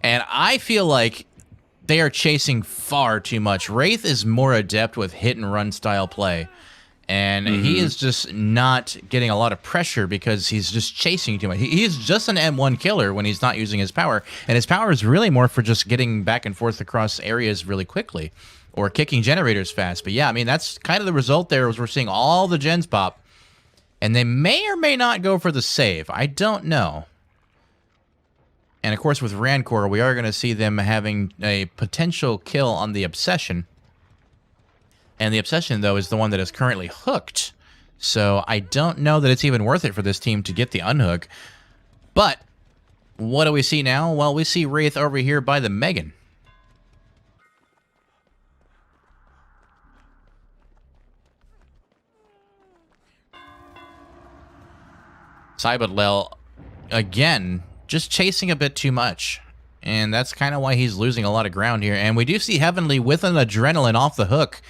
And I feel like they are chasing far too much. Wraith is more adept with hit and run style play. And he is just not getting a lot of pressure because he's just chasing too much. He's just an M1 killer when he's not using his power. And his power is really more for just getting back and forth across areas really quickly. Or kicking generators fast. But yeah, I mean, that's kind of the result there is we're seeing all the gens pop. And they may or may not go for the save. I don't know. And of course, with Rancor, we are going to see them having a potential kill on the Obsession. And the Obsession, though, is the one that is currently hooked. So I don't know that it's even worth it for this team to get the unhook. But what do we see now? Well, we see Wraith over here by the Megan. Cybotlel, again, just chasing a bit too much. And that's kind of why he's losing a lot of ground here. And we do see Heavenly with an Adrenaline off the hook.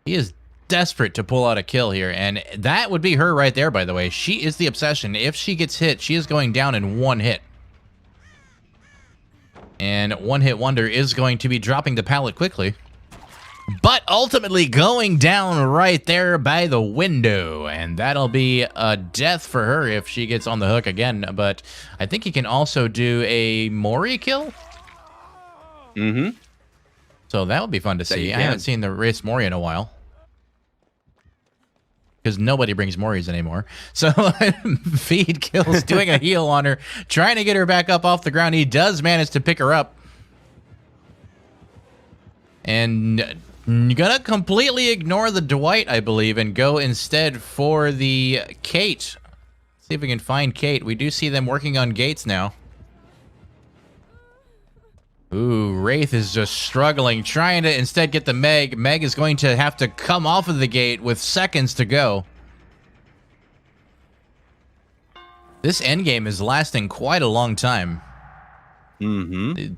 He is desperate to pull out a kill here. And that would be her right there, by the way. She is the Obsession. If she gets hit, she is going down in one hit. And One Hit Wonder is going to be dropping the pallet quickly. But ultimately going down right there by the window. And that'll be a death for her if she gets on the hook again. But I think he can also do a Mori kill. Mm-hmm. So that would be fun to see. I haven't seen the race Mori in a while. Because nobody brings Moris anymore. So Feed kills, doing a heal on her, trying to get her back up off the ground. He does manage to pick her up. And gonna completely ignore the Dwight, I believe, and go instead for the Kate. See if we can find Kate. We do see them working on gates now. Ooh, Wraith is just struggling, trying to instead get the Meg. Meg is going to have to come off of the gate with seconds to go. This endgame is lasting quite a long time. Mm-hmm.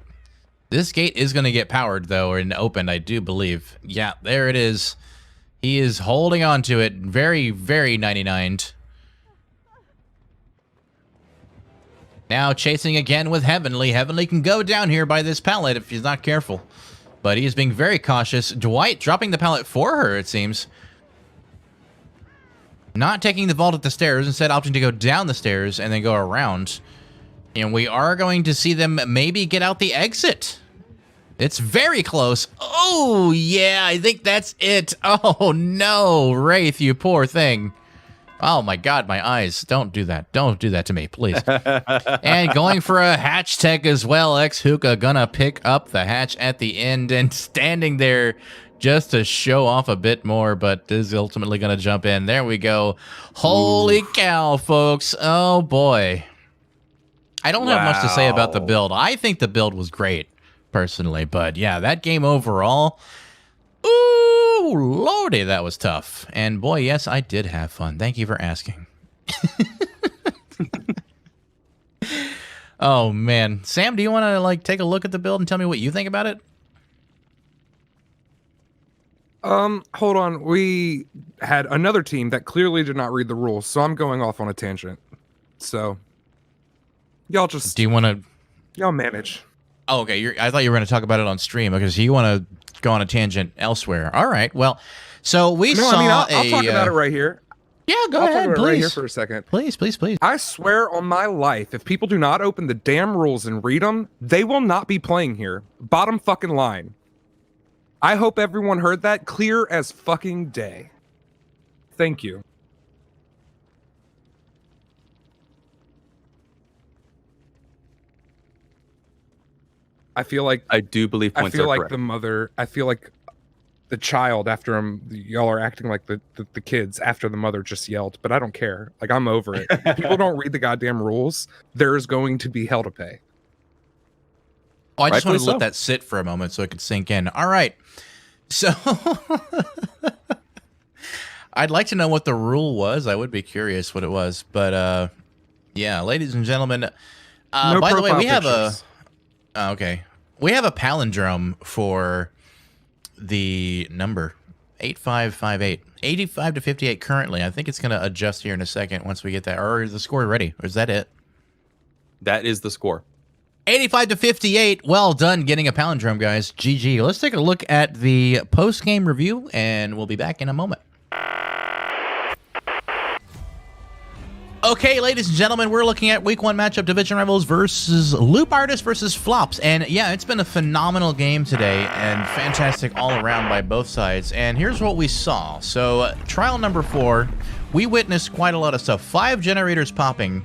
This gate is going to get powered, though, and opened, I do believe. Yeah, there it is. He is holding on to it. Very, very 99'd. Now chasing again with Heavenly. Heavenly can go down here by this pallet if he's not careful. But he is being very cautious. Dwight dropping the pallet for her, it seems. Not taking the vault at the stairs, instead opting to go down the stairs and then go around. And we are going to see them maybe get out the exit. It's very close. Oh, yeah, I think that's it. Oh, no, Wraith, you poor thing. Oh, my God, my eyes. Don't do that. Don't do that to me, please. And going for a hatch tech as well. X-Hookah gonna pick up the hatch at the end and standing there just to show off a bit more, but is ultimately gonna jump in. There we go. Holy cow, folks. Oh, boy. I don't have much to say about the build. I think the build was great, personally. But, yeah, that game overall... Ooh, lordy, that was tough. And boy, yes, I did have fun. Thank you for asking. Oh, man. Sam, do you want to, take a look at the build and tell me what you think about it? Hold on. We had another team that clearly did not read the rules, so I'm going off on a tangent. So, y'all just... Do you want to... Y'all manage. Oh, okay. I thought you were going to talk about it on stream, because you want to go on a tangent elsewhere. All right. Well, so we saw I'll talk about it right here. Yeah, go I'll ahead, talk about please. it right here for a second. Please, please, please. I swear on my life, if people do not open the damn rules and read them, they will not be playing here. Bottom fucking line. I hope everyone heard that clear as fucking day. Thank you. I feel like I do believe points I feel are like correct. the mother. I feel like the child after him. Y'all are acting like the kids after the mother just yelled. But I don't care. Like, I'm over it. If people don't read the goddamn rules, there is going to be hell to pay. Oh, I just Rightfully want to let so. that sit for a moment so it could sink in. All right. So I'd like to know what the rule was. I would be curious what it was. But yeah, ladies and gentlemen, No by the way, profile we have pictures. okay. We have a palindrome for the number 8558. 85 to 58 currently. I think it's going to adjust here in a second once we get that. Or is the score ready? Or is that it? That is the score. 85 to 58. Well done getting a palindrome, guys. GG. Let's take a look at the post-game review, and we'll be back in a moment. Okay, ladies and gentlemen, we're looking at week 1 matchup, Division Rivals versus Loop Artist versus Flops. And yeah, it's been a phenomenal game today and fantastic all around by both sides. And here's what we saw. So trial number 4, we witnessed quite a lot of stuff. 5 generators popping,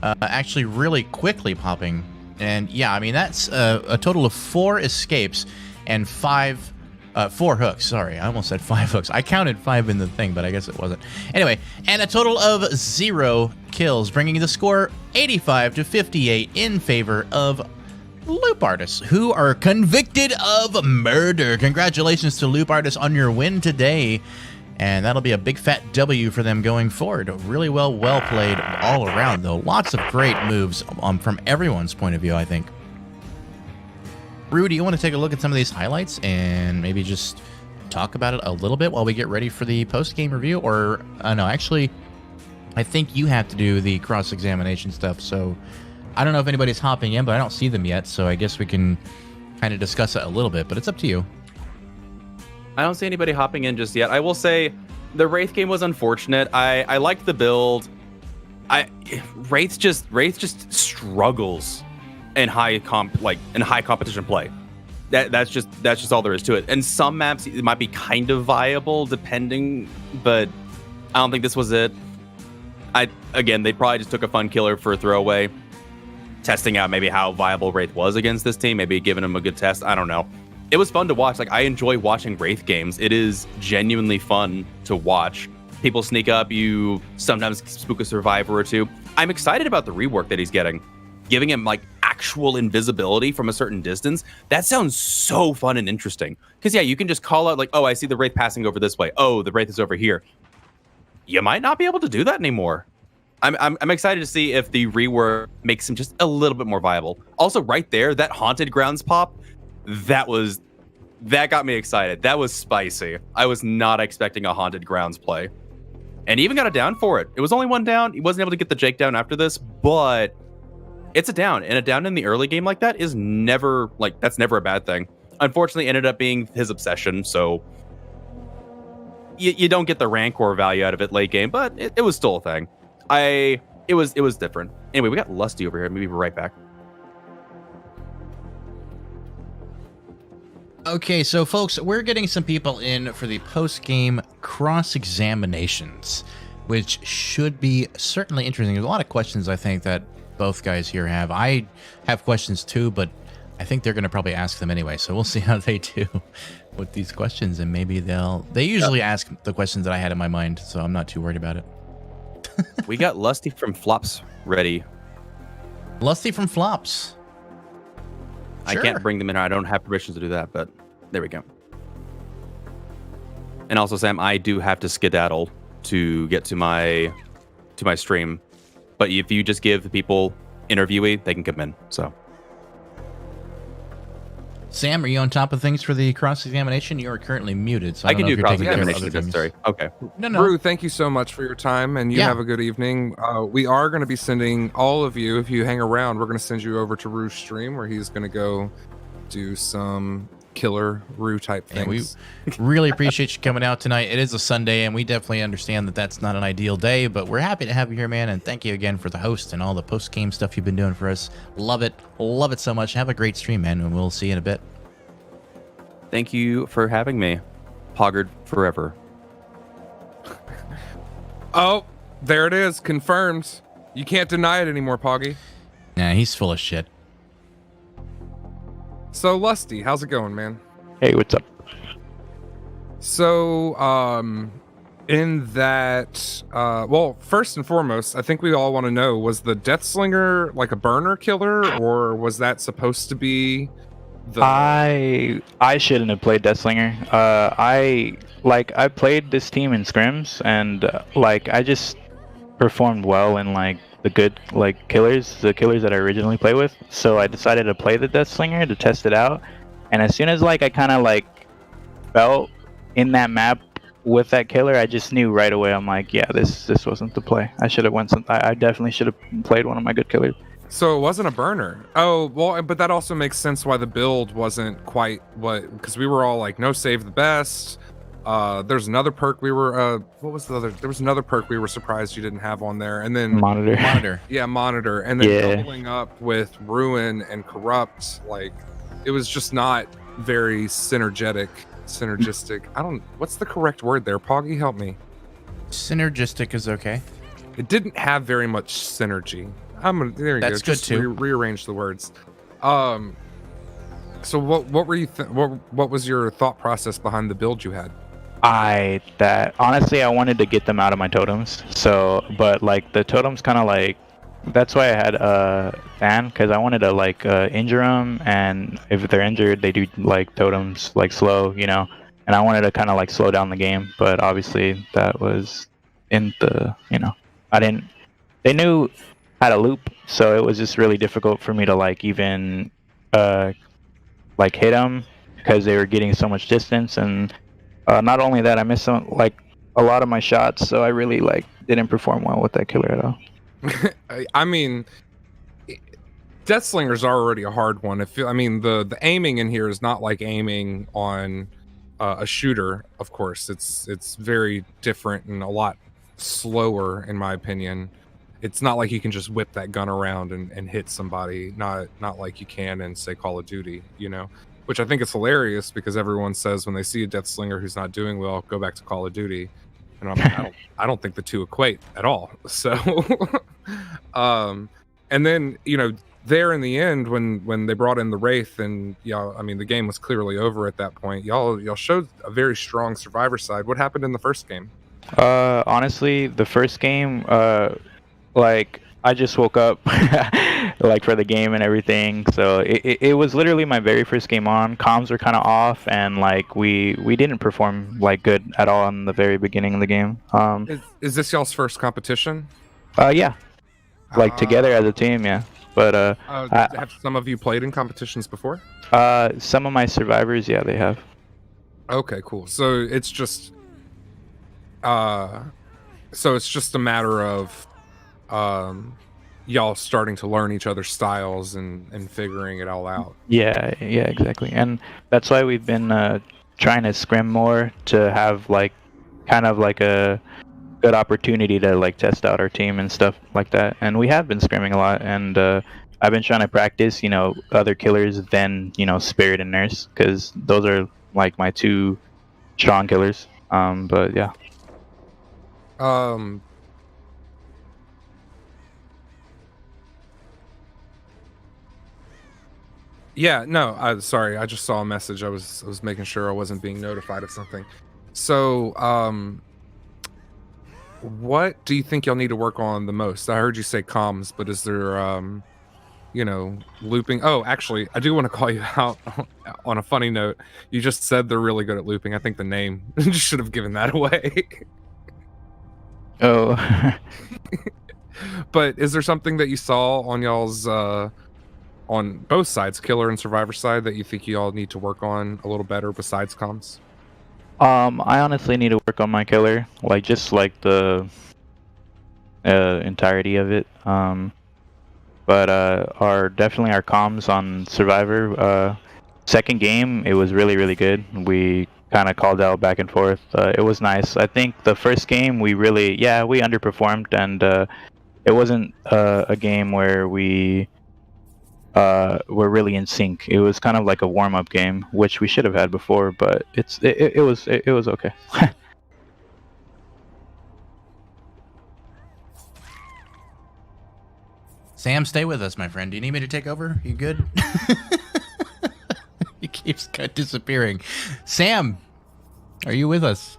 actually really quickly popping. And yeah, I mean, that's a total of 4 escapes and 4 hooks. Sorry, I almost said 5 hooks. I counted 5 in the thing, but I guess it wasn't. Anyway, and a total of 0 kills, bringing the score 85 to 58 in favor of Loop Artists, who are convicted of murder. Congratulations to Loop Artists on your win today. And that'll be a big fat W for them going forward. Really well played all around, though. Lots of great moves from everyone's point of view, I think. Rue, do you want to take a look at some of these highlights and maybe just talk about it a little bit while we get ready for the post-game review? Or, no, actually, I think you have to do the cross-examination stuff. So I don't know if anybody's hopping in, but I don't see them yet. So I guess we can kind of discuss it a little bit, but it's up to you. I don't see anybody hopping in just yet. I will say the Wraith game was unfortunate. I liked the build. Wraith just struggles in high competition play. That's just all there is to it. And some maps it might be kind of viable depending, but I don't think this was it. They probably just took a fun killer for a throwaway, testing out maybe how viable Wraith was against this team, maybe giving him a good test. I don't know. It was fun to watch. Like, I enjoy watching Wraith games. It is genuinely fun to watch. People sneak up, you sometimes spook a survivor or two. I'm excited about the rework that he's getting. Giving him like actual invisibility from a certain distance. That sounds so fun and interesting. Because yeah, you can just call out like, oh, I see the Wraith passing over this way. Oh, the Wraith is over here. You might not be able to do that anymore. I'm excited to see if the rework makes him just a little bit more viable. Also, right there, that Haunted Grounds pop, that got me excited. That was spicy. I was not expecting a Haunted Grounds play. And he even got a down for it. It was only 1 down. He wasn't able to get the Jake down after this, but it's a down. And a down in the early game like that is never, that's never a bad thing. Unfortunately, ended up being his obsession, so you don't get the Rancor value out of it late game, but it was still a thing. It was different. Anyway, we got Lusty over here. Maybe we're right back. Okay, so folks, we're getting some people in for the post-game cross-examinations, which should be certainly interesting. There's a lot of questions I think that both guys here have. I have questions too, but I think they're going to probably ask them anyway, so we'll see how they do with these questions, and maybe they usually ask the questions that I had in my mind, so I'm not too worried about it. We got Lusty from Flops ready. Lusty from Flops. Sure. I can't bring them in. I don't have permission to do that, but there we go. And also, Sam, I do have to skedaddle to get to my stream. But if you just give the people interviewee, they can come in. So, Sam, are you on top of things for the cross-examination? You are currently muted, so I can do cross-examination. Sorry. Okay. No. Drew, thank you so much for your time, and you have a good evening. We are going to be sending all of you, if you hang around, we're going to send you over to Rue's stream, where he's going to go do some killer Rue type things. And we really appreciate you coming out tonight. It is a Sunday, and we definitely understand that that's not an ideal day, but we're happy to have you here, man, and thank you again for the host and all the post-game stuff you've been doing for us. Love it so much. Have a great stream, man, and we'll see you in a bit. Thank you for having me. Poggard forever. Oh, there it is. Confirmed. You can't deny it anymore, Poggy. Nah, he's full of shit. So, Lusty, how's it going, man? Hey, what's up? So, in that, well, first and foremost, I think we all want to know, was the Deathslinger like a burner killer, or was that supposed to be the... I shouldn't have played Deathslinger. I played this team in scrims, and I just performed well in the good killers, the killers that I originally play with. So I decided to play the Deathslinger to test it out. And as soon as I kind of felt in that map with that killer, I just knew right away. I'm like, yeah, this wasn't the play. I should have I definitely should have played one of my good killers. So it wasn't a burner. Oh, well, but that also makes sense why the build wasn't quite what, because we were all like, no save the best. There's another perk we were what was the other? There was another perk we were surprised you didn't have on there, and then Monitor. Monitor. yeah, monitor, and then Yeah. doubling up with ruin and corrupt. Like, it was just not very synergistic. I don't. What's the correct word there? Poggy, help me. Synergistic is okay. It didn't have very much synergy. There you That's go. good Just too. Rearrange the words. So what were you? What was your thought process behind the build you had? Honestly, I wanted to get them out of my totems. So, but like the totems kind of like, that's why I had fan, because I wanted to like injure them, and if they're injured, they do like totems like slow, you know. And I wanted to kind of like slow down the game, but obviously that was in the, you know, I didn't. They knew how to loop, so it was just really difficult for me to like even like hit them because they were getting so much distance. And not only that, I missed some like a lot of my shots, so I really like didn't perform well with that killer at all. I mean, Deathslinger's already a hard one. I mean, the aiming in here is not like aiming on a shooter. Of course, it's very different and a lot slower, in my opinion. It's not like you can just whip that gun around and hit somebody. Not like you can in, say, Call of Duty, you know. Which I think is hilarious because everyone says when they see a Deathslinger who's not doing well, go back to Call of Duty. And I'm like, I don't think the two equate at all. So, and then, you know, there in the end, when they brought in the Wraith, and y'all, I mean, the game was clearly over at that point. Y'all showed a very strong survivor side. What happened in the first game? Honestly, the first game, like I just woke up like for the game and everything, so it was literally my very first game on. Comms were kind of off, and like we didn't perform like good at all in the very beginning of the game. Is this y'all's first competition? Yeah, like together as a team, yeah. But have some of you played in competitions before? some of my survivors, yeah, they have. Okay, cool. So it's just a matter of y'all starting to learn each other's styles and figuring it all out. Yeah, exactly. And that's why we've been trying to scrim more to have like kind of like a good opportunity to like test out our team and stuff like that. And we have been scrimming a lot, and I've been trying to practice, you know, other killers than, you know, Spirit and Nurse, because those are like my two strong killers. But yeah. Yeah, no, sorry, I just saw a message. I was making sure I wasn't being notified of something. So, what do you think y'all need to work on the most? I heard you say comms, but is there, you know, looping? Oh, actually, I do want to call you out on a funny note. You just said they're really good at looping. I think the name should have given that away. Oh. But is there something that you saw on y'all's on both sides, killer and survivor side, that you think you all need to work on a little better besides comms? I honestly need to work on my killer, like just like the entirety of it. But our comms on Survivor, second game, it was really good. We kind of called out back and forth. It was nice. I think the first game we underperformed, and it wasn't a game where we were really in sync. It was kind of like a warm-up game, which we should have had before, but it was okay. Sam, stay with us, my friend. Do you need me to take over? You good? He keeps disappearing. Sam, are you with us?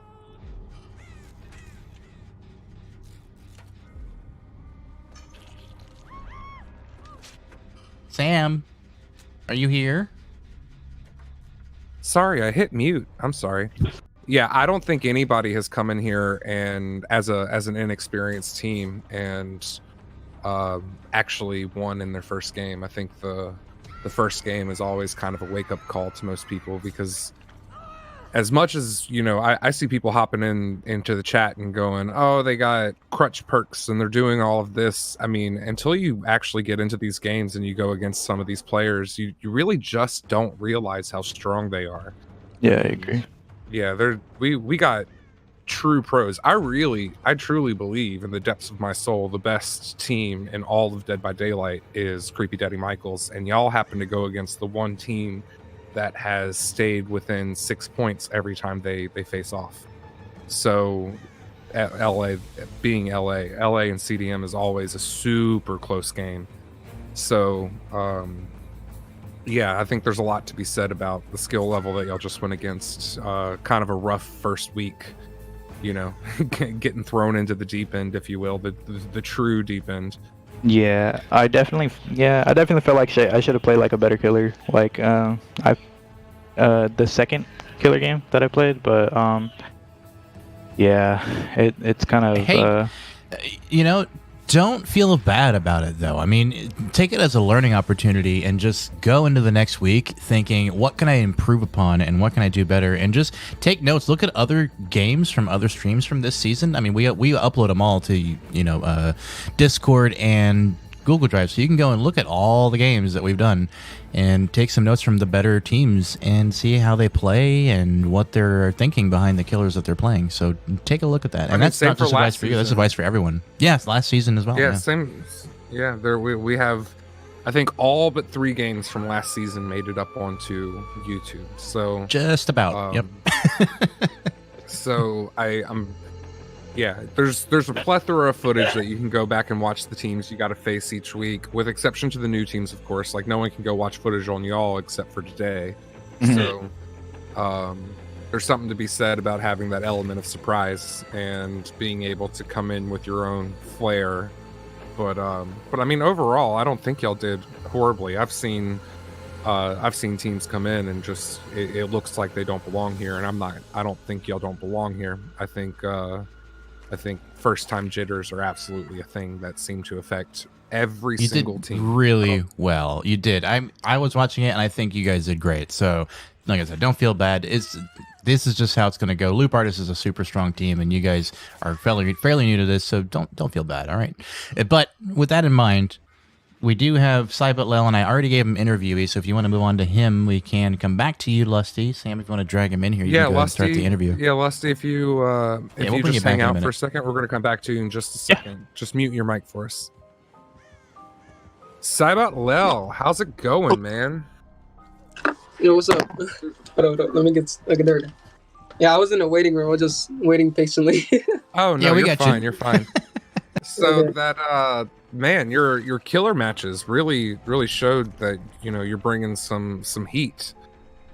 Sam, are you here? Sorry, I hit mute. I'm sorry. Yeah, I don't think anybody has come in here and as an inexperienced team and actually won in their first game. I think the first game is always kind of a wake up call to most people, because as much as, you know, I see people hopping into the chat and going, oh, they got crutch perks and they're doing all of this. I mean, until you actually get into these games and you go against some of these players, you really just don't realize how strong they are. Yeah, I agree. Yeah, we got true pros. I truly believe in the depths of my soul the best team in all of Dead by Daylight is Creepy Daddy Michaels, and y'all happen to go against the one team that has stayed within 6 points every time they face off. So LA being LA and CDM is always a super close game. So yeah, I think there's a lot to be said about the skill level that y'all just went against. Kind of a rough first week, you know, getting thrown into the deep end, if you will, the true deep end. Yeah, I definitely felt like I should have played like a better killer. Like the second killer game that I played, but yeah, it's kind of Hey, you know, don't feel bad about it, though. I mean, take it as a learning opportunity and just go into the next week thinking, what can I improve upon and what can I do better? And just take notes. Look at other games from other streams from this season. I mean, we upload them all to, Discord and Google Drive, so you can go and look at all the games that we've done and take some notes from the better teams and see how they play and what they're thinking behind the killers that they're playing. So take a look at that. And that's not just advice for you, that's advice for everyone. Yes, last season as well. Yeah, same. Yeah, there we have, I think all but 3 games from last season made it up onto YouTube. So just about. Yep. So I'm yeah, there's a plethora of footage that you can go back and watch the teams you got to face each week, with exception to the new teams, of course. Like, no one can go watch footage on y'all except for today. So there's something to be said about having that element of surprise and being able to come in with your own flair. But I mean, overall, I don't think y'all did horribly. I've seen teams come in and just it looks like they don't belong here, and I don't think y'all don't belong here. I think first time jitters are absolutely a thing that seem to affect every single team. Really well. You did. I was watching it and I think you guys did great. So like I said, don't feel bad. This is just how it's going to go. Loop Artist is a super strong team, and you guys are fairly new to this, so don't feel bad. All right. But with that in mind, we do have Cybot Lel, and I already gave him interviewee, so if you want to move on to him, we can come back to you, Lusty. Sam, if you want to drag him in here, you can go ahead and start the interview. Yeah, Lusty, if you we'll just hang out for a second, we're going to come back to you in just a second. Yeah. Just mute your mic for us. Cybot Lel, how's it going, man? Yo, what's up? Hold on, let me get there. Yeah, I was in a waiting room. I was just waiting patiently. Oh, no, you're fine. You're fine. So that man, your killer matches really showed that you're bringing some heat.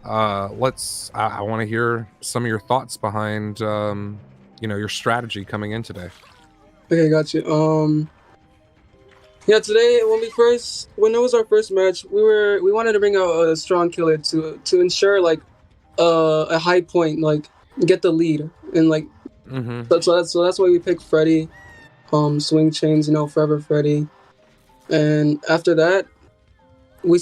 I want to hear some of your thoughts behind your strategy coming in today. Okay, got you. Yeah, today when it was our first match, we wanted to bring out a strong killer to ensure like a high point, like get the lead, and like so that's why we picked Freddy. Swing Chains, Forever Freddy. And after that, we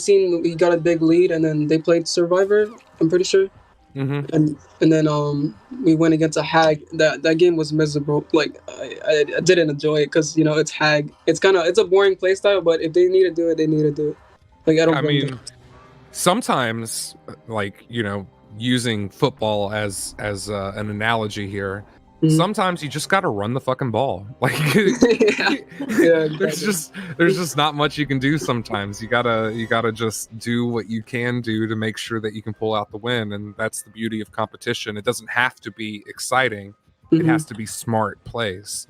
got a big lead, and then they played Survivor, I'm pretty sure. And then we went against a Hag. That game was miserable. Like, I didn't enjoy it because, it's Hag. It's a boring playstyle, but if they need to do it, they need to do it. Like, I mean, sometimes, like, using football as an analogy here, sometimes you just got to run the fucking ball. Like, there's just not much you can do. Sometimes you gotta just do what you can do to make sure that you can pull out the win. And that's the beauty of competition. It doesn't have to be exciting. It has to be smart plays.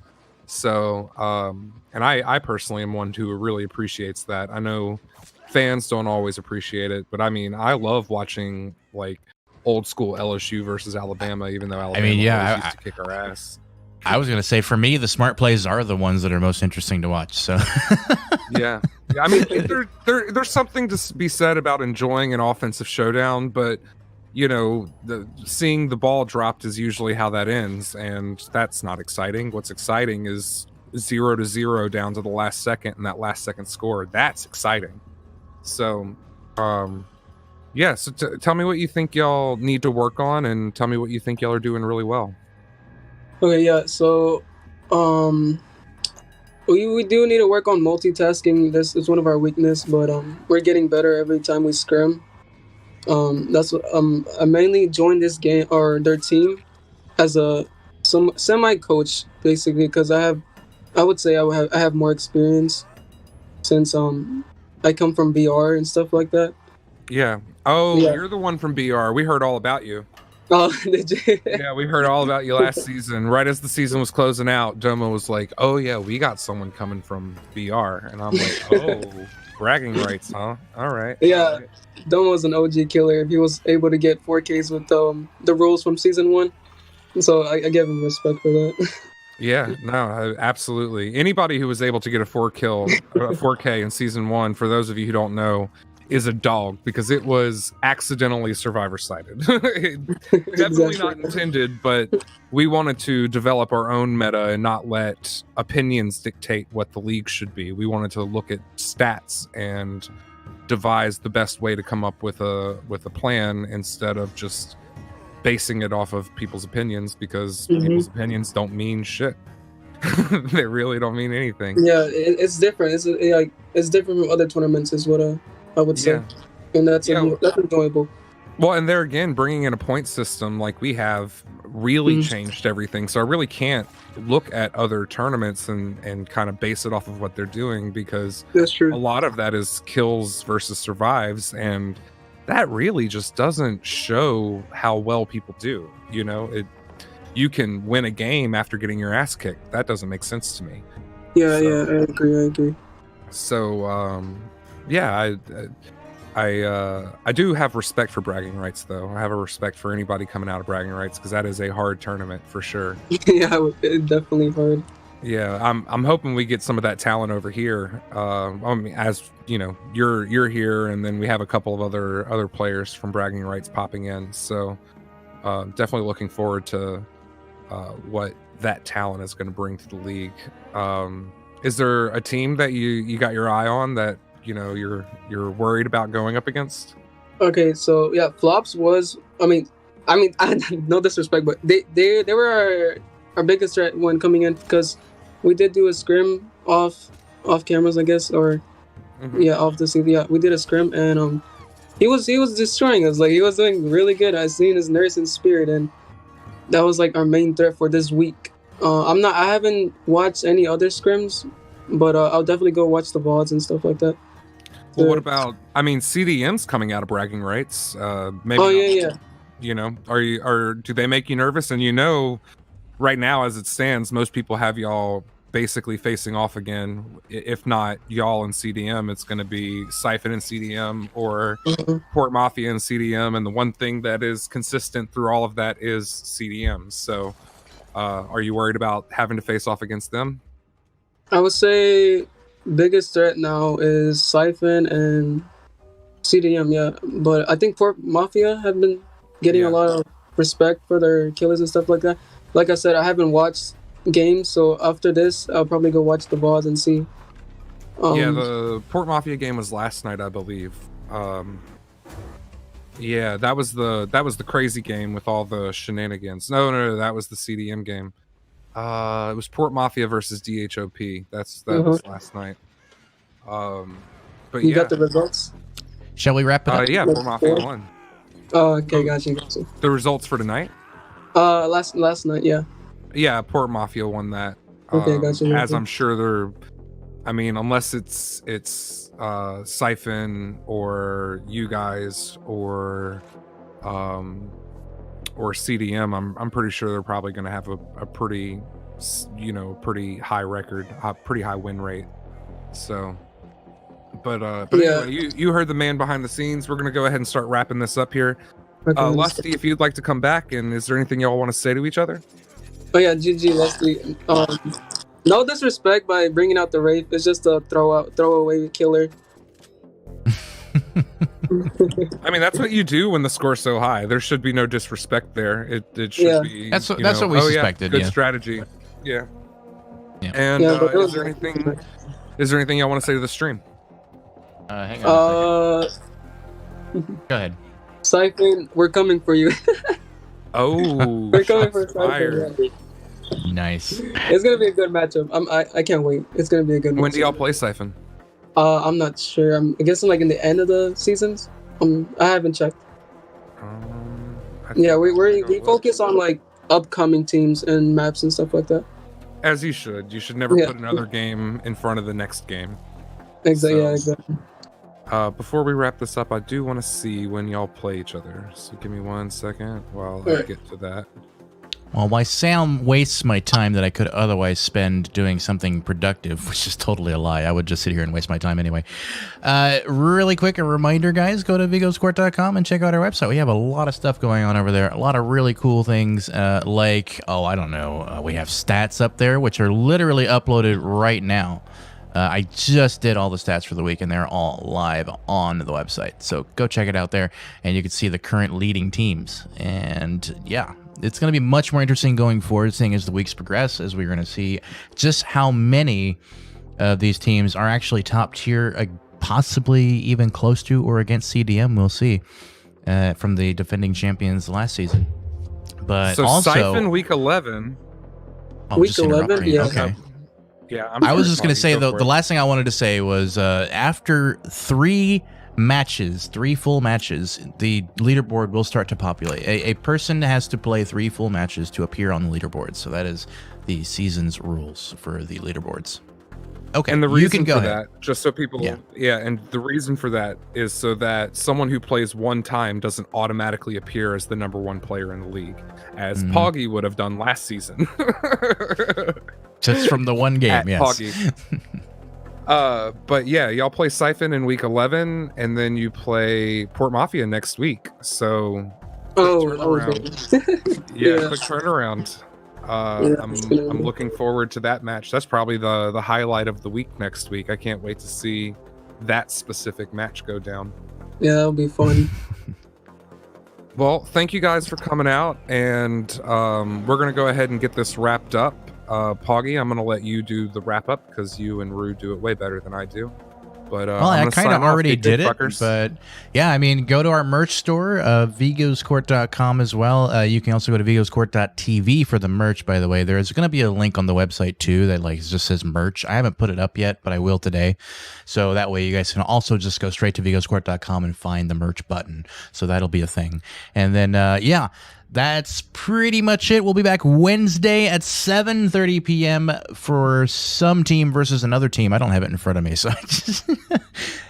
So, and I personally am one who really appreciates that. I know fans don't always appreciate it, but I mean, I love watching like old school LSU versus Alabama, even though Alabama used to kick our ass. I was going to say, for me, the smart plays are the ones that are most interesting to watch. So, yeah, I mean, there's something to be said about enjoying an offensive showdown, but seeing the ball dropped is usually how that ends, and that's not exciting. What's exciting is 0-0 down to the last second, and that last second score. That's exciting. So, yeah, so tell me what you think y'all need to work on, and tell me what you think y'all are doing really well. Okay, yeah, so we do need to work on multitasking. This is one of our weaknesses, but we're getting better every time we scrim. That's what I mainly joined this game or their team as a some semi coach basically because I would say I have more experience since I come from BR and stuff like that. Yeah. Oh, Yeah. you're the one from BR. We heard all about you. Oh, did you? Yeah, we heard all about you last season. Right as the season was closing out, Domo was like, "Oh yeah, we got someone coming from BR," and I'm like, "Oh, bragging rights, huh? All right." Yeah. all right." Don was an OG killer. He was able to get 4Ks with the rules from season 1. So I give him respect for that. Yeah, no, absolutely. Anybody who was able to get a 4K in season 1, for those of you who don't know, is a dog because it was accidentally survivor sided. Definitely not intended, but we wanted to develop our own meta and not let opinions dictate what the league should be. We wanted to look at stats and devise the best way to come up with a plan instead of just basing it off of people's opinions, because people's opinions don't mean shit. They really don't mean anything. Yeah, it's different. It's different from other tournaments, is what I would say, and that's enjoyable. Well, and there again, bringing in a point system like we have really changed everything. So I really can't look at other tournaments and kind of base it off of what they're doing, because That's true. a lot of that is kills versus survives, and that really just doesn't show how well people do. You know, you can win a game after getting your ass kicked. That doesn't make sense to me. Yeah, I agree. So, yeah, I do have respect for bragging rights, though. I have a respect for anybody coming out of bragging rights, because that is a hard tournament for sure. Yeah, it's definitely hard. Yeah, I'm hoping we get some of that talent over here. I mean, as you know, you're here, and then we have a couple of other players from bragging rights popping in. So definitely looking forward to what that talent is going to bring to the league. Is there a team that you got your eye on that you're worried about going up against? Okay, so yeah, flops was I mean no disrespect, but they were our biggest threat when coming in, because we did do a scrim off cameras, I guess, or off the scene. Yeah, we did a scrim, and he was destroying us. Like, he was doing really good. I seen his nurse and spirit, and that was like our main threat for this week. I haven't watched any other scrims, but I'll definitely go watch the VODs and stuff like that. Well, what about, I mean, CDM's coming out of bragging rights. Maybe. Oh yeah. You know, do they make you nervous? And right now as it stands, most people have y'all basically facing off again. If not y'all and CDM, it's going to be Siphon and CDM, or Port Mafia and CDM. And the one thing that is consistent through all of that is CDM. So are you worried about having to face off against them? I would say biggest threat now is Siphon and CDM, yeah. But I think Port Mafia have been getting a lot of respect for their killers and stuff like that. Like I said, I haven't watched games, so after this, I'll probably go watch the VODs and see. Yeah, the Port Mafia game was last night, I believe. Yeah, that was the crazy game with all the shenanigans. No, that was the CDM game. It was Port Mafia versus DHOP. That was last night. But you got the results? Shall we wrap it up? Yeah, Port Mafia won. Oh, okay, gotcha. The results for tonight? Last night, yeah. Yeah, Port Mafia won that. Okay, gotcha. As I'm sure unless it's Siphon or you guys or CDM, I'm pretty sure they're probably going to have a pretty high record, pretty high win rate. So, but anyway, you heard the man behind the scenes. We're going to go ahead and start wrapping this up here. Okay, Lusty, if you'd like to come back, and is there anything y'all want to say to each other? Oh yeah, GG Lusty. No disrespect by bringing out the rape. It's just a throwaway killer. I mean, that's what you do when the score's so high. There should be no disrespect there. It should be. That's what we suspected. Good strategy. Yeah. And is there anything y'all want to say to the stream? Hang on a second. Go ahead. Siphon, we're coming for you. Oh, we're coming for Siphon. Yeah. Nice. It's gonna be a good matchup. I can't wait. It's gonna be a good matchup. When do y'all play Siphon? I'm not sure. I'm guessing like in the end of the seasons. I haven't checked. Yeah, we focus on like upcoming teams and maps and stuff like that. As you should. You should never Yeah. put another game in front of the next game. Exactly. So- Yeah, exactly. Before we wrap this up, I do want to see when y'all play each other. So give me 1 second while I Alright. get to that. Well, why Sam wastes my time that I could otherwise spend doing something productive, which is totally a lie. I would just sit here and waste my time anyway. Really quick, a reminder, guys, go to vigoscourt.com and check out our website. We have a lot of stuff going on over there. A lot of really cool things like, I don't know, we have stats up there, which are literally uploaded right now. I just did all the stats for the week, and they're all live on the website. So go check it out there, and you can see the current leading teams. And yeah, it's going to be much more interesting going forward, seeing as the weeks progress, as we're going to see just how many of these teams are actually top tier, possibly even close to or against CDM. We'll see from the defending champions last season. But So also, Siphon week 11. Week just interrupt 11? me. Yeah. Okay. Yeah, I was just going to Foggy, say, go though, for the it. last thing I wanted to say was after 3 full matches, the leaderboard will start to populate. A person has to play 3 full matches to appear on the leaderboard. So that is the season's rules for the leaderboards. Okay, And the you reason can go for ahead. that, just so people, Yeah. and the reason for that is so that someone who plays one time doesn't automatically appear as the number 1 player in the league, as Mhm. Poggy would have done last season. Just from the one game, At yes. Poggy. But yeah, y'all play Siphon in week 11, and then you play Port Mafia next week. So turnaround. yeah, quick turnaround. Yeah, it's gonna I'm be- looking forward to that match. That's probably the highlight of the week next week. I can't wait to see that specific match go down. Yeah, that'll be fun. Well, thank you guys for coming out, and we're gonna go ahead and get this wrapped up. Poggy, I'm gonna let you do the wrap up because you and Rue do it way better than I do. But Well, I'm I gonna kind of sign off, already you did it, fuckers. but yeah, I mean, go to our merch store, vigoscourt.com as well. You can also go to vigoscourt.tv for the merch, by the way. There's going to be a link on the website, too, that like just says merch. I haven't put it up yet, but I will today. So that way you guys can also just go straight to vigoscourt.com and find the merch button. So that'll be a thing. And then, yeah, that's pretty much it. We'll be back Wednesday at 7:30 p.m. for some team versus another team. I don't have it in front of me, so I just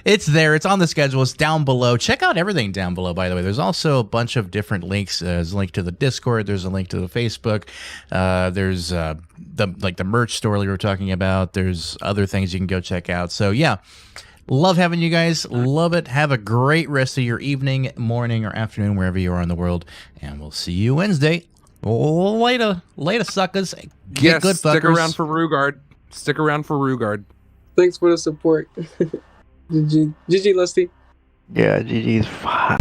it's there. It's on the schedule. It's down below. Check out everything down below, by the way. There's also a bunch of different links. There's a link to the Discord. There's a link to the Facebook. There's the merch store we were talking about. There's other things you can go check out. So, yeah. Love having you guys. Love it. Have a great rest of your evening, morning, or afternoon, wherever you are in the world. And we'll see you Wednesday. Later. Later, suckers. Get Yes, good, fuckers. stick around for Rugard. Stick around for Rugard. Thanks for the support. GG, Lusty. Yeah, GG's fine.